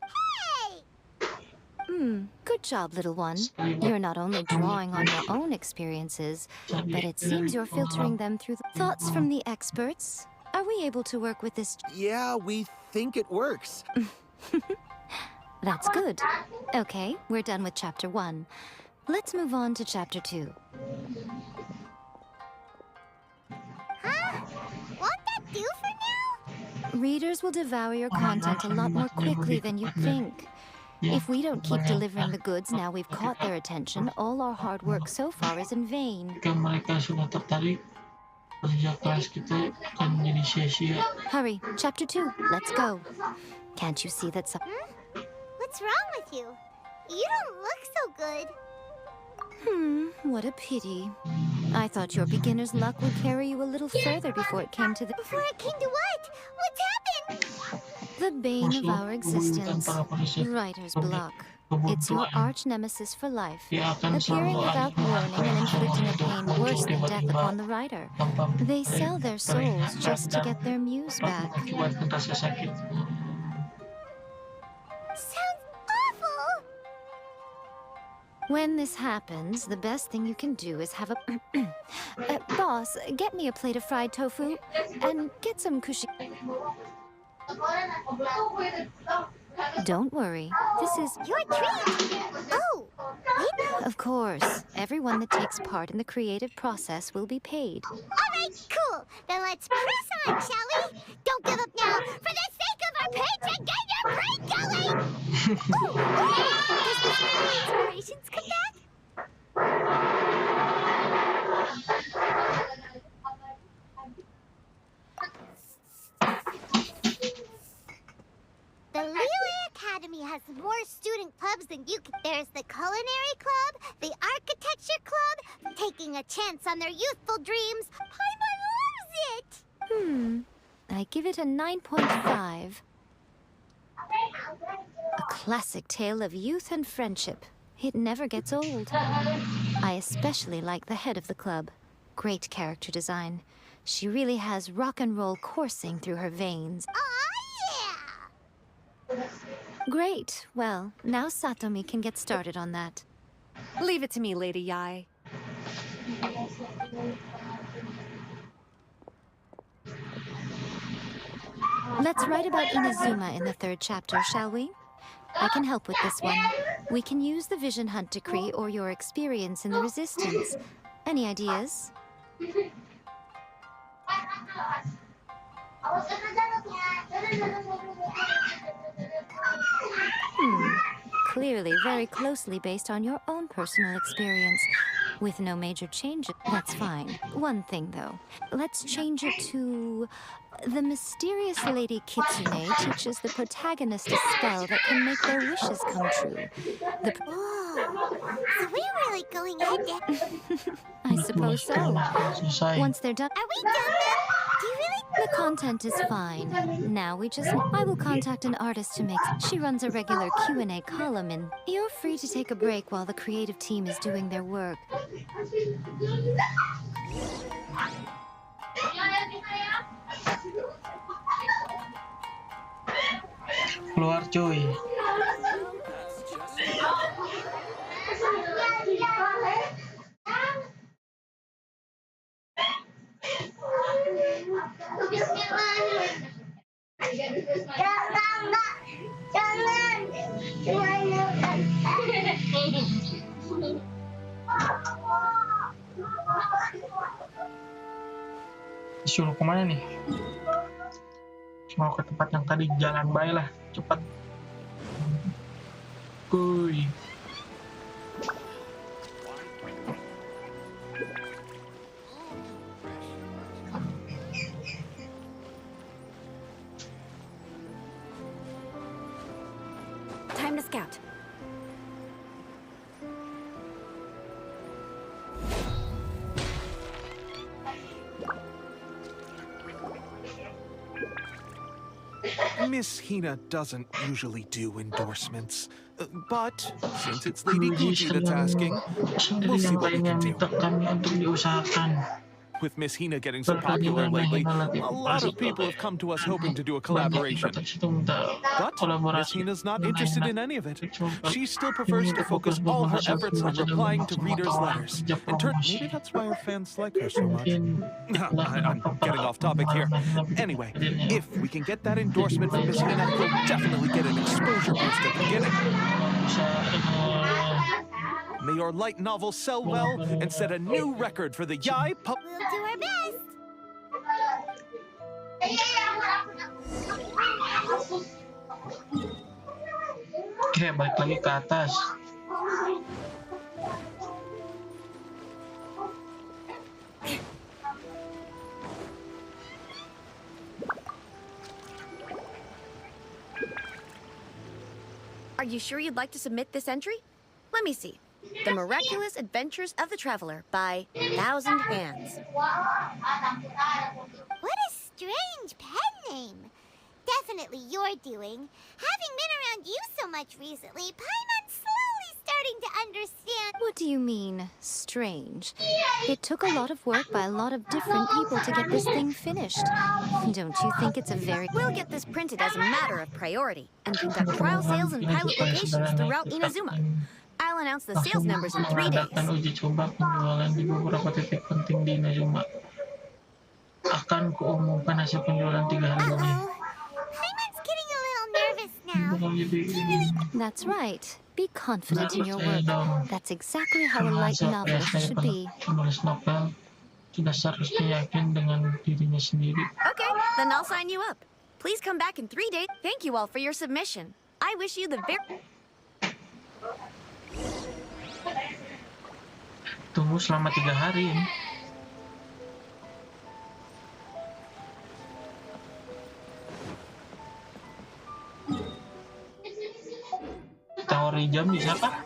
Good job, little one. You're not only drawing on your own experiences, but it seems you're filtering them through the thoughts from the experts. Are we able to work with this? Yeah, we think it works. That's good. Okay, we're done with chapter 1. Let's move on to chapter 2. Huh? Won't that do for now? Readers will devour your content a lot more quickly than you think. If we don't keep delivering the goods now we've caught their attention, all our hard work so far is in vain. Jika mereka sudah tertarik, kerja keras kita akan menjadi sia-sia. Hurry, chapter 2, let's go. Can't you see that some... What's wrong with you? You don't look so good. What a pity. I thought your beginner's luck would carry you a little further before it came to the... Before it came to what? What's happened? The bane of our existence, writer's block. It's your arch nemesis for life, appearing without warning and inflicting a pain worse than death upon the writer. They sell their souls just to get their muse back. Sounds awful! When this happens, the best thing you can do is have a... boss, get me a plate of fried tofu, and get some kushi... Don't worry, this is your treat! Oh! Of course, everyone that takes part in the creative process will be paid. Alright, cool! Then let's press on, shall we? Don't give up now! For the sake of our paycheck, get your brain going! Does the inspirations come back? The Leeway Academy has more student clubs than you can. There's the Culinary Club, the Architecture Club, taking a chance on their youthful dreams. Paimon loves it! I give it a 9.5. A classic tale of youth and friendship. It never gets old. I especially like the head of the club. Great character design. She really has rock and roll coursing through her veins. Great. Well, now Satomi can get started on that. Leave it to me, Lady Yai. Let's write about Inazuma in the 3rd chapter, shall we? I can help with this one. We can use the Vision Hunt Decree or your experience in the Resistance. Any ideas? Clearly very closely based on your own personal experience. With no major changes, that's fine. One thing, though. Let's change it to... The mysterious Lady Kitsune teaches the protagonist a spell that can make their wishes come true. Whoa! So we're really going head-to... I suppose so. Once they're done... Are we done now? Do you really... The content is fine. Now we just... I will contact an artist to make... She runs a regular Q&A column and... You're free to take a break while the creative team is doing their work. Keluar cuy. Disuruh kemana nih? Mau ke tempat yang tadi, jalan baik lah, cepat. Kuy. Time to scout. Miss Hina doesn't usually do endorsements, but since it's Lady Gucci that's asking, we'll see what we can do. With Miss Hina getting so popular lately, a lot of people have come to us hoping to do a collaboration. But Miss Hina's not interested in any of it. She still prefers to focus all her efforts on replying to readers' letters. Maybe that's why her fans like her so much. I'm getting off topic here. Anyway, if we can get that endorsement from Miss Hina, we'll definitely get an exposure boost at the beginning. May your light novel sell well and set a new record for the Yai Pub. We'll do our best. Oke, balik lagi ke atas. Are you sure you'd like to submit this entry? Let me see. The Miraculous Adventures of the Traveler by Thousand Hands. What a strange pen name. Definitely your doing. Having been around you so much recently, Paimon's slowly starting to understand. What do you mean, strange? It took a lot of work by a lot of different people to get this thing finished. Don't you think it's a very... We'll get this printed as a matter of priority and conduct trial sales in pilot locations throughout Inazuma. I'll announce the sales numbers in 3 days. Uji coba penjualan di beberapa titik penting di Inazuma. Akan kuumumkan hasil penjualan 3 hari lagi. Paimon's getting a little nervous now. That's right. Be confident in your work. That's exactly how a light novelist should be. Penulis novel sudah seharusnya yakin dengan dirinya sendiri. Okay, then I'll sign you up. Please come back in 3 days. Thank you all for your submission. I wish you the very... Tunggu selama 3 hari ini. Teori jam bisa kah?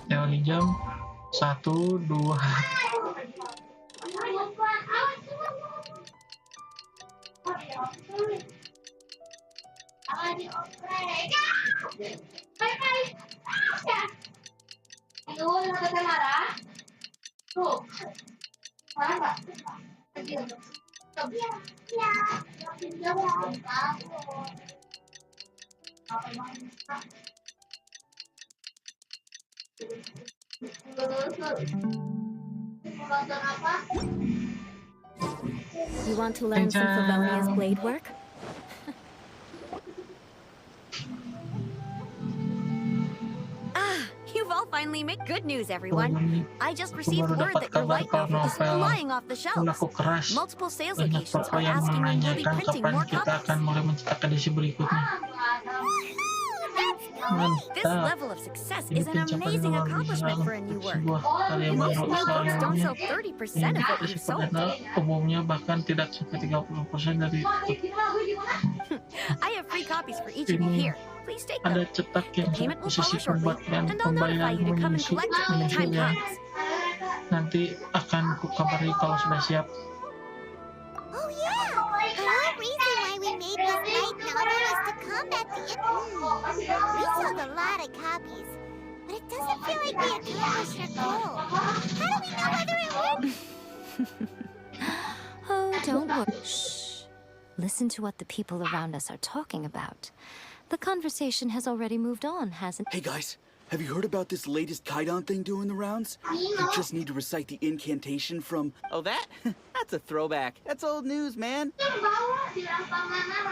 Teori jam 1, 2. You want to learn some Favonia's blade work? You've all finally made good news, everyone. I just received word that your light novel is flying off the shelves. Multiple sales locations are asking when you'll be printing more copies. This level of success is an amazing accomplishment for a new work. Most new books don't sell 30% of what you've sold. Umumnya bahkan tidak sampai 30% dari I have free copies for each of you here. Please take them. ada cetak yang Payment will follow disisihkan shortly, buat dan and I'll notify pembayaran you to come and menyusul collect it when the time ya. comes. Nanti akan ku kabari kalau sudah siap. Oh yeah, the whole reason why we made this light novel was to combat the... We sold a lot of copies, but it doesn't feel like we accomplished our goal. How do we know whether it worked? Oh, don't worry. Shh. Listen to what the people around us are talking about. The conversation has already moved on, hasn't it? Hey guys, Have you heard about this latest Kaidan thing doing the rounds? You just need to recite the incantation from... Oh, that? That's a throwback. That's old news, man.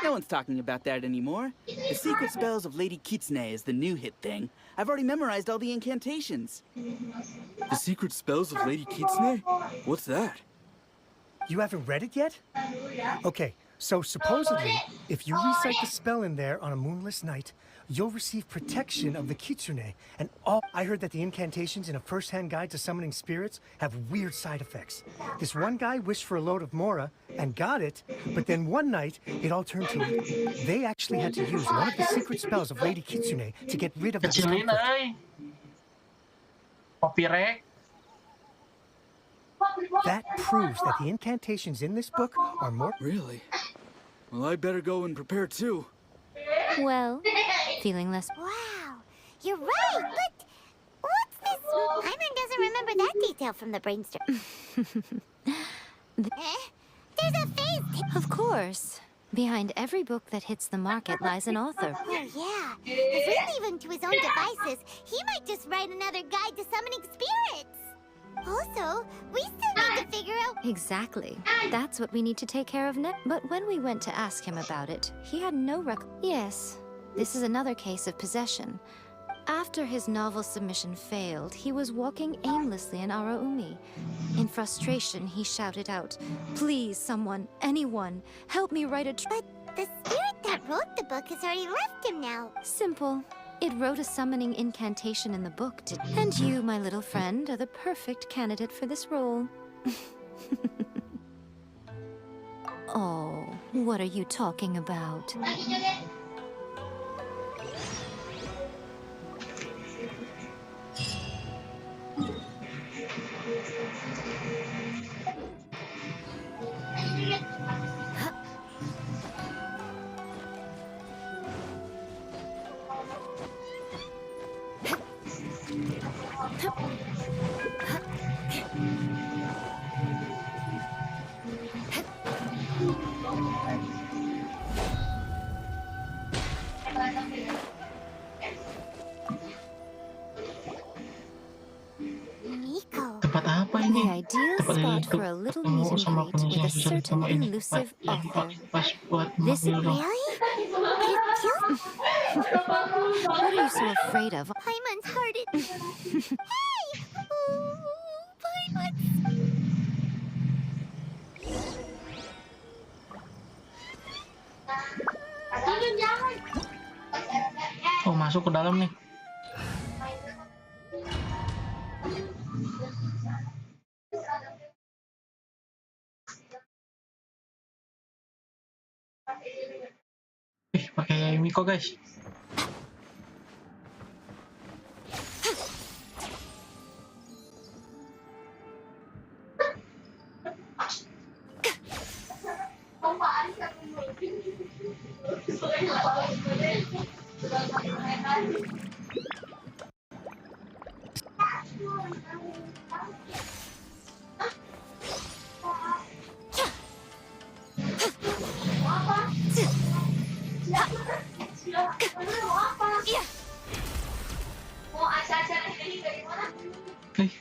No one's talking about that anymore. The Secret Spells of Lady Kitsune is the new hit thing. I've already memorized all the incantations. The Secret Spells of Lady Kitsune? What's that? You haven't read it yet? Okay, so supposedly, if you recite the spell in there on a moonless night, you'll receive protection of the Kitsune, and all... I heard that the incantations in a first-hand guide to summoning spirits have weird side effects. This one guy wished for a load of Mora and got it, but then one night, it all turned to... They actually had to use one of the secret spells of Lady Kitsune to get rid of the Kecilin, discomfort. Copyright. That proves that the incantations in this book are more... Really? Well, I'd better go and prepare too. Well, feeling less... Wow, you're right, but what's this? Hyman doesn't remember that detail from the brainstorm. There's a phase. Of course. Behind every book that hits the market lies an author. Oh, yeah. If we leave him to his own devices, he might just write another guide to summoning spirits. Also, we still need to figure out... Exactly. That's what we need to take care of next. But when we went to ask him about it, he had no Yes, this is another case of possession. After his novel submission failed, he was walking aimlessly in Araumi. In frustration, he shouted out, "Please, someone, anyone, help me write a..." But the spirit that wrote the book has already left him now. Simple. It wrote a summoning incantation in the book, and you, my little friend, are the perfect candidate for this role. Oh, what are you talking about? Tempat apa ini? The ideal spot for a little meet and greet with a certain elusive author. This really? What are you so afraid of? Hyman's hearted. Hey! Pirates! Oh, masuk ke dalam nih. Pakai Miko, guys.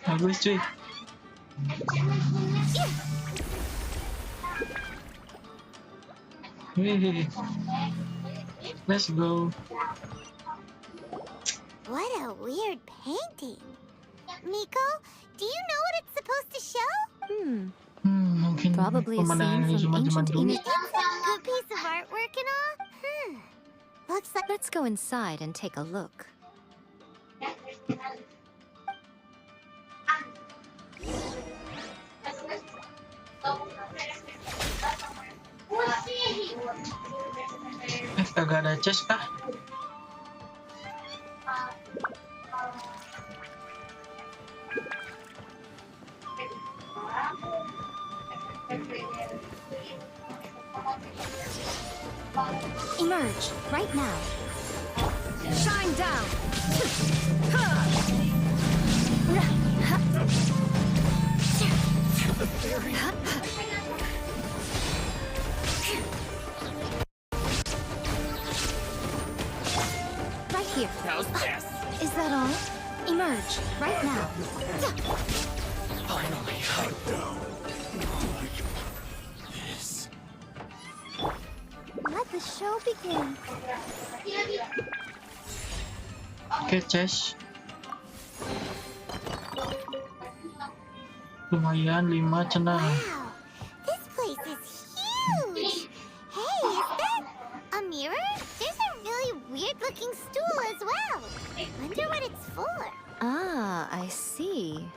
Bagus cuy. Let's go. What a weird painting. Miko, do you know what it's supposed to show? Mungkin Probably a scene from ancient Ina. It's a good piece of artwork and all. Looks like... Let's go inside and take a look. Kagak ada chest kah? Emerge right now. Shine down. The fairy. Right here. How's this? Is that all? Emerge, right now. Finally, this. Let the show begin. Oke, Ces. Lumayan 5 cenah. Wow, this place is huge. Hey, is that a mirror? There's a really weird-looking stool as well. Wonder what it's for. Ah, I see.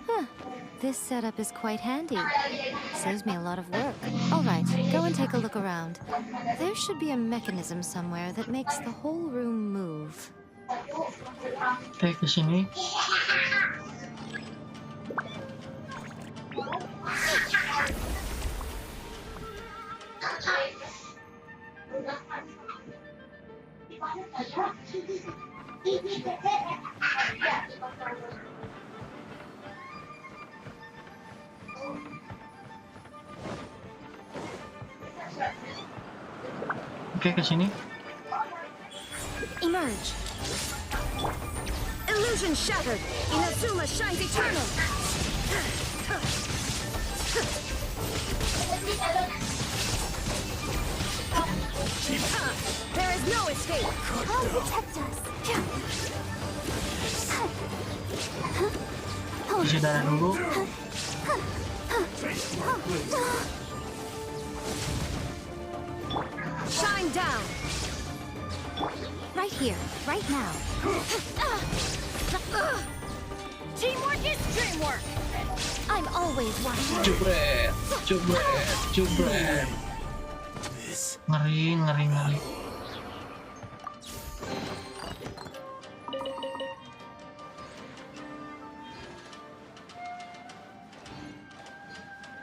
Huh. This setup is quite handy. Saves me a lot of work. All right, go and take a look around. There should be a mechanism somewhere that makes the whole room move. Oke, ke sini. Oke, ke sini. Emerge. Illusion shattered. Inazuma shines eternal. There is no escape. I'll protect us. Isi darah dulu. Shine down. Right here, right now. Teamwork is dreamwork. I'm always watching. Jebret, jebret, jebret. Ngeri, ngeri, ngeri.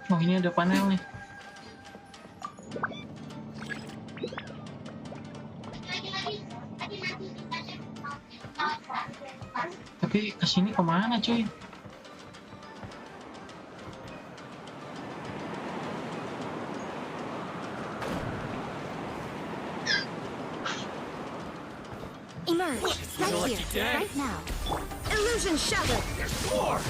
Oh, ini ada panel nih. Tapi kesini kemana cuy? Emerge, right here, right now. Illusion shattered. There's more.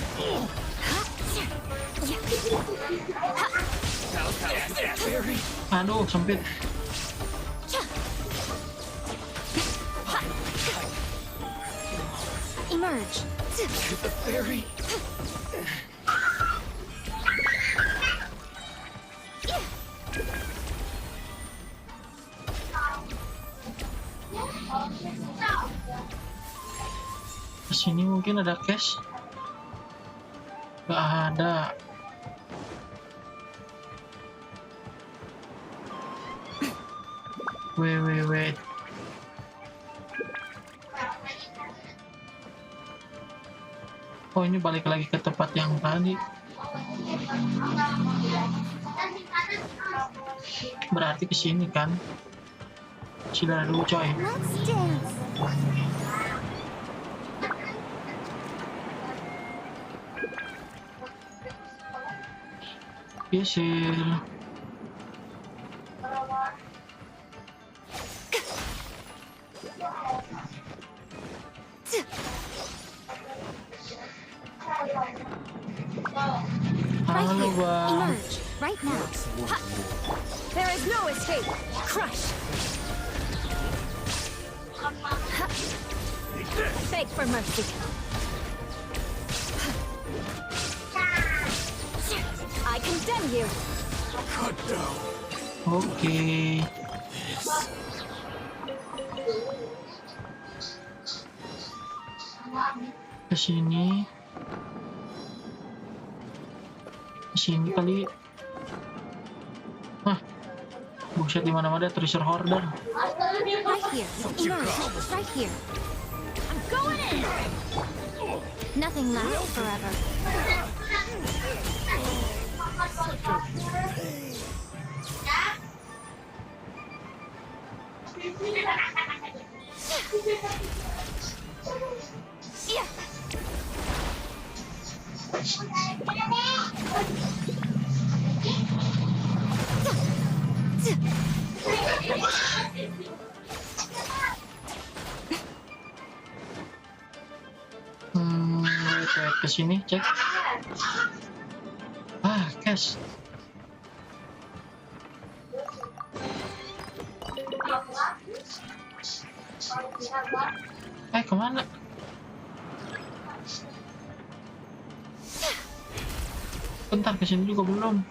Aduh, sempit. Emerge. The fairy. Kesini mungkin ada cash. Gak ada. Wait. Oh, ini balik lagi ke tempat yang tadi. Berarti ke sini kan? Sudah dulu coy. Let's dance. Geser. Right Halo, here, Bang. emerge, right now. There is no escape. Crush. Beg for mercy. I condemn you. Cut down. Oke. Kesini. Kesini kali. Hah. Buset, di mana-mana treasure hoarder. Right here, emerge, right here. I'm going in. Nothing lasts forever. cek ke sini, cek. Cash. Kemana? Bentar, kesini juga belum.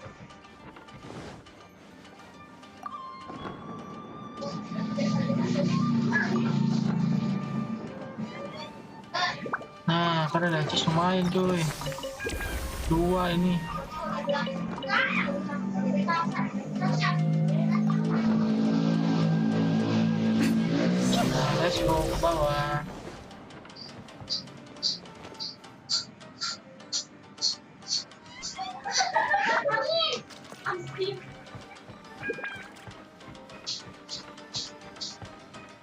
Nah, kan ada chest lumayan cuy. 2 ini. Nah, let's go ke bawah.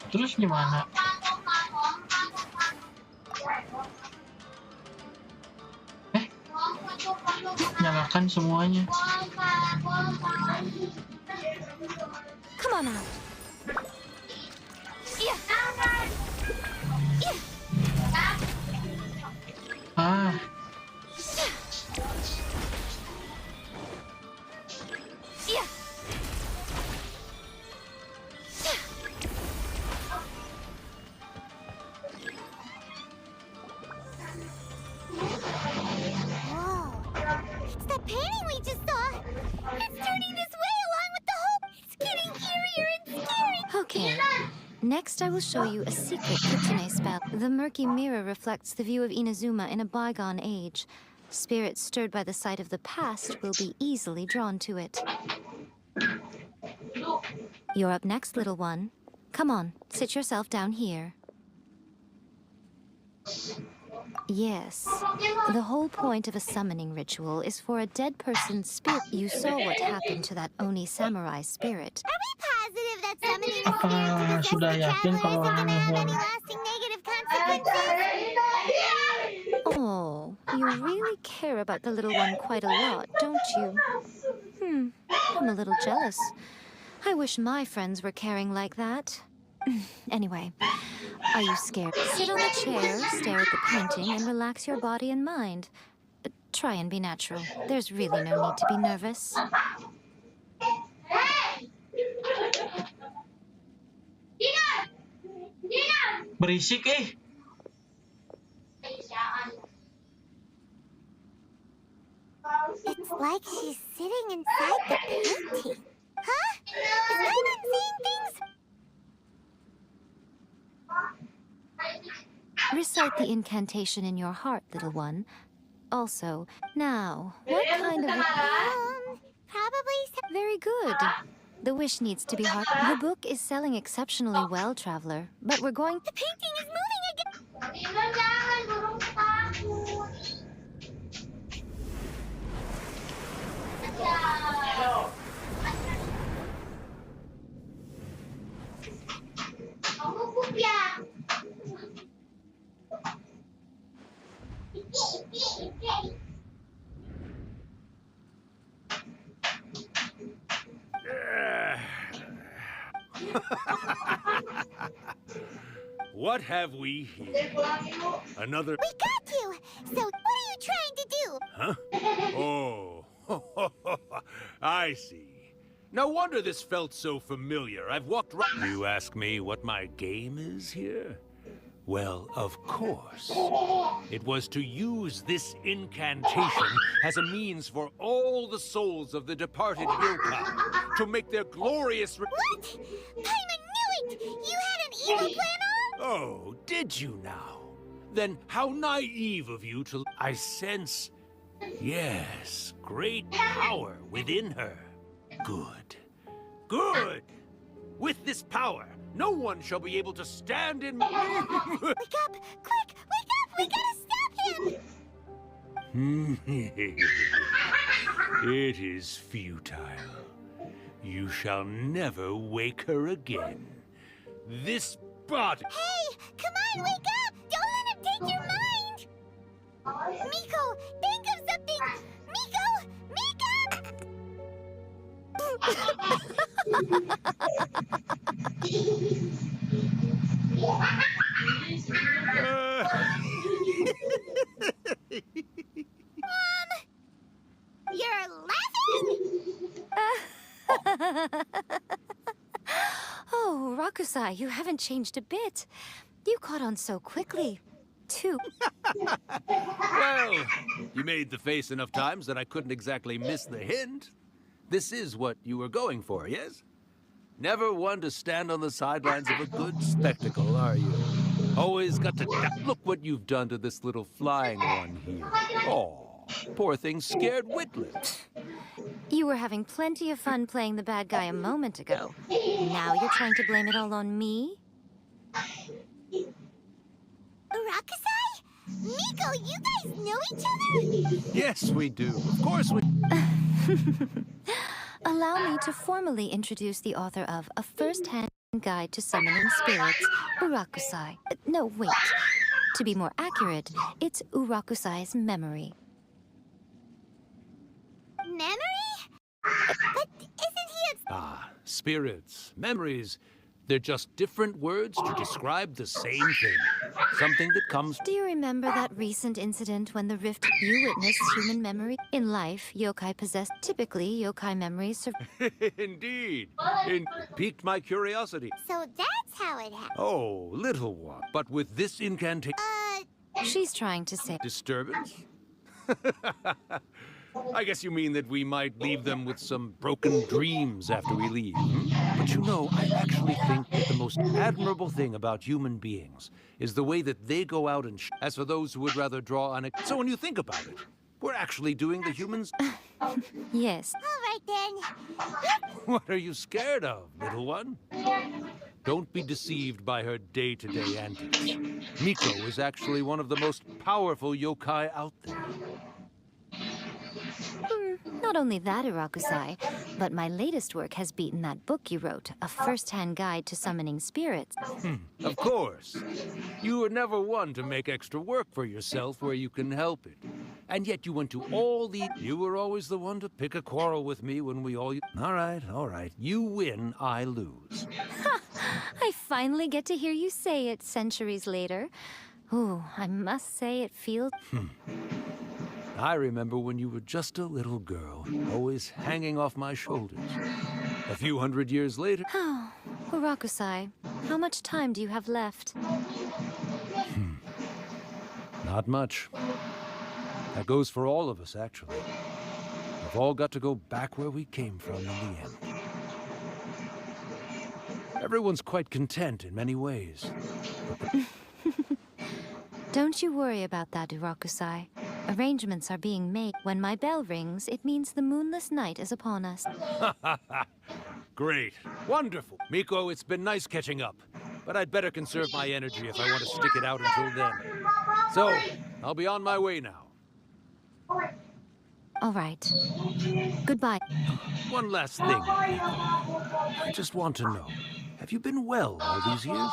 Terus gimana? Nyalakan semuanya. Come on out. Next, I will show you a secret kitsune spell. The murky mirror reflects the view of Inazuma in a bygone age. Spirits stirred by the sight of the past will be easily drawn to it. You're up next, little one. Come on, sit yourself down here. Yes. The whole point of a summoning ritual is for a dead person's spirit. You saw what happened to that Oni samurai spirit. Are we positive that summoning a Apakah sudah yakin kalau any lasting negative consequences? Oh, you really care about the little one quite a lot, don't you? I'm a little jealous. I wish my friends were caring like that. Anyway, are you scared? Sit on the chair, stare at the painting, and relax your body and mind. Try and be natural. There's really no need to be nervous. Berisik It's like she's sitting inside the painting. Huh? Is that I'm seeing things? Recite the incantation in your heart, little one. Also, now, what kind of... Probably... Very good. The wish needs to be hard. The book is selling exceptionally well, traveler, but we're going... The painting is moving again! What have we here? Another... We got you! So, what are you trying to do? Huh? Oh, I see. No wonder this felt so familiar. I've walked right... You ask me what my game is here? Well, of course. It was to use this incantation as a means for all the souls of the departed yokai to make their glorious... What? Paimon knew it! You had an evil plan all... Oh, did you now? Then how naive of you to... I sense... Yes, great power within her. Good. Good! With this power, no one shall be able to stand in... Wake up! Quick! Wake up! We gotta stop him! It is futile. You shall never wake her again. This body... Hey! Come on, wake up! Don't let him take your mind! Miko, think of something! Miko! Urakusai, you haven't changed a bit. You caught on so quickly, too. Well, you made the face enough times that I couldn't exactly miss the hint. This is what you were going for, yes? Never one to stand on the sidelines of a good spectacle, are you? Always got to... Look what you've done to this little flying one here. Oh, poor thing scared witless. You were having plenty of fun playing the bad guy a moment ago. Now you're trying to blame it all on me? Urakusai? Miko, you guys know each other? Yes, we do. Of course we... Allow me to formally introduce the author of A First-Hand Guide to Summoning Spirits, Urakusai. No, wait. To be more accurate, it's Urakusai's memory. Memory? But isn't he a... Ah, spirits, memories. They're just different words to describe the same thing. Something that comes... Do you remember that recent incident when the rift you witnessed human memory? In life, yokai possess... Typically, yokai memories... Indeed. It piqued my curiosity. So that's how it happened. Oh, little one. But with this incantation... She's trying to say... Disturbance? I guess you mean that we might leave them with some broken dreams after we leave. But you know, I actually think that the most admirable thing about human beings is the way that they go out and as for those who would rather draw on it. So when you think about it, we're actually doing the humans... Yes. All right, then. What are you scared of, little one? Don't be deceived by her day-to-day antics. Miko is actually one of the most powerful yokai out there. Not only that, Urakusai, but my latest work has beaten that book you wrote, A First-Hand Guide to Summoning Spirits. Of course. You were never one to make extra work for yourself where you can help it. And yet you went to all the... You were always the one to pick a quarrel with me when we all... All right. You win, I lose. I finally get to hear you say it centuries later. Ooh, I must say it feels... I remember when you were just a little girl, always hanging off my shoulders. A few hundred years later... Oh, Urakusai, how much time do you have left? Not much. That goes for all of us, actually. We've all got to go back where we came from in the end. Everyone's quite content in many ways. Don't you worry about that, Urakusai. Arrangements are being made. When my bell rings, it means the moonless night is upon us. Great. Wonderful. Miko, it's been nice catching up. But I'd better conserve my energy if I want to stick it out until then. So, I'll be on my way now. All right. Goodbye. One last thing, Miko. I just want to know, have you been well all these years?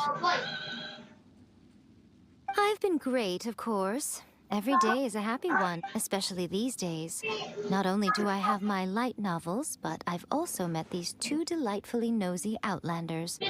I've been great, of course. Every day is a happy one, especially these days. Not only do I have my light novels, but I've also met these two delightfully nosy outlanders.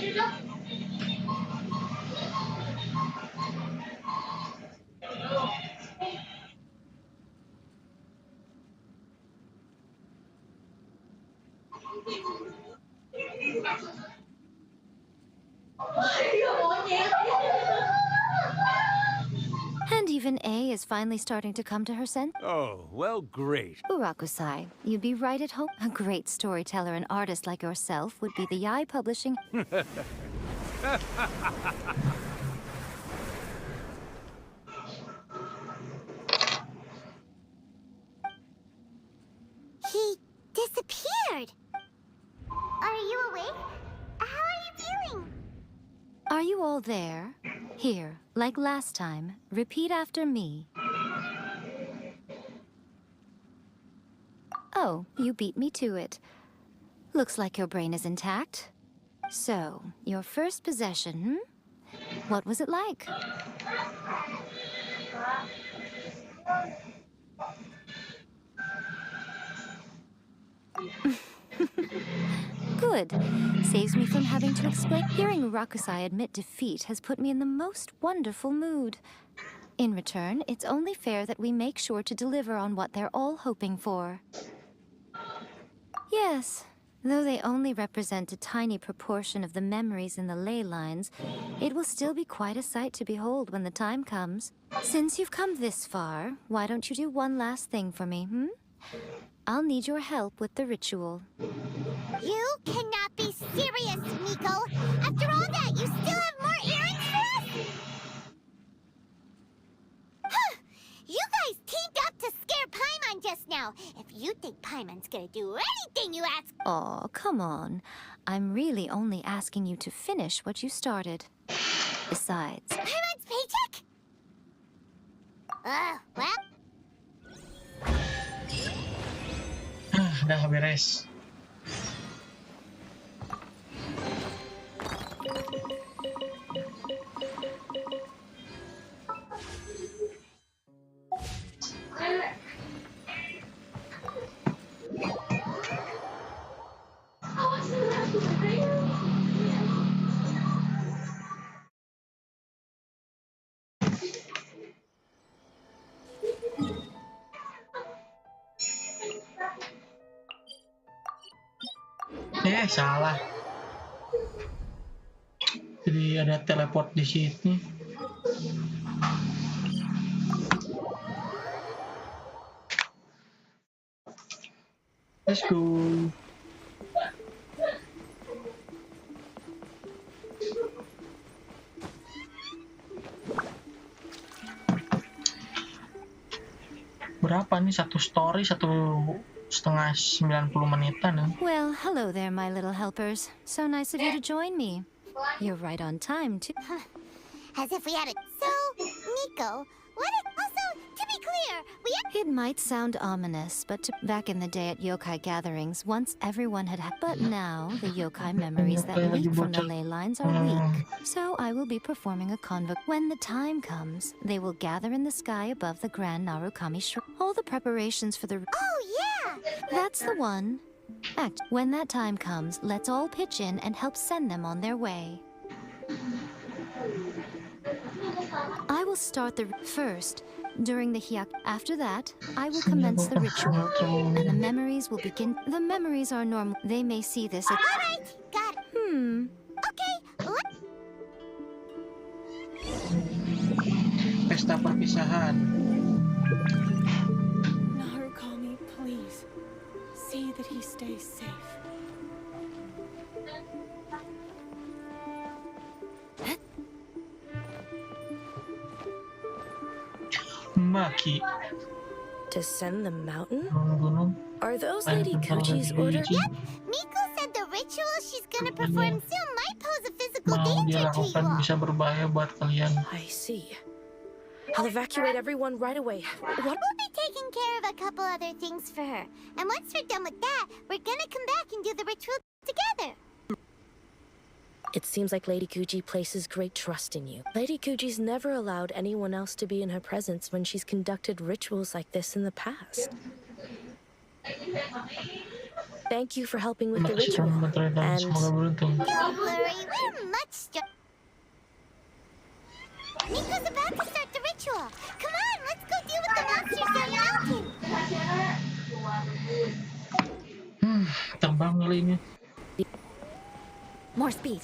And even A is finally starting to come to her sense. Oh, well, great. Urakusai, you'd be right at home. A great storyteller and artist like yourself would be the Yai Publishing... He disappeared. Are you awake? How are you feeling? Are you all there? Here, like last time, repeat after me. Oh, you beat me to it. Looks like your brain is intact. So, your first possession, What was it like? Good. Saves me from having to explain. Hearing Urakusai admit defeat has put me in the most wonderful mood. In return, it's only fair that we make sure to deliver on what they're all hoping for. Yes, Though they only represent a tiny proportion of the memories in the ley lines, it will still be quite a sight to behold when the time comes. Since you've come this far, why don't you do one last thing for me, I'll need your help with the ritual. You cannot be serious, Miko! After all that, you still have more errands for us? Huh! You guys teamed up to scare Paimon just now. If you think Paimon's gonna do anything you ask... Aw, come on. I'm really only asking you to finish what you started. Besides... Paimon's paycheck? Well... Udah beres. Salah. Jadi ada teleport di sini. Let's go. Berapa nih satu story 1,5 90 menitan. Well, hello there, my little helpers. So nice of you to join me. You're right on time, too. As if we had it. So, Miko, also, to be clear, It might sound ominous, but back in the day at yokai gatherings, once everyone had but now the yokai memories that leak from the ley lines are weak. So I will be performing a convocation. When the time comes, they will gather in the sky above the Grand Narukami Shrine. All the preparations for the... Oh, yeah! That's the one. When that time comes, let's all pitch in and help send them on their way. I will start the... First, during the hyak. After that, I will commence the ritual, and the memories will begin. The memories are normal. They may see this as... Alright, got it. Okay, Pesta perpisahan. Narukami, please. See that he stays safe. Maki. Descend the mountain? Gunung. Are those Lady Kuchi's orders? Yep, Miko said the ritual she's gonna perform soon might pose a physical Mau danger to you dilakukan all. bisa berbahaya buat kalian. I see. I'll evacuate everyone right away. What? We'll be taking care of a couple other things for her. And once we're done with that, we're gonna come back and do the ritual together. It seems like Lady Kuji places great trust in you. Lady Kuji's never allowed anyone else to be in her presence when she's conducted rituals like this in the past. Thank you for helping with the ritual. And Don't worry, we're much Miko's about to start the ritual. Come on, let's go deal with the monsters on the mountain. Terbang kali ini. More speed.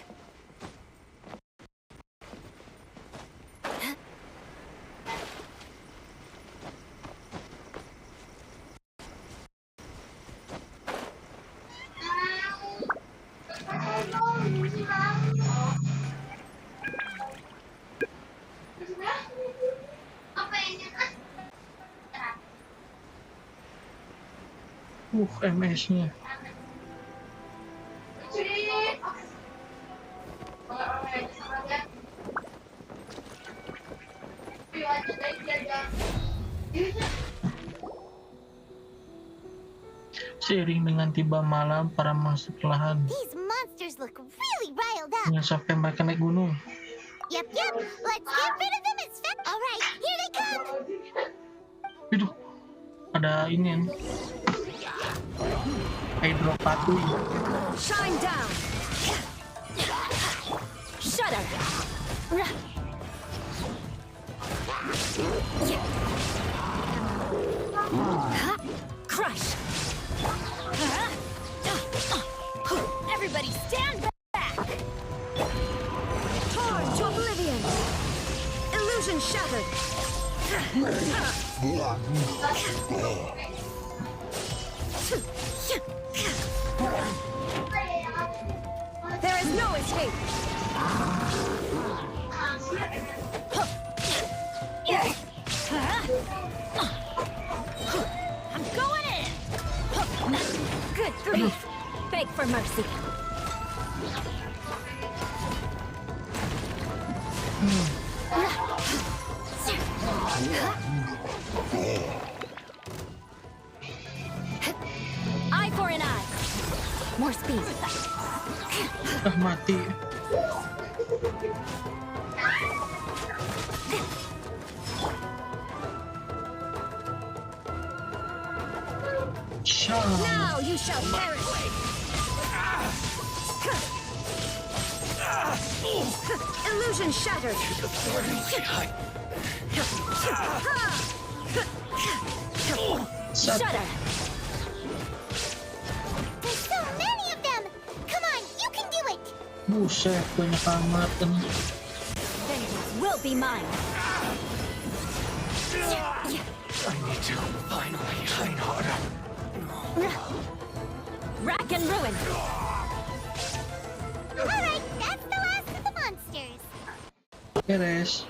MS-nya. Seiring dengan tiba malam, para monster perlahan These monsters look really riled up. sampai mereka naik gunung. Yep, let's get rid of them as fast. Alright, here they come. Aduh, ada ini. Hydropatu. shine down. Shudder. Crush. Everybody stand back! Torn to oblivion! Illusion shattered! There is no escape! I'm going in! Good grief! Beg for mercy! Eye for an eye! More speed! Mati. Now you shall perish! Illusion shattered! Shudder! There's so many of them! Come on, you can do it! Buset, banyak amat kan. Vengeance will be mine! I need to finally train harder. Rack and ruin! Alright, that's the last of the monsters. Beres.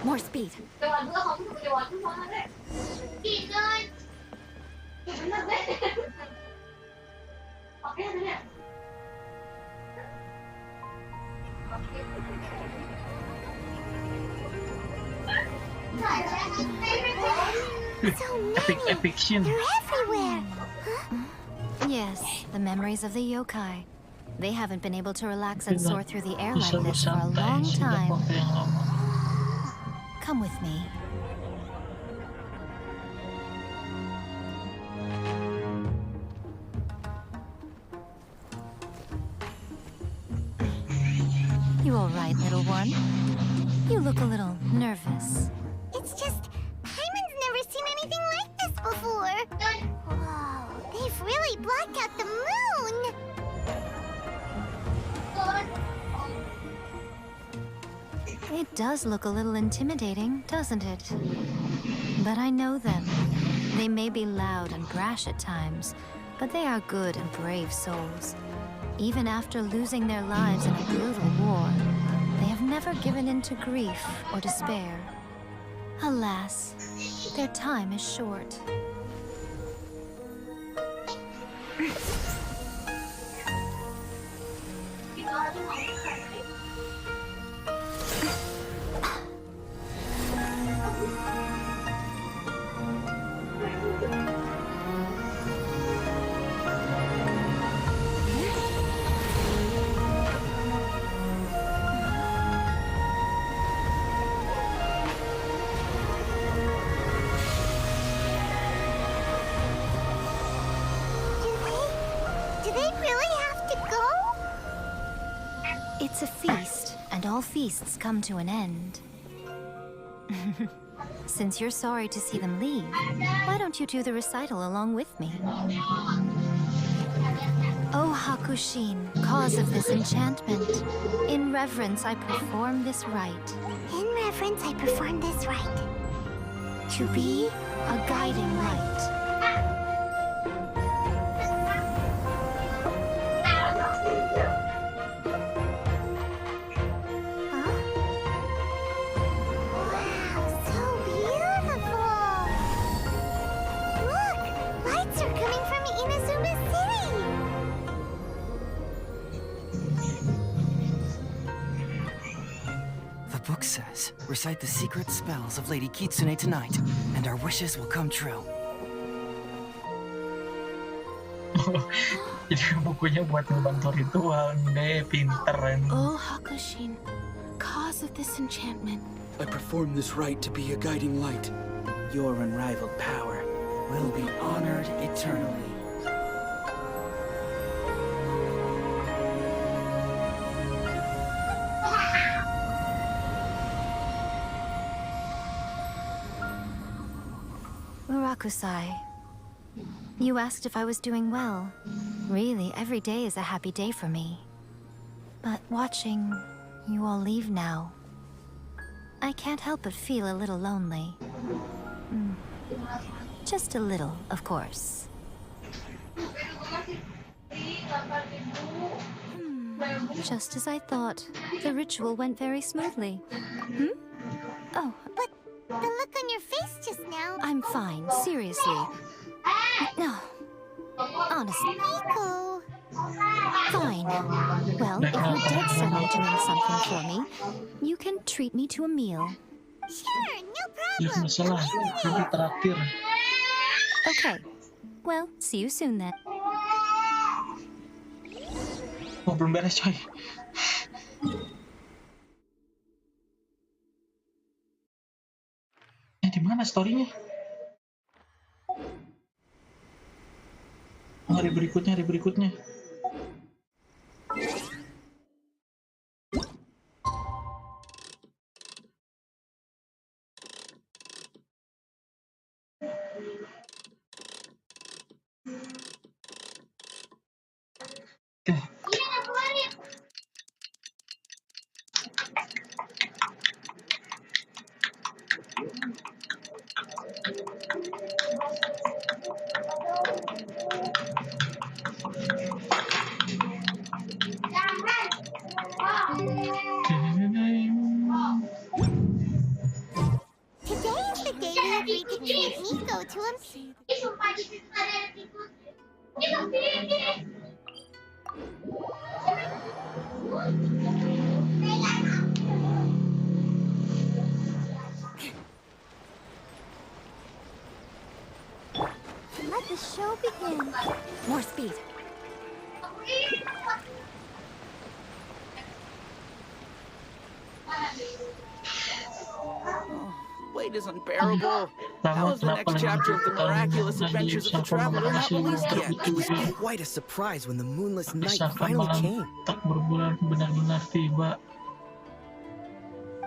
More speed! Epic scene. They're everywhere! Yes, the memories of the yokai. They haven't been able to relax and soar through the air like this for a long time. Come with me. You all right, little one? You look a little nervous. It's just, Hyman's never seen anything like this before. Whoa, they've really blocked out the moon. It does look a little intimidating, doesn't it? But I know them. They may be loud and brash at times, but they are good and brave souls. Even after losing their lives in a brutal war, they have never given in to grief or despair. Alas, their time is short. Do they really have to go? It's a feast, and all feasts come to an end. Since you're sorry to see them leave, why don't you do the recital along with me? O Hakushin, cause of this enchantment, in reverence I perform this rite. In reverence, I perform this rite. To be a guiding light. Wow, so beautiful! Look, lights are coming from Inazuma City! The book says, recite the secret spells of Lady Kitsune tonight, and our wishes will come true. Jadi bukunya buat ngebantu ritual deh, pinter kan. O Hakushin, cause of this enchantment. I perform this rite to be a guiding light. Your unrivaled power will be honored eternally. Rakusai. You asked if I was doing well. Really, every day is a happy day for me. But watching you all leave now, I can't help but feel a little lonely. Just a little, of course. Just as I thought. The ritual went very smoothly. Oh, but the look on your face just now... I'm fine, seriously. No. Honestly. Nico! Fine. Well, if you're dead set on doing something for me, you can treat me to a meal. Sure, no Ya problem. masalah, nanti terakhir. Okay. Well, see you soon then. Oh, belum beres coy. Di mana storynya? Oh, hari berikutnya. Today is the day we agreed to treat Nico to a... Let the show begin. More speed. Wait is unbearable. How is the next chapter of the miraculous adventures of the traveler not released yet? It was quite a surprise when the moonless night finally came. Benar-benar tiba.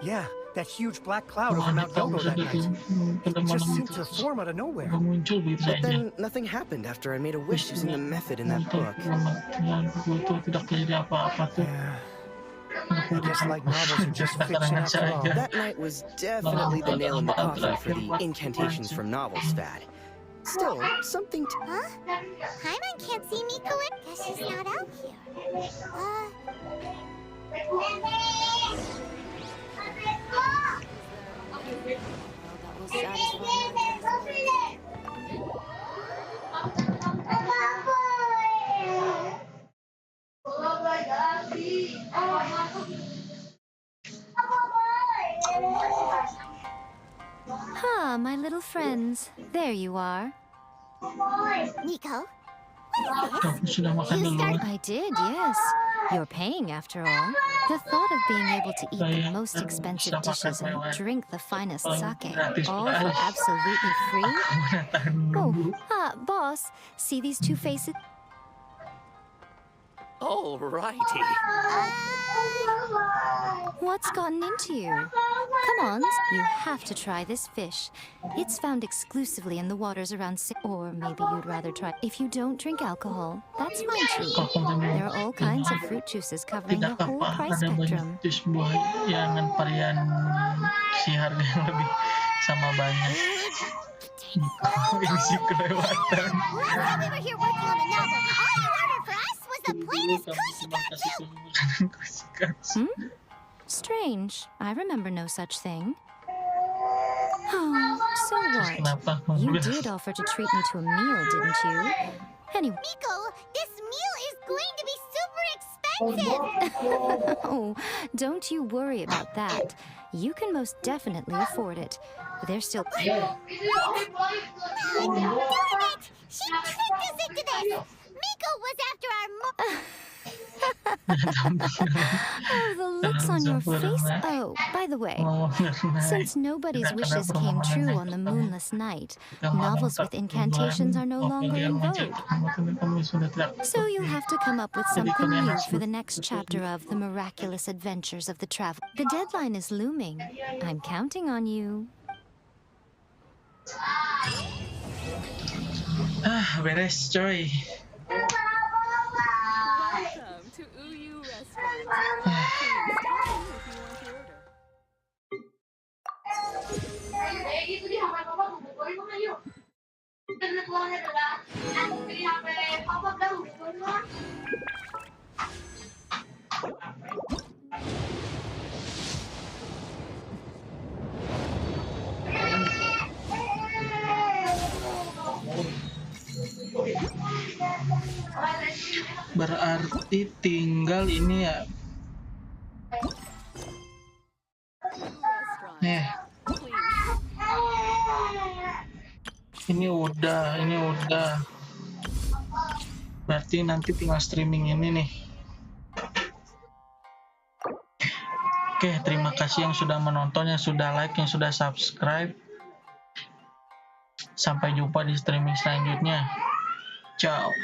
Yeah, that huge black cloud over Mount Yogo that night. It just seemed to form out of nowhere. But then nothing happened after I made a wish using the method in that book. Yeah. I guess like novels are just fiction after all. That night was definitely the nail in the coffin for the incantations from novels fad. Still, something to... Huh? Paimon can't see Miko. Guess she's not out here. Ah, my little friends. There you are. Nico? I did, yes. You're paying after all. The thought of being able to eat the most expensive dishes and drink the finest sake, all for absolutely free? Oh, boss, see these two faces? Alrighty. What's gotten into you? Come on, you have to try this fish. It's found exclusively in the waters around or maybe you'd rather try. If you don't drink alcohol, that's fine too. There are all kinds of fruit juices covering the whole price spectrum. Jangan varian si harga yang lebih sama banyak. Isi kelewatan. Last time we were here working on the novel, all you ordered for us was the plainest kushikatsu. Strange. I remember no such thing. Oh, so what? You did offer to treat me to a meal, didn't you? Anyway. Miko, this meal is going to be super expensive! Oh, don't you worry about that. You can most definitely afford it. There's still... Darn it! She tricked us into this! Miko was after our Oh, the looks on your face. Oh, by the way, since nobody's wishes came true on the moonless night, novels with incantations are no longer in vogue. So you'll have to come up with something new for the next chapter of The Miraculous Adventures of the Traveler. The deadline is looming. I'm counting on you. Beres coy. Welcome to Uyu Restaurant. Please tell me if you want your order. Berarti tinggal ini ya. Ini udah. Berarti nanti tinggal streaming ini nih. Oke, terima kasih yang sudah menonton, yang sudah like, yang sudah subscribe. Sampai jumpa di streaming selanjutnya. Ciao.